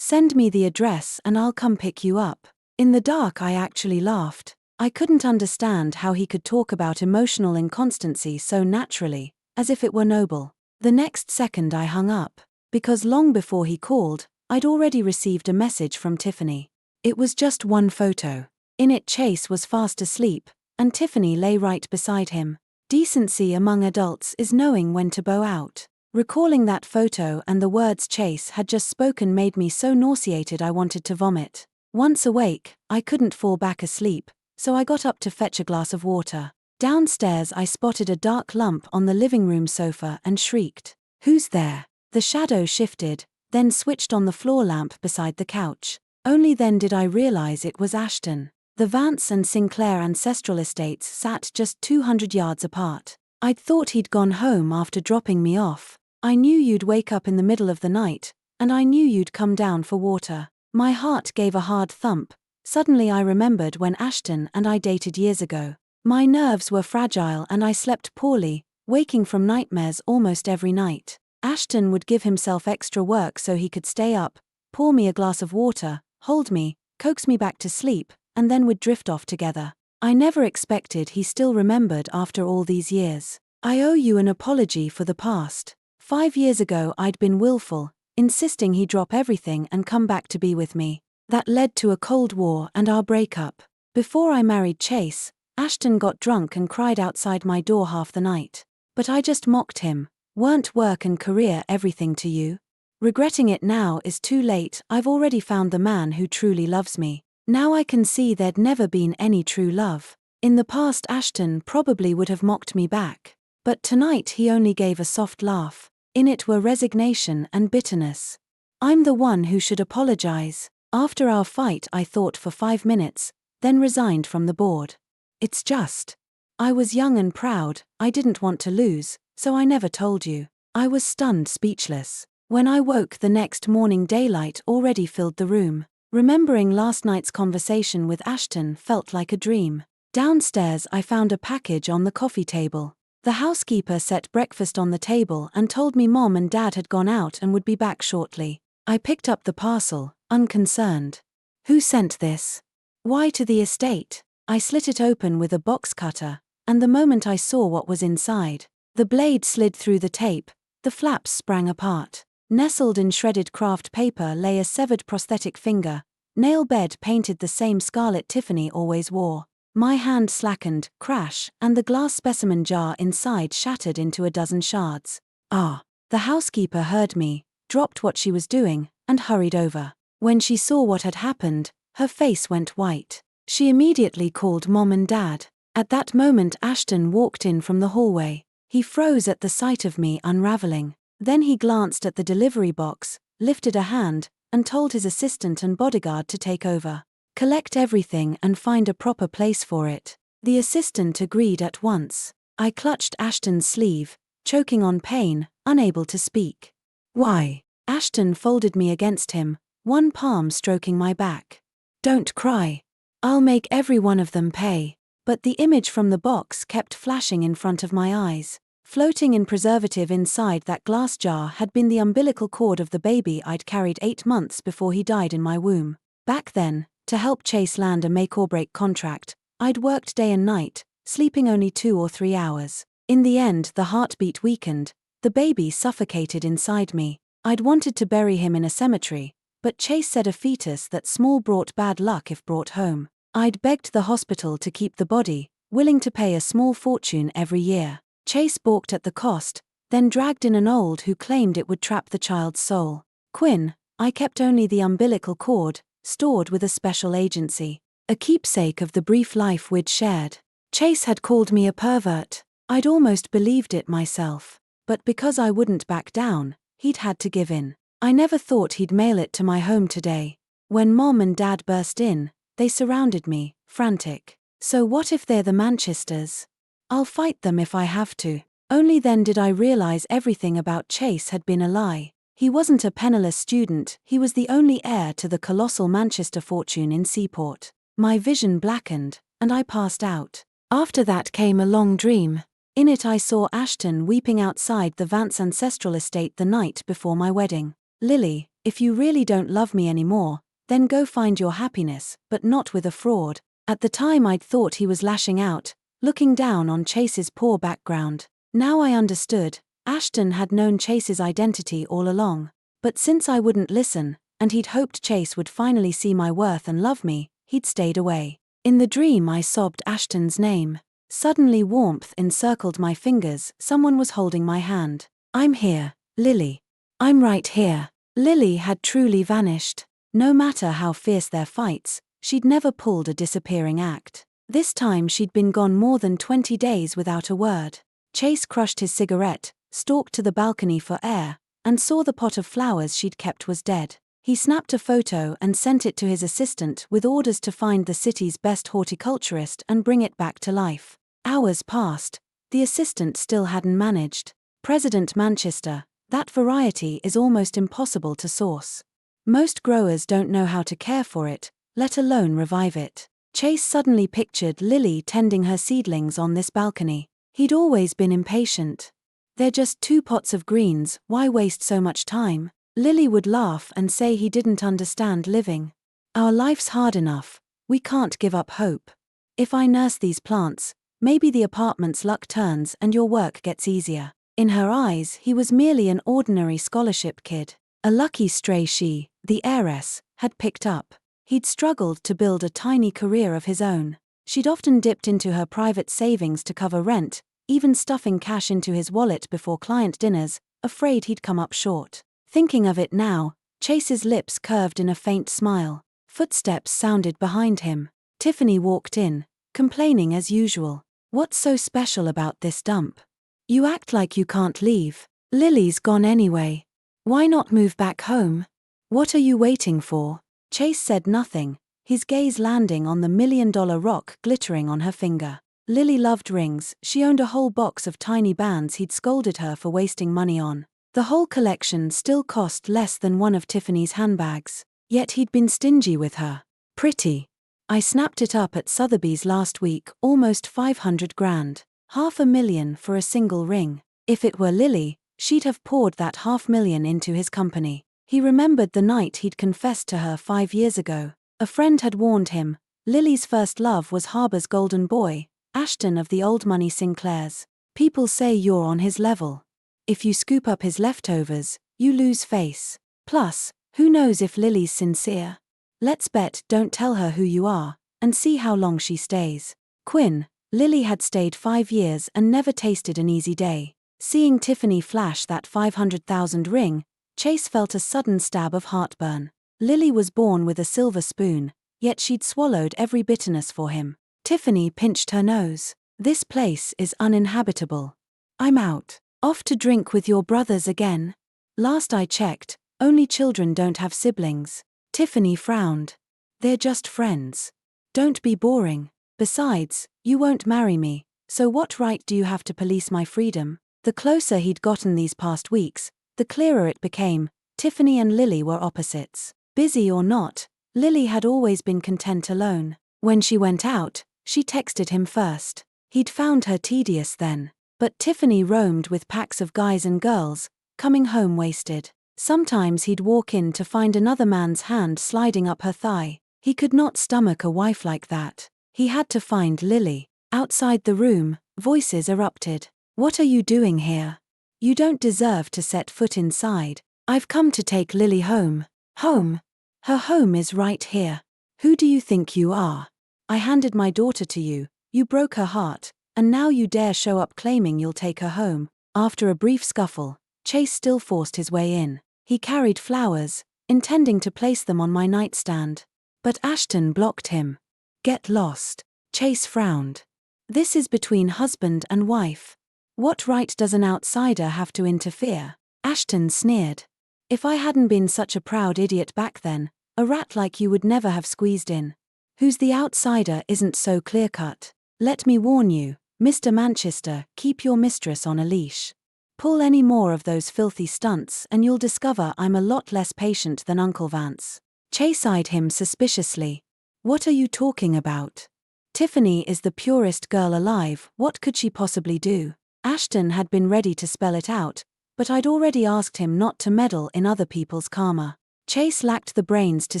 Speaker 3: Send me the address and I'll come pick you up. In the dark, I actually laughed. I couldn't understand how he could talk about emotional inconstancy so naturally, as if it were noble. The next second I hung up, because long before he called, I'd already received a message from Tiffany. It was just one photo. In it, Chase was fast asleep, and Tiffany lay right beside him. Decency among adults is knowing when to bow out. Recalling that photo and the words Chase had just spoken made me so nauseated I wanted to vomit. Once awake, I couldn't fall back asleep, so I got up to fetch a glass of water. Downstairs, I spotted a dark lump on the living room sofa and shrieked, "Who's there?" The shadow shifted, then switched on the floor lamp beside the couch. Only then did I realize it was Ashton. The Vance and Sinclair ancestral estates sat just 200 yards apart. I'd thought he'd gone home after dropping me off. I knew you'd wake up in the middle of the night, and I knew you'd come down for water. My heart gave a hard thump. Suddenly I remembered when Ashton and I dated years ago. My nerves were fragile and I slept poorly, waking from nightmares almost every night. Ashton would give himself extra work so he could stay up, pour me a glass of water, hold me, coax me back to sleep, and then would drift off together. I never expected he still remembered after all these years. I owe you an apology for the past. 5 years ago I'd been willful, insisting he drop everything and come back to be with me. That led to a Cold War and our breakup. Before I married Chase, Ashton got drunk and cried outside my door half the night. But I just mocked him. Weren't work and career everything to you? Regretting it now is too late. I've already found the man who truly loves me. Now I can see there'd never been any true love. In the past, Ashton probably would have mocked me back. But tonight he only gave a soft laugh. In it were resignation and bitterness. I'm the one who should apologize. After our fight, I thought for 5 minutes, then resigned from the board. It's just. I was young and proud, I didn't want to lose, so I never told you. I was stunned, speechless. When I woke the next morning, daylight already filled the room. Remembering last night's conversation with Ashton felt like a dream. Downstairs, I found a package on the coffee table. The housekeeper set breakfast on the table and told me Mom and Dad had gone out and would be back shortly. I picked up the parcel, unconcerned. Who sent this? Why to the estate? I slit it open with a box cutter, and the moment I saw what was inside, the blade slid through the tape, the flaps sprang apart. Nestled in shredded craft paper lay a severed prosthetic finger, nail bed painted the same scarlet Tiffany always wore. My hand slackened, crash, and the glass specimen jar inside shattered into a dozen shards. Ah! The housekeeper heard me, dropped what she was doing, and hurried over. When she saw what had happened, her face went white. She immediately called Mom and Dad. At that moment Ashton walked in from the hallway. He froze at the sight of me unraveling. Then he glanced at the delivery box, lifted a hand, and told his assistant and bodyguard to take over. Collect everything and find a proper place for it. The assistant agreed at once. I clutched Ashton's sleeve, choking on pain, unable to speak. Why? Ashton folded me against him, one palm stroking my back. Don't cry. I'll make every one of them pay. But the image from the box kept flashing in front of my eyes. Floating in preservative inside that glass jar had been the umbilical cord of the baby I'd carried 8 months before he died in my womb. Back then, to help Chase land a make-or-break contract, I'd worked day and night, sleeping only 2 or 3 hours. In the end, the heartbeat weakened, the baby suffocated inside me. I'd wanted to bury him in a cemetery, but Chase said a fetus that small brought bad luck if brought home. I'd begged the hospital to keep the body, willing to pay a small fortune every year. Chase balked at the cost, then dragged in an old who claimed it would trap the child's soul. Quinn, I kept only the umbilical cord, stored with a special agency, a keepsake of the brief life we'd shared. Chase had called me a pervert. I'd almost believed it myself. But because I wouldn't back down, he'd had to give in. I never thought he'd mail it to my home today. When Mom and Dad burst in, they surrounded me, frantic. So what if they're the Manchesters? I'll fight them if I have to. Only then did I realize everything about Chase had been a lie. He wasn't a penniless student, he was the only heir to the colossal Manchester fortune in Seaport. My vision blackened, and I passed out. After that came a long dream. In it I saw Ashton weeping outside the Vance ancestral estate the night before my wedding. Lily, If you really don't love me anymore, then go find your happiness, but not with a fraud. At the time I'd thought he was lashing out, looking down on Chase's poor background. Now I understood. Ashton had known Chase's identity all along. But since I wouldn't listen, and he'd hoped Chase would finally see my worth and love me, he'd stayed away. In the dream I sobbed Ashton's name. Suddenly warmth encircled my fingers, someone was holding my hand. I'm here, Lily. I'm right here. Lily had truly vanished. No matter how fierce their fights, she'd never pulled a disappearing act. This time she'd been gone more than 20 days without a word. Chase crushed his cigarette, stalked to the balcony for air, and saw the pot of flowers she'd kept was dead. He snapped a photo and sent it to his assistant with orders to find the city's best horticulturist and bring it back to life. Hours passed. The assistant still hadn't managed. President Manchester, that variety is almost impossible to source. Most growers don't know how to care for it, let alone revive it. Chase suddenly pictured Lily tending her seedlings on this balcony. He'd always been impatient. They're just 2 pots of greens, why waste so much time? Lily would laugh and say he didn't understand living. Our life's hard enough, we can't give up hope. If I nurse these plants, maybe the apartment's luck turns and your work gets easier. In her eyes, he was merely an ordinary scholarship kid. A lucky stray she, the heiress, had picked up. He'd struggled to build a tiny career of his own. She'd often dipped into her private savings to cover rent, even stuffing cash into his wallet before client dinners, afraid he'd come up short. Thinking of it now, Chase's lips curved in a faint smile. Footsteps sounded behind him. Tiffany walked in, complaining as usual. What's so special about this dump? You act like you can't leave. Lily's gone anyway. Why not move back home? What are you waiting for? Chase said nothing, his gaze landing on the $1 million rock glittering on her finger. Lily loved rings, she owned a whole box of tiny bands he'd scolded her for wasting money on. The whole collection still cost less than one of Tiffany's handbags. Yet he'd been stingy with her. Pretty. I snapped it up at Sotheby's last week, almost 500 grand. $500,000 for a single ring. If it were Lily, she'd have poured that $500,000 into his company. He remembered the night he'd confessed to her 5 years ago. A friend had warned him, Lily's first love was Harbor's golden boy, Ashton of the old money Sinclairs. People say you're on his level. If you scoop up his leftovers, you lose face. Plus, who knows if Lily's sincere? Let's bet don't tell her who you are, and see how long she stays. Quinn, Lily had stayed 5 years and never tasted an easy day. Seeing Tiffany flash that 500,000 ring, Chase felt a sudden stab of heartburn. Lily was born with a silver spoon, yet she'd swallowed every bitterness for him. Tiffany pinched her nose. This place is uninhabitable. I'm out. Off to drink with your brothers again? Last I checked, only children don't have siblings. Tiffany frowned. They're just friends. Don't be boring. Besides, you won't marry me, so what right do you have to police my freedom? The closer he'd gotten these past weeks, the clearer it became, Tiffany and Lily were opposites. Busy or not, Lily had always been content alone. When she went out, she texted him first. He'd found her tedious then. But Tiffany roamed with packs of guys and girls, coming home wasted. Sometimes he'd walk in to find another man's hand sliding up her thigh. He could not stomach a wife like that. He had to find Lily. Outside the room, voices erupted. What are you doing here? You don't deserve to set foot inside. I've come to take Lily home. Home? Her home is right here. Who do you think you are? I handed my daughter to you, you broke her heart, and now you dare show up claiming you'll take her home. After a brief scuffle, Chase still forced his way in. He carried flowers, intending to place them on my nightstand. But Ashton blocked him. Get lost. Chase frowned. This is between husband and wife. What right does an outsider have to interfere? Ashton sneered. If I hadn't been such a proud idiot back then, a rat like you would never have squeezed in. Who's the outsider isn't so clear-cut. Let me warn you, Mr. Manchester, keep your mistress on a leash. Pull any more of those filthy stunts and you'll discover I'm a lot less patient than Uncle Vance. Chase eyed him suspiciously. What are you talking about? Tiffany is the purest girl alive, what could she possibly do? Ashton had been ready to spell it out, but I'd already asked him not to meddle in other people's karma. Chase lacked the brains to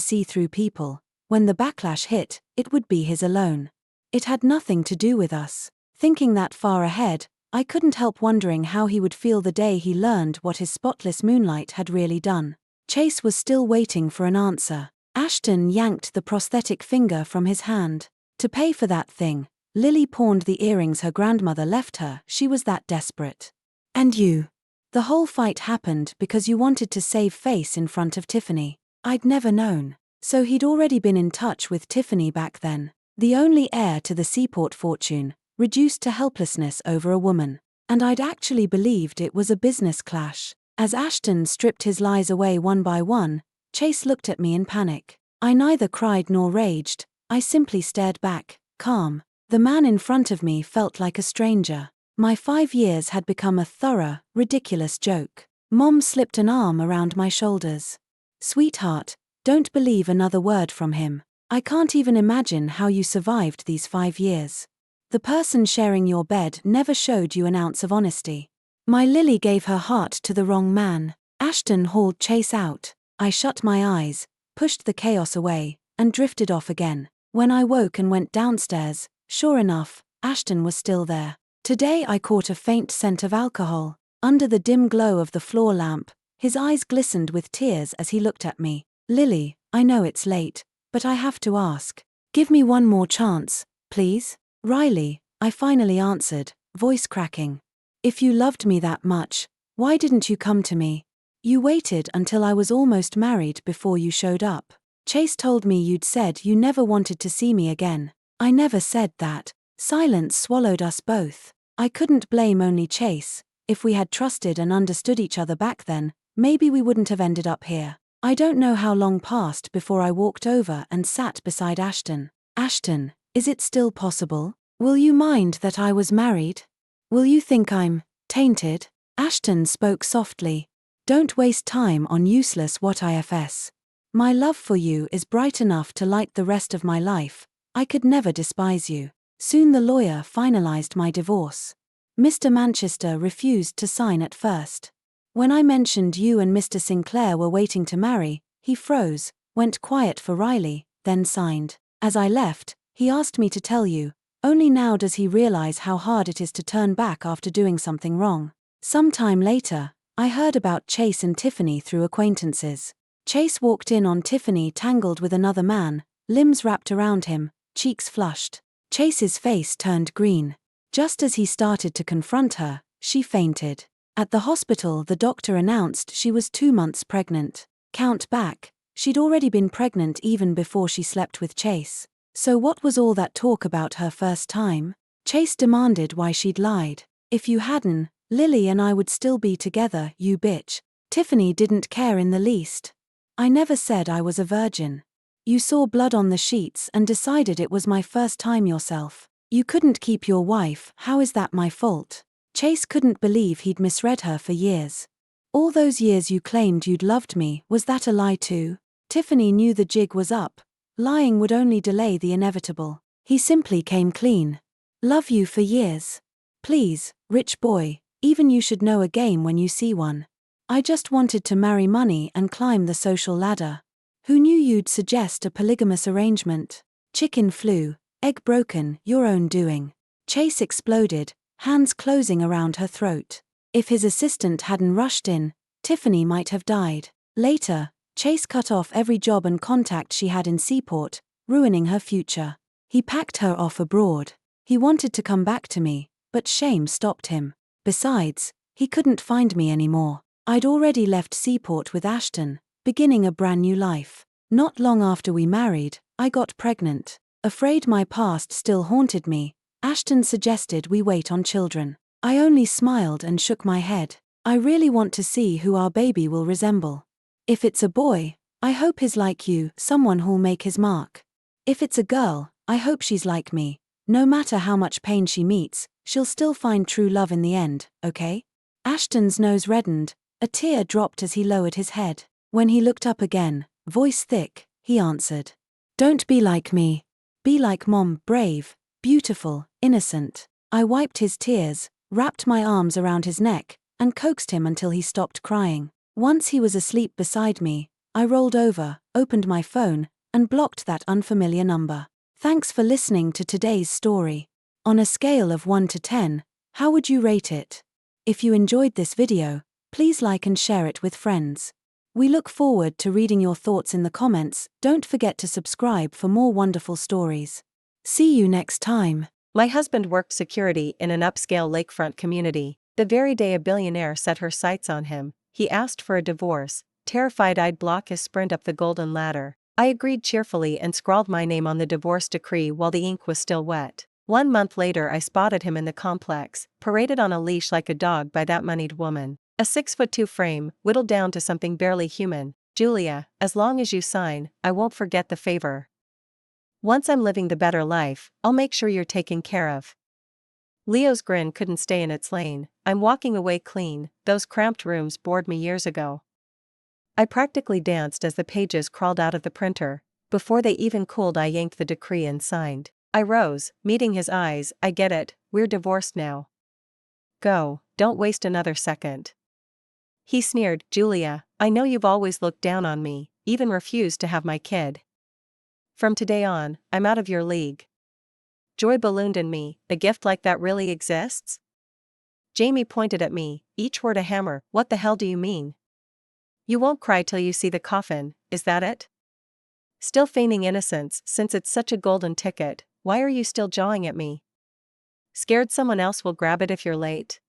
Speaker 3: see through people. When the backlash hit, it would be his alone. It had nothing to do with us. Thinking that far ahead, I couldn't help wondering how he would feel the day he learned what his spotless moonlight had really done. Chase was still waiting for an answer. Ashton yanked the prosthetic finger from his hand. To pay for that thing, Lily pawned the earrings her grandmother left her. She was that desperate. And you? The whole fight happened because you wanted to save face in front of Tiffany. I'd never known. So he'd already been in touch with Tiffany back then. The only heir to the Seaport fortune, reduced to helplessness over a woman. And I'd actually believed it was a business clash. As Ashton stripped his lies away one by one, Chase looked at me in panic. I neither cried nor raged, I simply stared back, calm. The man in front of me felt like a stranger. My 5 years had become a thorough, ridiculous joke. Mom slipped an arm around my shoulders. Sweetheart, don't believe another word from him. I can't even imagine how you survived these 5 years. The person sharing your bed never showed you an ounce of honesty. My Lily gave her heart to the wrong man. Ashton hauled Chase out. I shut my eyes, pushed the chaos away, and drifted off again. When I woke and went downstairs, sure enough, Ashton was still there. Today I caught a faint scent of alcohol. Under the dim glow of the floor lamp, his eyes glistened with tears as he looked at me. Lily, I know it's late, but I have to ask. Give me one more chance, please? Riley, I finally answered, voice cracking. If you loved me that much, why didn't you come to me? You waited until I was almost married before you showed up. Chase told me you'd said you never wanted to see me again. I never said that. Silence swallowed us both. I couldn't blame only Chase. If we had trusted and understood each other back then, maybe we wouldn't have ended up here. I don't know how long passed before I walked over and sat beside Ashton. Ashton, is it still possible? Will you mind that I was married? Will you think I'm tainted? Ashton spoke softly. Don't waste time on useless what ifs. My love for you is bright enough to light the rest of my life. I could never despise you. Soon the lawyer finalized my divorce. Mr. Manchester refused to sign at first. When I mentioned you and Mr. Sinclair were waiting to marry, he froze, went quiet for Riley, then signed. As I left, he asked me to tell you. Only now does he realize how hard it is to turn back after doing something wrong. Sometime later, I heard about Chase and Tiffany through acquaintances. Chase walked in on Tiffany tangled with another man, limbs wrapped around him, cheeks flushed. Chase's face turned green. Just as he started to confront her, she fainted. At the hospital, the doctor announced she was 2 months pregnant. Count back, she'd already been pregnant even before she slept with Chase. So what was all that talk about her first time? Chase demanded why she'd lied. If you hadn't, Lily and I would still be together, you bitch. Tiffany didn't care in the least. I never said I was a virgin. You saw blood on the sheets and decided it was my first time yourself. You couldn't keep your wife, how is that my fault? Chase couldn't believe he'd misread her for years. All those years you claimed you'd loved me, was that a lie too? Tiffany knew the jig was up. Lying would only delay the inevitable. He simply came clean. Love you for years. Please, rich boy, even you should know a game when you see one. I just wanted to marry money and climb the social ladder. Who knew you'd suggest a polygamous arrangement? Chicken flew, egg broken, your own doing. Chase exploded, hands closing around her throat. If his assistant hadn't rushed in, Tiffany might have died. Later, Chase cut off every job and contact she had in Seaport, ruining her future. He packed her off abroad. He wanted to come back to me, but shame stopped him. Besides, he couldn't find me anymore. I'd already left Seaport with Ashton, beginning a brand new life. Not long after we married, I got pregnant. Afraid my past still haunted me, Ashton suggested we wait on children. I only smiled and shook my head. I really want to see who our baby will resemble. If it's a boy, I hope he's like you, someone who'll make his mark. If it's a girl, I hope she's like me. No matter how much pain she meets, she'll still find true love in the end, okay? Ashton's nose reddened, a tear dropped as he lowered his head. When he looked up again, voice thick, he answered. Don't be like me. Be like Mom, brave, beautiful, innocent. I wiped his tears, wrapped my arms around his neck, and coaxed him until he stopped crying. Once he was asleep beside me, I rolled over, opened my phone, and blocked that unfamiliar number. Thanks for listening to today's story. On a scale of 1 to 10, how would you rate it? If you enjoyed this video, please like and share it with friends. We look forward to reading your thoughts in the comments. Don't forget to subscribe for more wonderful stories. See you next time.
Speaker 2: My husband worked security in an upscale lakefront community. The very day a billionaire set her sights on him, he asked for a divorce, terrified I'd block his sprint up the golden ladder. I agreed cheerfully and scrawled my name on the divorce decree while the ink was still wet. 1 month later I spotted him in the complex, paraded on a leash like a dog by that moneyed woman. A 6'2" frame, whittled down to something barely human. Julia, as long as you sign, I won't forget the favor. Once I'm living the better life, I'll make sure you're taken care of. Leo's grin couldn't stay in its lane. I'm walking away clean, those cramped rooms bored me years ago. I practically danced as the pages crawled out of the printer. Before they even cooled I yanked the decree and signed. I rose, meeting his eyes. I get it, we're divorced now. Go, don't waste another second. He sneered, Julia, I know you've always looked down on me, even refused to have my kid. From today on, I'm out of your league. Joy ballooned in me. A gift like that really exists? Jamie pointed at me, each word a hammer. What the hell do you mean? You won't cry till you see the coffin, is that it? Still feigning innocence, since it's such a golden ticket, why are you still jawing at me? Scared someone else will grab it if you're late?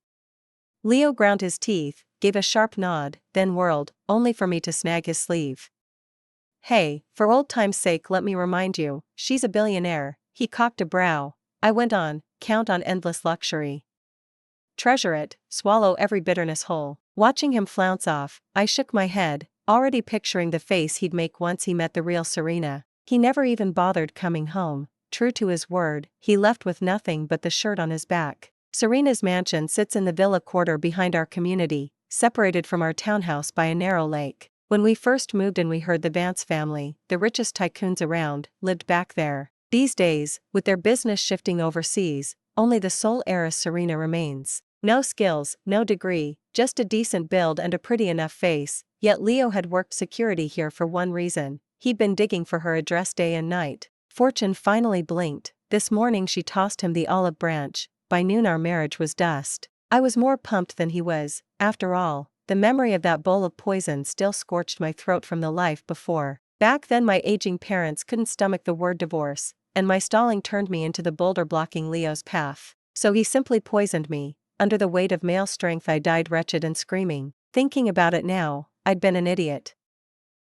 Speaker 2: Leo ground his teeth, gave a sharp nod, then whirled, only for me to snag his sleeve. Hey, for old time's sake let me remind you, she's a billionaire. He cocked a brow. I went on, count on endless luxury. Treasure it, swallow every bitterness whole. Watching him flounce off, I shook my head, already picturing the face he'd make once he met the real Serena. He never even bothered coming home. True to his word, he left with nothing but the shirt on his back. Serena's mansion sits in the villa quarter behind our community, separated from our townhouse by a narrow lake. When we first moved in we heard the Vance family, the richest tycoons around, lived back there. These days, with their business shifting overseas, only the sole heiress Serena remains. No skills, no degree, just a decent build and a pretty enough face, yet Leo had worked security here for one reason. He'd been digging for her address day and night. Fortune finally blinked. This morning she tossed him the olive branch. By noon our marriage was dust. I was more pumped than he was. After all, the memory of that bowl of poison still scorched my throat from the life before. Back then my aging parents couldn't stomach the word divorce, and my stalling turned me into the boulder blocking Leo's path. So he simply poisoned me. Under the weight of male strength I died wretched and screaming. Thinking about it now, I'd been an idiot.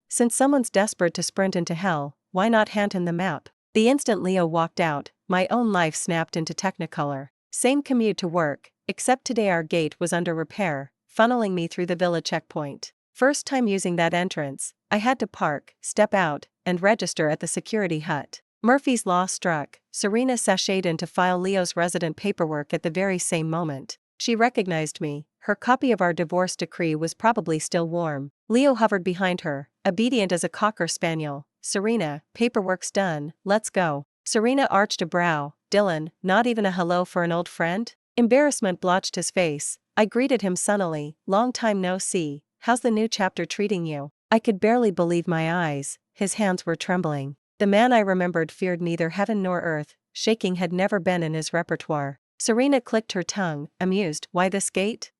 Speaker 2: Since someone's desperate to sprint into hell, why not hand him the map? The instant Leo walked out, my own life snapped into technicolor. Same commute to work, except today our gate was under repair, funneling me through the villa checkpoint. First time using that entrance, I had to park, step out, and register at the security hut. Murphy's Law struck. Serena sashayed in to file Leo's resident paperwork at the very same moment. She recognized me. Her copy of our divorce decree was probably still warm. Leo hovered behind her, obedient as a cocker spaniel. Serena, paperwork's done, let's go. Serena arched a brow. Dylan, not even a hello for an old friend? Embarrassment blotched his face. I greeted him sunnily. Long time no see. How's the new chapter treating you? I could barely believe my eyes. His hands were trembling. The man I remembered feared neither heaven nor earth. Shaking had never been in his repertoire. Serena clicked her tongue, amused. Why this gate?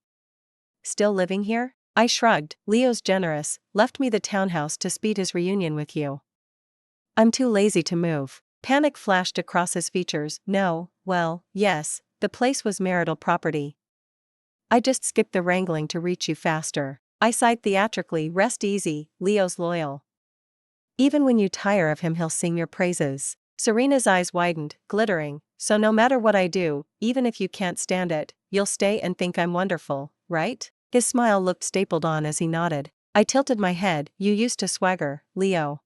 Speaker 2: Still living here? I shrugged. Leo's generous, left me the townhouse to speed his reunion with you. I'm too lazy to move. Panic flashed across his features. No, well, yes, the place was marital property. I just skipped the wrangling to reach you faster. I sighed theatrically. Rest easy, Leo's loyal. Even when you tire of him he'll sing your praises. Serena's eyes widened, glittering. So no matter what I do, even if you can't stand it, you'll stay and think I'm wonderful, right? His smile looked stapled on as he nodded. I tilted my head. You used to swagger, Leo.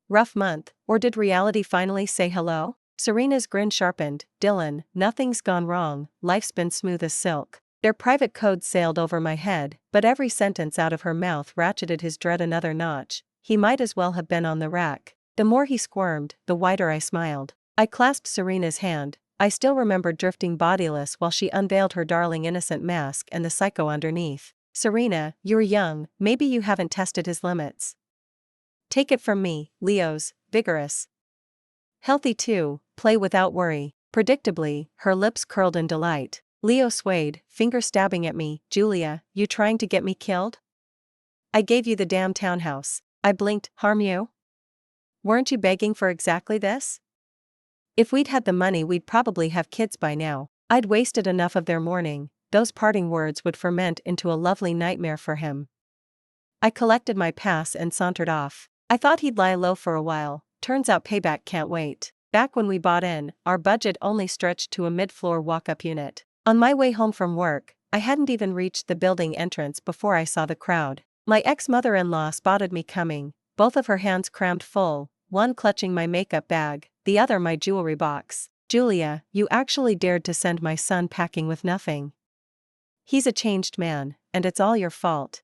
Speaker 2: Rough month, or did reality finally say hello? Serena's grin sharpened. Dylan, nothing's gone wrong, life's been smooth as silk. Their private code sailed over my head, but every sentence out of her mouth ratcheted his dread another notch. He might as well have been on the rack. The more he squirmed, the wider I smiled. I clasped Serena's hand. I still remembered drifting bodiless while she unveiled her darling innocent mask and the psycho underneath. Serena, you're young, maybe you haven't tested his limits. Take it from me, Leo's, vigorous. Healthy too, play without worry. Predictably, her lips curled in delight. Leo swayed, finger stabbing at me. Julia, you trying to get me killed? I gave you the damn townhouse. I blinked. Harm you? Weren't you begging for exactly this? If we'd had the money, we'd probably have kids by now. I'd wasted enough of their morning. Those parting words would ferment into a lovely nightmare for him. I collected my pass and sauntered off. I thought he'd lie low for a while. Turns out payback can't wait. Back when we bought in, our budget only stretched to a mid-floor walk-up unit. On my way home from work, I hadn't even reached the building entrance before I saw the crowd. My ex-mother-in-law spotted me coming, both of her hands crammed full, one clutching my makeup bag, the other my jewelry box. Julia, you actually dared to send my son packing with nothing. He's a changed man, and it's all your fault.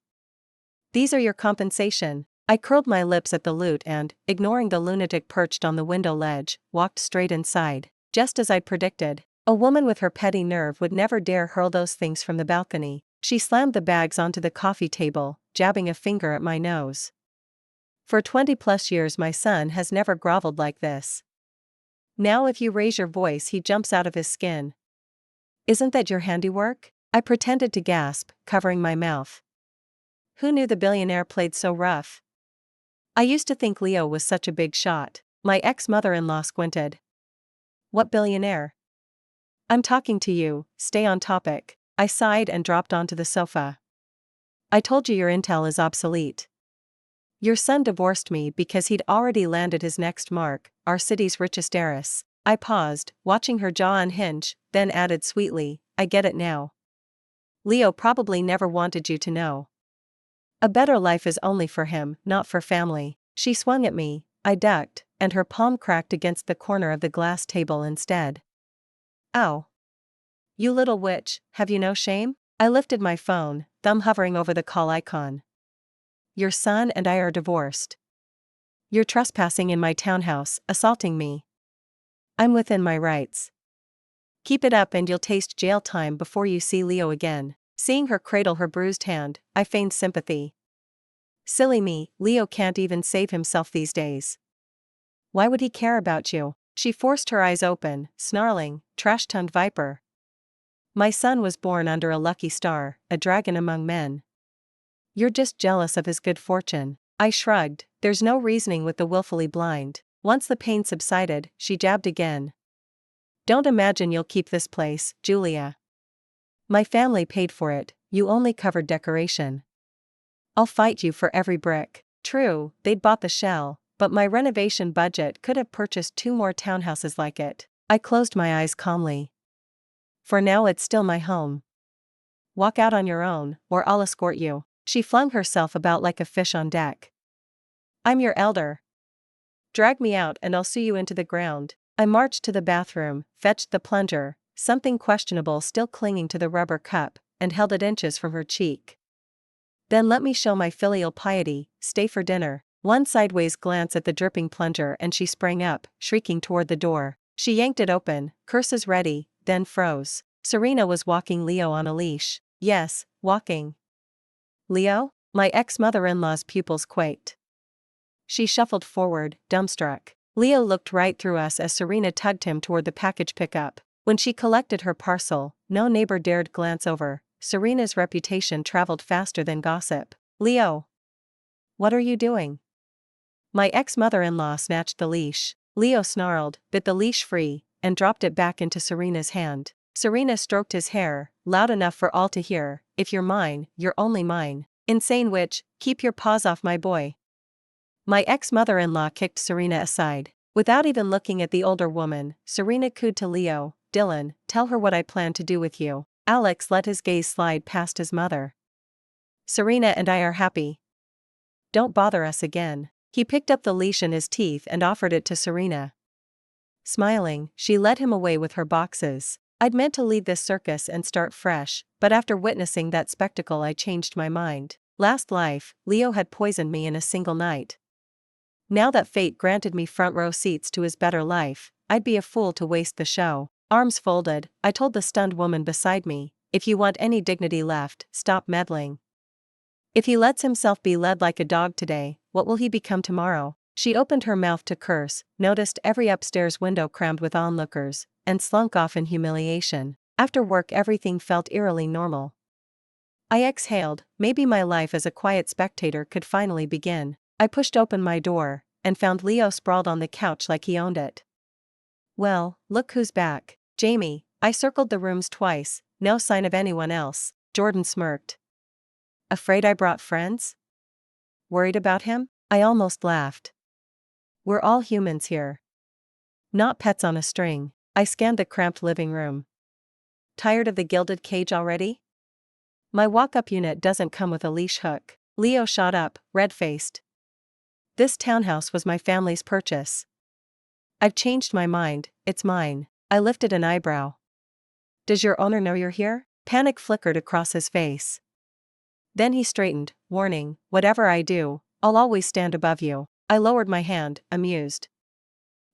Speaker 2: These are your compensation. I curled my lips at the loot and, ignoring the lunatic perched on the window ledge, walked straight inside. Just as I'd predicted, a woman with her petty nerve would never dare hurl those things from the balcony. She slammed the bags onto the coffee table, jabbing a finger at my nose. For 20+ years my son has never groveled like this. Now if you raise your voice he jumps out of his skin. Isn't that your handiwork? I pretended to gasp, covering my mouth. Who knew the billionaire played so rough? I used to think Leo was such a big shot. My ex-mother-in-law squinted. What billionaire? I'm talking to you, stay on topic. I sighed and dropped onto the sofa. I told you your intel is obsolete. Your son divorced me because he'd already landed his next mark, our city's richest heiress. I paused, watching her jaw unhinge, then added sweetly, I get it now. Leo probably never wanted you to know. A better life is only for him, not for family. She swung at me, I ducked, and her palm cracked against the corner of the glass table instead. Ow. You little witch, have you no shame? I lifted my phone, thumb hovering over the call icon. Your son and I are divorced. You're trespassing in my townhouse, assaulting me. I'm within my rights. Keep it up and you'll taste jail time before you see Leo again. Seeing her cradle her bruised hand, I feigned sympathy. Silly me, Leo can't even save himself these days. Why would he care about you? She forced her eyes open, snarling, trash-tongued viper. My son was born under a lucky star, a dragon among men. You're just jealous of his good fortune. I shrugged, there's no reasoning with the willfully blind. Once the pain subsided, she jabbed again. Don't imagine you'll keep this place, Julia. My family paid for it, you only covered decoration. I'll fight you for every brick. True, they'd bought the shell, but my renovation budget could have purchased 2 more townhouses like it. I closed my eyes calmly. For now it's still my home. Walk out on your own, or I'll escort you. She flung herself about like a fish on deck. I'm your elder. Drag me out and I'll sue you into the ground. I marched to the bathroom, fetched the plunger, something questionable still clinging to the rubber cup, and held it inches from her cheek. Then let me show my filial piety, stay for dinner. One sideways glance at the dripping plunger and she sprang up, shrieking toward the door. She yanked it open, curses ready, then froze. Serena was walking Leo on a leash. Yes, walking. Leo? My ex-mother-in-law's pupils quaked. She shuffled forward, dumbstruck. Leo looked right through us as Serena tugged him toward the package pickup. When she collected her parcel, no neighbor dared glance over. Serena's reputation traveled faster than gossip. Leo! What are you doing? My ex-mother-in-law snatched the leash. Leo snarled, bit the leash free, and dropped it back into Serena's hand. Serena stroked his hair, loud enough for all to hear, if you're mine, you're only mine. Insane witch, keep your paws off my boy. My ex-mother-in-law kicked Serena aside. Without even looking at the older woman, Serena cooed to Leo, Dylan, tell her what I plan to do with you. Alex let his gaze slide past his mother. Serena and I are happy. Don't bother us again. He picked up the leash in his teeth and offered it to Serena. Smiling, she led him away with her boxes. I'd meant to leave this circus and start fresh, but after witnessing that spectacle I changed my mind. Last life, Leo had poisoned me in a single night. Now that fate granted me front row seats to his better life, I'd be a fool to waste the show. Arms folded, I told the stunned woman beside me, if you want any dignity left, stop meddling. If he lets himself be led like a dog today, what will he become tomorrow? She opened her mouth to curse, noticed every upstairs window crammed with onlookers, and slunk off in humiliation. After work, everything felt eerily normal. I exhaled, maybe my life as a quiet spectator could finally begin. I pushed open my door, and found Leo sprawled on the couch like he owned it. Well, look who's back. Jamie. I circled the rooms twice, no sign of anyone else. Jordan smirked. Afraid I brought friends? Worried about him? I almost laughed. We're all humans here. Not pets on a string. I scanned the cramped living room. Tired of the gilded cage already? My walk-up unit doesn't come with a leash hook. Leo shot up, red-faced. This townhouse was my family's purchase. I've changed my mind, it's mine. I lifted an eyebrow. Does your owner know you're here? Panic flickered across his face. Then he straightened, warning, whatever I do, I'll always stand above you. I lowered my hand, amused.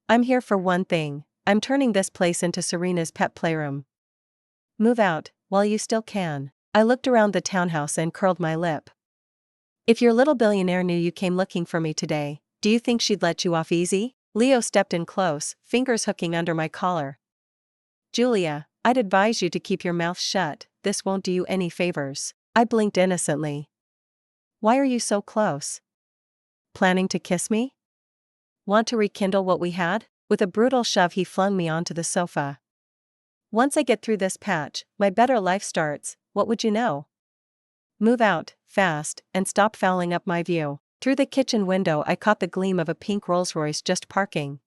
Speaker 2: I'm here for one thing, I'm turning this place into Serena's pet playroom. Move out, while you still can. I looked around the townhouse and curled my lip. If your little billionaire knew you came looking for me today, do you think she'd let you off easy? Leo stepped in close, fingers hooking under my collar. Julia, I'd advise you to keep your mouth shut, this won't do you any favors. I blinked innocently. Why are you so close? Planning to kiss me? Want to rekindle what we had? With a brutal shove he flung me onto the sofa. Once I get through this patch, my better life starts, what would you know? Move out, fast, and stop fouling up my view. Through the kitchen window I caught the gleam of a pink Rolls-Royce just parking.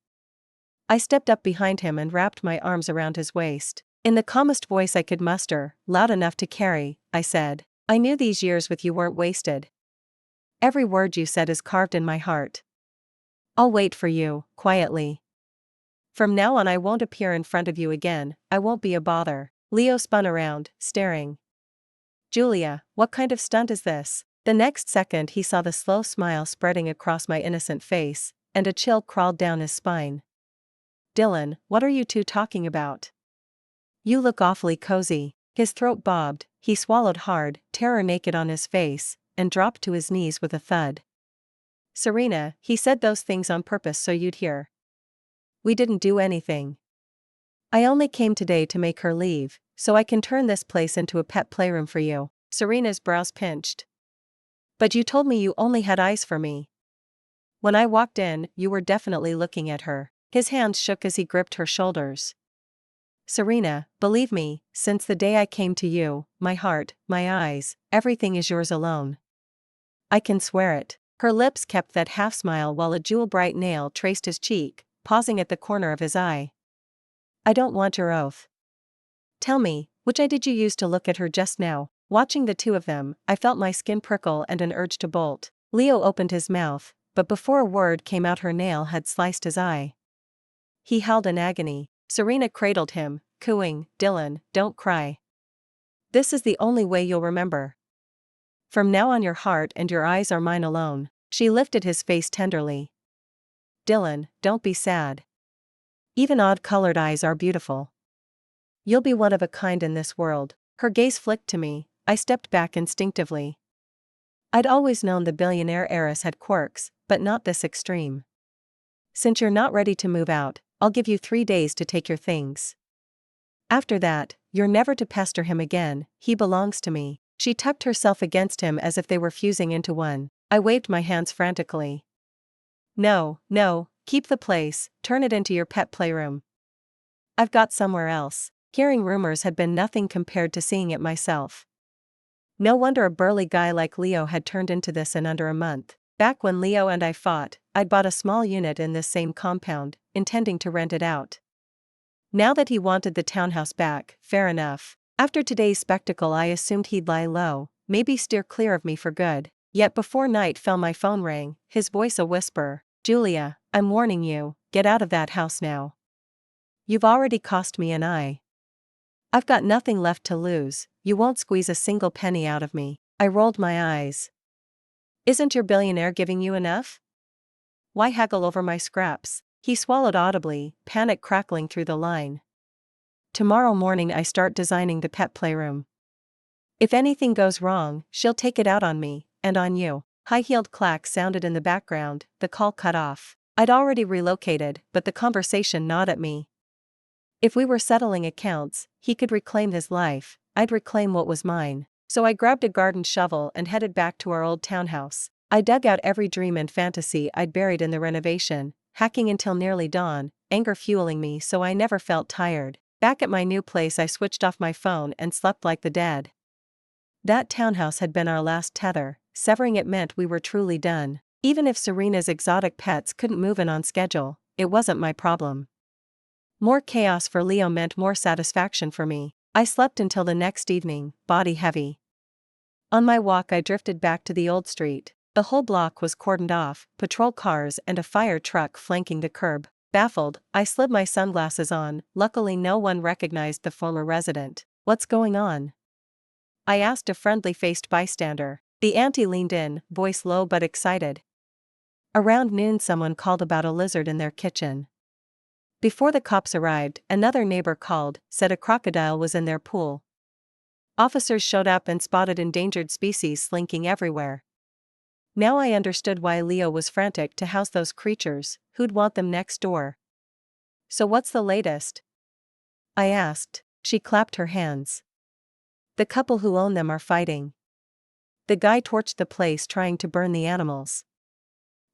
Speaker 2: I stepped up behind him and wrapped my arms around his waist. In the calmest voice I could muster, loud enough to carry, I said, I knew these years with you weren't wasted. Every word you said is carved in my heart. I'll wait for you, quietly. From now on I won't appear in front of you again, I won't be a bother. Leo spun around, staring. Julia, what kind of stunt is this? The next second he saw the slow smile spreading across my innocent face, and a chill crawled down his spine. Dylan, what are you two talking about? You look awfully cozy. His throat bobbed, he swallowed hard, terror naked on his face, and dropped to his knees with a thud. Serena, he said those things on purpose so you'd hear. We didn't do anything. I only came today to make her leave, so I can turn this place into a pet playroom for you. Serena's brows pinched. But you told me you only had eyes for me. When I walked in, you were definitely looking at her. His hands shook as he gripped her shoulders. Serena, believe me, since the day I came to you, my heart, my eyes, everything is yours alone. I can swear it. Her lips kept that half smile while a jewel-bright nail traced his cheek, pausing at the corner of his eye. I don't want your oath. Tell me, which eye did you use to look at her just now? Watching the two of them, I felt my skin prickle and an urge to bolt. Leo opened his mouth, but before a word came out her nail had sliced his eye. He howled in agony. Serena cradled him, cooing, Dylan, don't cry. This is the only way you'll remember. From now on your heart and your eyes are mine alone. She lifted his face tenderly. Dylan, don't be sad. Even odd-colored eyes are beautiful. You'll be one of a kind in this world. Her gaze flicked to me, I stepped back instinctively. I'd always known the billionaire heiress had quirks, but not this extreme. Since you're not ready to move out, I'll give you 3 days to take your things. After that, you're never to pester him again, he belongs to me. She tucked herself against him as if they were fusing into one. I waved my hands frantically. No, no, keep the place, turn it into your pet playroom. I've got somewhere else. Hearing rumors had been nothing compared to seeing it myself. No wonder a burly guy like Leo had turned into this in under a month. Back when Leo and I fought, I'd bought a small unit in this same compound, intending to rent it out. Now that he wanted the townhouse back, fair enough. After today's spectacle I assumed he'd lie low, maybe steer clear of me for good. Yet before night fell my phone rang, his voice a whisper. Julia, I'm warning you, get out of that house now. You've already cost me an eye. I've got nothing left to lose, you won't squeeze a single penny out of me. I rolled my eyes. Isn't your billionaire giving you enough? Why haggle over my scraps? He swallowed audibly, panic crackling through the line. Tomorrow morning I start designing the pet playroom. If anything goes wrong, she'll take it out on me, and on you. High-heeled clack sounded in the background, the call cut off. I'd already relocated, but the conversation gnawed at me. If we were settling accounts, he could reclaim his life, I'd reclaim what was mine. So I grabbed a garden shovel and headed back to our old townhouse. I dug out every dream and fantasy I'd buried in the renovation, hacking until nearly dawn, anger fueling me so I never felt tired. Back at my new place, I switched off my phone and slept like the dead. That townhouse had been our last tether. Severing it meant we were truly done. Even if Serena's exotic pets couldn't move in on schedule, it wasn't my problem. More chaos for Leo meant more satisfaction for me. I slept until the next evening, body heavy. On my walk, I drifted back to the old street. The whole block was cordoned off, patrol cars and a fire truck flanking the curb. Baffled, I slid my sunglasses on. Luckily, no one recognized the former resident. "What's going on?" I asked a friendly-faced bystander. The auntie leaned in, voice low but excited. Around noon, someone called about a lizard in their kitchen. Before the cops arrived, another neighbor called, said a crocodile was in their pool. Officers showed up and spotted endangered species slinking everywhere. Now I understood why Leo was frantic to house those creatures. Who'd want them next door? "So what's the latest?" I asked. She clapped her hands. "The couple who own them are fighting. The guy torched the place trying to burn the animals.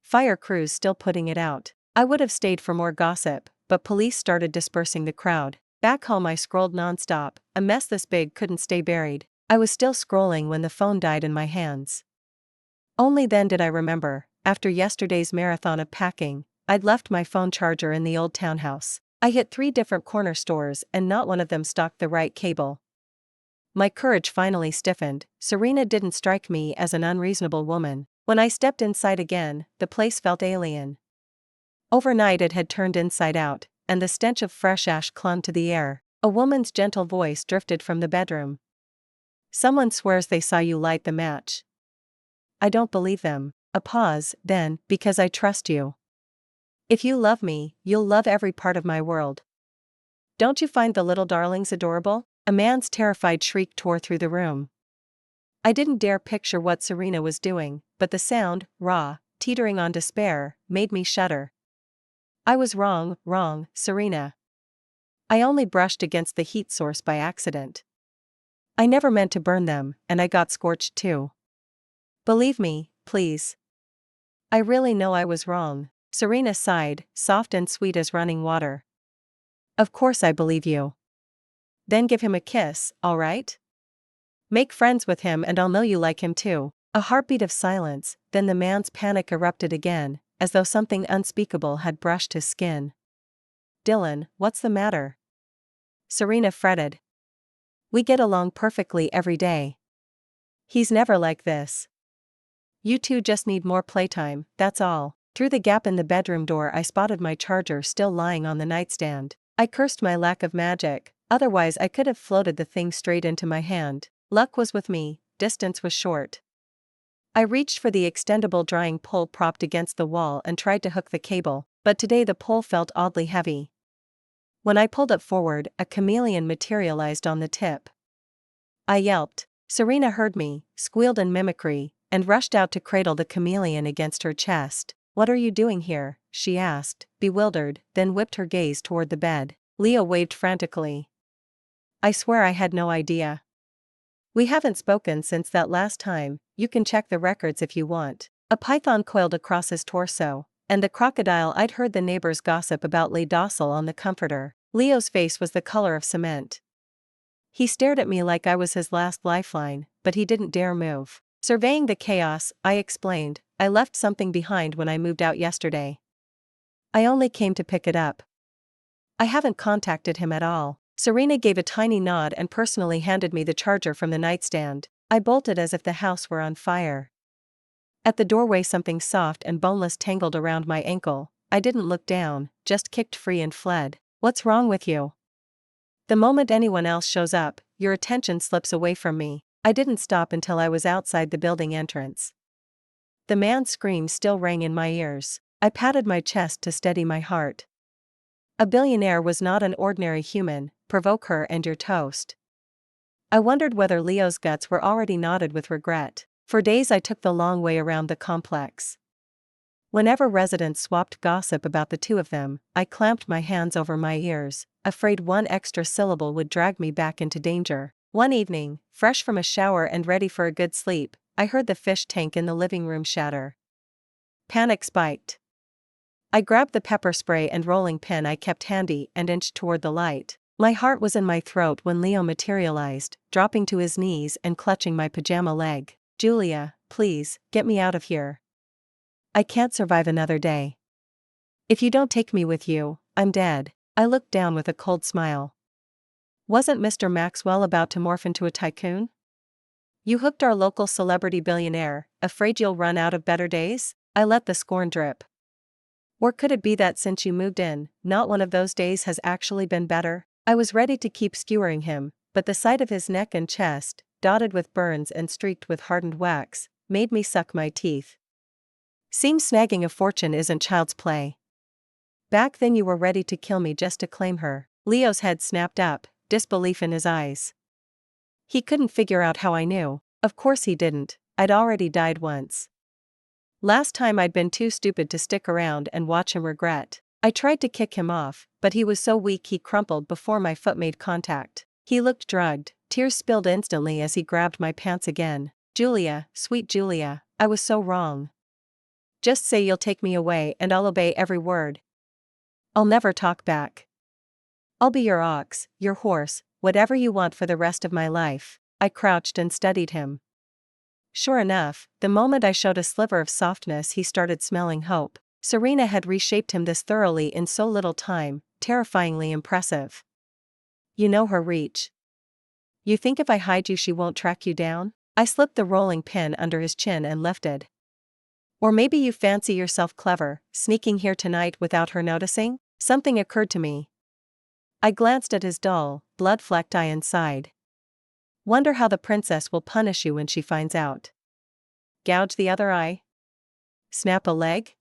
Speaker 2: Fire crews still putting it out." I would have stayed for more gossip, but police started dispersing the crowd. Back home, I scrolled nonstop. A mess this big couldn't stay buried. I was still scrolling when the phone died in my hands. Only then did I remember, after yesterday's marathon of packing, I'd left my phone charger in the old townhouse. I hit 3 different corner stores and not one of them stocked the right cable. My courage finally stiffened. Serena didn't strike me as an unreasonable woman. When I stepped inside again, the place felt alien. Overnight it had turned inside out, and the stench of fresh ash clung to the air. A woman's gentle voice drifted from the bedroom. "Someone swears they saw you light the match." "I don't believe them." A pause, then, "Because I trust you. If you love me, you'll love every part of my world. Don't you find the little darlings adorable?" A man's terrified shriek tore through the room. I didn't dare picture what Serena was doing, but the sound, raw, teetering on despair, made me shudder. I was wrong, Serena. I only brushed against the heat source by accident. I never meant to burn them, and I got scorched too. Believe me, please. I really know I was wrong. Serena sighed, soft and sweet as running water. Of course I believe you. Then give him a kiss, all right? Make friends with him and I'll know you like him too. A heartbeat of silence, then the man's panic erupted again, as though something unspeakable had brushed his skin. "Dylan, what's the matter?" Serena fretted. "We get along perfectly every day. He's never like this. You two just need more playtime, that's all." Through the gap in the bedroom door, I spotted my charger still lying on the nightstand. I cursed my lack of magic, otherwise I could have floated the thing straight into my hand. Luck was with me, distance was short. I reached for the extendable drying pole propped against the wall and tried to hook the cable, but today the pole felt oddly heavy. When I pulled it forward, a chameleon materialized on the tip. I yelped. Serena heard me, squealed in mimicry, and rushed out to cradle the chameleon against her chest. "What are you doing here?" she asked, bewildered, then whipped her gaze toward the bed. Leo waved frantically. "I swear I had no idea. We haven't spoken since that last time. You can check the records if you want." A python coiled across his torso, and the crocodile I'd heard the neighbors gossip about lay docile on the comforter. Leo's face was the color of cement. He stared at me like I was his last lifeline, but he didn't dare move. Surveying the chaos, I explained, "I left something behind when I moved out yesterday. I only came to pick it up." "I haven't contacted him at all." Serena gave a tiny nod and personally handed me the charger from the nightstand. I bolted as if the house were on fire. At the doorway, something soft and boneless tangled around my ankle. I didn't look down, just kicked free and fled. "What's wrong with you?" The moment anyone else shows up, your attention slips away from me. I didn't stop until I was outside the building entrance. The man's scream still rang in my ears. I patted my chest to steady my heart. A billionaire was not an ordinary human. Provoke her and you're toast. I wondered whether Leo's guts were already knotted with regret. For days I took the long way around the complex. Whenever residents swapped gossip about the two of them, I clamped my hands over my ears, afraid one extra syllable would drag me back into danger. One evening, fresh from a shower and ready for a good sleep, I heard the fish tank in the living room shatter. Panic spiked. I grabbed the pepper spray and rolling pin I kept handy and inched toward the light. My heart was in my throat when Leo materialized, dropping to his knees and clutching my pajama leg. "Julia, please, get me out of here. I can't survive another day. If you don't take me with you, I'm dead." I looked down with a cold smile. Wasn't Mr. Maxwell about to morph into a tycoon? "You hooked our local celebrity billionaire, afraid you'll run out of better days?" I let the scorn drip. Or could it be that since you moved in, not one of those days has actually been better? I was ready to keep skewering him, but the sight of his neck and chest, dotted with burns and streaked with hardened wax, made me suck my teeth. Seems snagging a fortune isn't child's play. Back then you were ready to kill me just to claim her. Leo's head snapped up, disbelief in his eyes. He couldn't figure out how I knew. Of course he didn't, I'd already died once. Last time I'd been too stupid to stick around and watch him regret. I tried to kick him off, but he was so weak he crumpled before my foot made contact. He looked drugged, tears spilled instantly as he grabbed my pants again. "Julia, sweet Julia, I was so wrong. Just say you'll take me away and I'll obey every word. I'll never talk back. I'll be your ox, your horse, whatever you want for the rest of my life." I crouched and studied him. Sure enough, the moment I showed a sliver of softness he started smelling hope. Serena had reshaped him this thoroughly in so little time, terrifyingly impressive. "You know her reach. You think if I hide you she won't track you down?" I slipped the rolling pin under his chin and lifted. "Or maybe you fancy yourself clever, sneaking here tonight without her noticing?" Something occurred to me. I glanced at his dull, blood-flecked eye and sighed. "Wonder how the princess will punish you when she finds out. Gouge the other eye? Snap a leg?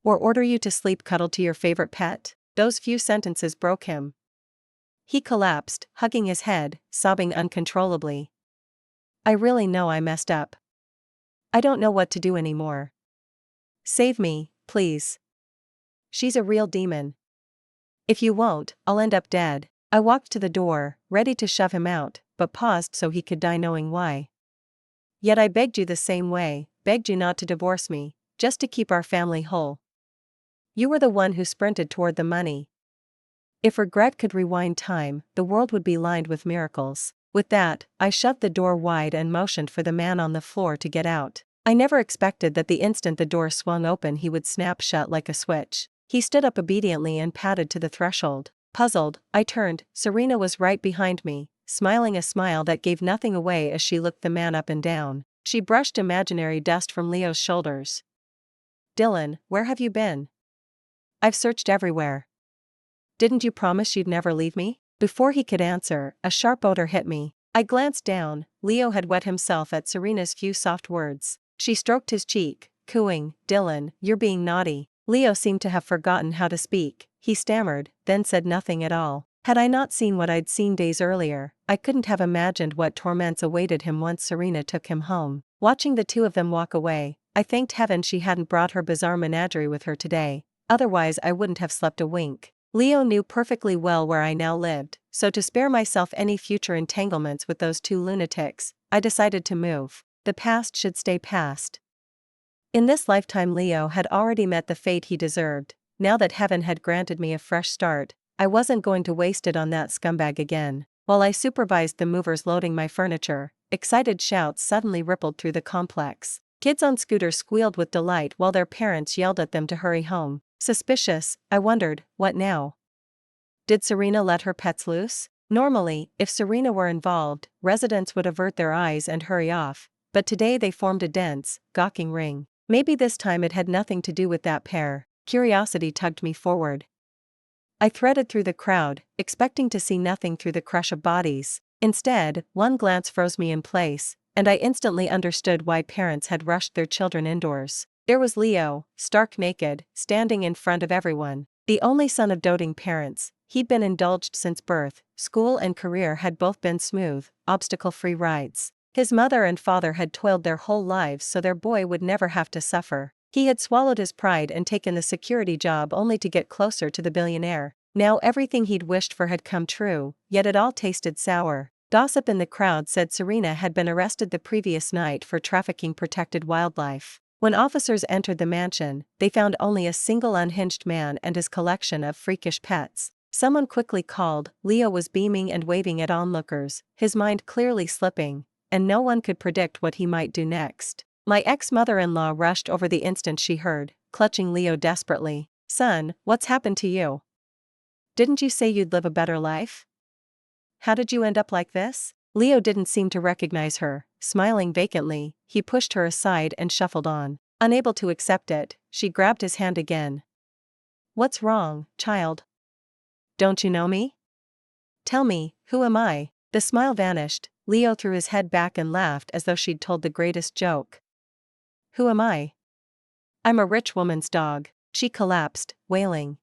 Speaker 2: Or order you to sleep cuddled to your favorite pet?" Those few sentences broke him. He collapsed, hugging his head, sobbing uncontrollably. "I really know I messed up. I don't know what to do anymore. Save me, please. She's a real demon. If you won't, I'll end up dead." I walked to the door, ready to shove him out, but paused so he could die knowing why. "Yet I begged you the same way, begged you not to divorce me, just to keep our family whole. You were the one who sprinted toward the money. If regret could rewind time, the world would be lined with miracles." With that, I shoved the door wide and motioned for the man on the floor to get out. I never expected that the instant the door swung open he would snap shut like a switch. He stood up obediently and padded to the threshold. Puzzled, I turned. Serena was right behind me, smiling a smile that gave nothing away as she looked the man up and down. She brushed imaginary dust from Leo's shoulders. "Dylan, where have you been? I've searched everywhere. Didn't you promise you'd never leave me?" Before he could answer, a sharp odor hit me. I glanced down. Leo had wet himself at Serena's few soft words. She stroked his cheek, cooing, "Dylan, you're being naughty." Leo seemed to have forgotten how to speak. He stammered, then said nothing at all. Had I not seen what I'd seen days earlier, I couldn't have imagined what torments awaited him once Serena took him home. Watching the two of them walk away, I thanked heaven she hadn't brought her bizarre menagerie with her today. Otherwise I wouldn't have slept a wink. Leo knew perfectly well where I now lived, so to spare myself any future entanglements with those two lunatics, I decided to move. The past should stay past. In this lifetime Leo had already met the fate he deserved. Now that heaven had granted me a fresh start, I wasn't going to waste it on that scumbag again. While I supervised the movers loading my furniture, excited shouts suddenly rippled through the complex. Kids on scooters squealed with delight while their parents yelled at them to hurry home. Suspicious, I wondered, what now? Did Serena let her pets loose? Normally, if Serena were involved, residents would avert their eyes and hurry off, but today they formed a dense, gawking ring. Maybe this time it had nothing to do with that pair. Curiosity tugged me forward. I threaded through the crowd, expecting to see nothing through the crush of bodies. Instead, one glance froze me in place, and I instantly understood why parents had rushed their children indoors. There was Leo, stark naked, standing in front of everyone. The only son of doting parents, he'd been indulged since birth, school and career had both been smooth, obstacle-free rides. His mother and father had toiled their whole lives so their boy would never have to suffer. He had swallowed his pride and taken the security job only to get closer to the billionaire. Now everything he'd wished for had come true, yet it all tasted sour. Gossip in the crowd said Serena had been arrested the previous night for trafficking protected wildlife. When officers entered the mansion, they found only a single unhinged man and his collection of freakish pets. Someone quickly called. Leo was beaming and waving at onlookers, his mind clearly slipping, and no one could predict what he might do next. My ex-mother-in-law rushed over the instant she heard, clutching Leo desperately. "Son, what's happened to you? Didn't you say you'd live a better life? How did you end up like this?" Leo didn't seem to recognize her. Smiling vacantly, he pushed her aside and shuffled on. Unable to accept it, she grabbed his hand again. "What's wrong, child? Don't you know me? Tell me, who am I?" The smile vanished. Leo threw his head back and laughed as though she'd told the greatest joke. "Who am I? I'm a rich woman's dog." She collapsed, wailing.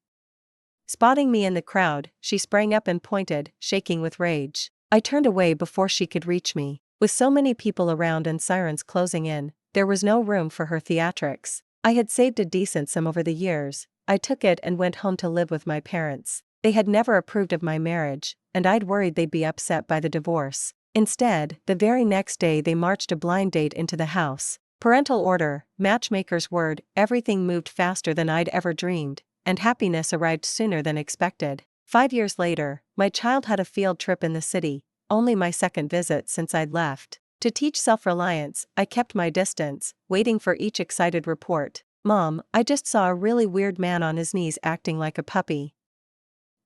Speaker 2: Spotting me in the crowd, she sprang up and pointed, shaking with rage. I turned away before she could reach me. With so many people around and sirens closing in, there was no room for her theatrics. I had saved a decent sum over the years. I took it and went home to live with my parents. They had never approved of my marriage, and I'd worried they'd be upset by the divorce. Instead, the very next day they marched a blind date into the house. Parental order, matchmaker's word, everything moved faster than I'd ever dreamed, and happiness arrived sooner than expected. 5 years later, my child had a field trip in the city, only my second visit since I'd left. To teach self-reliance, I kept my distance, waiting for each excited report. "Mom, I just saw a really weird man on his knees acting like a puppy."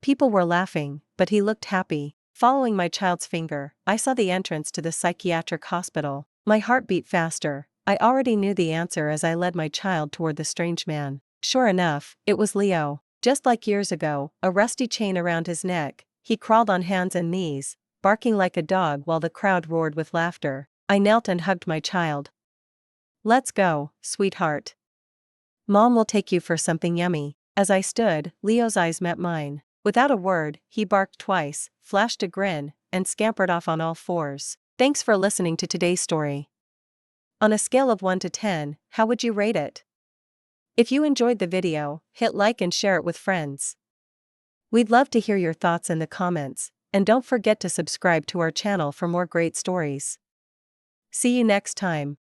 Speaker 2: People were laughing, but he looked happy. Following my child's finger, I saw the entrance to the psychiatric hospital. My heart beat faster. I already knew the answer as I led my child toward the strange man. Sure enough, it was Leo. Just like years ago, a rusty chain around his neck, he crawled on hands and knees, barking like a dog while the crowd roared with laughter. I knelt and hugged my child. "Let's go, sweetheart. Mom will take you for something yummy." As I stood, Leo's eyes met mine. Without a word, he barked twice, flashed a grin, and scampered off on all fours. Thanks for listening to today's story. On a scale of 1 to 10, how would you rate it? If you enjoyed the video, hit like and share it with friends. We'd love to hear your thoughts in the comments, and don't forget to subscribe to our channel for more great stories. See you next time.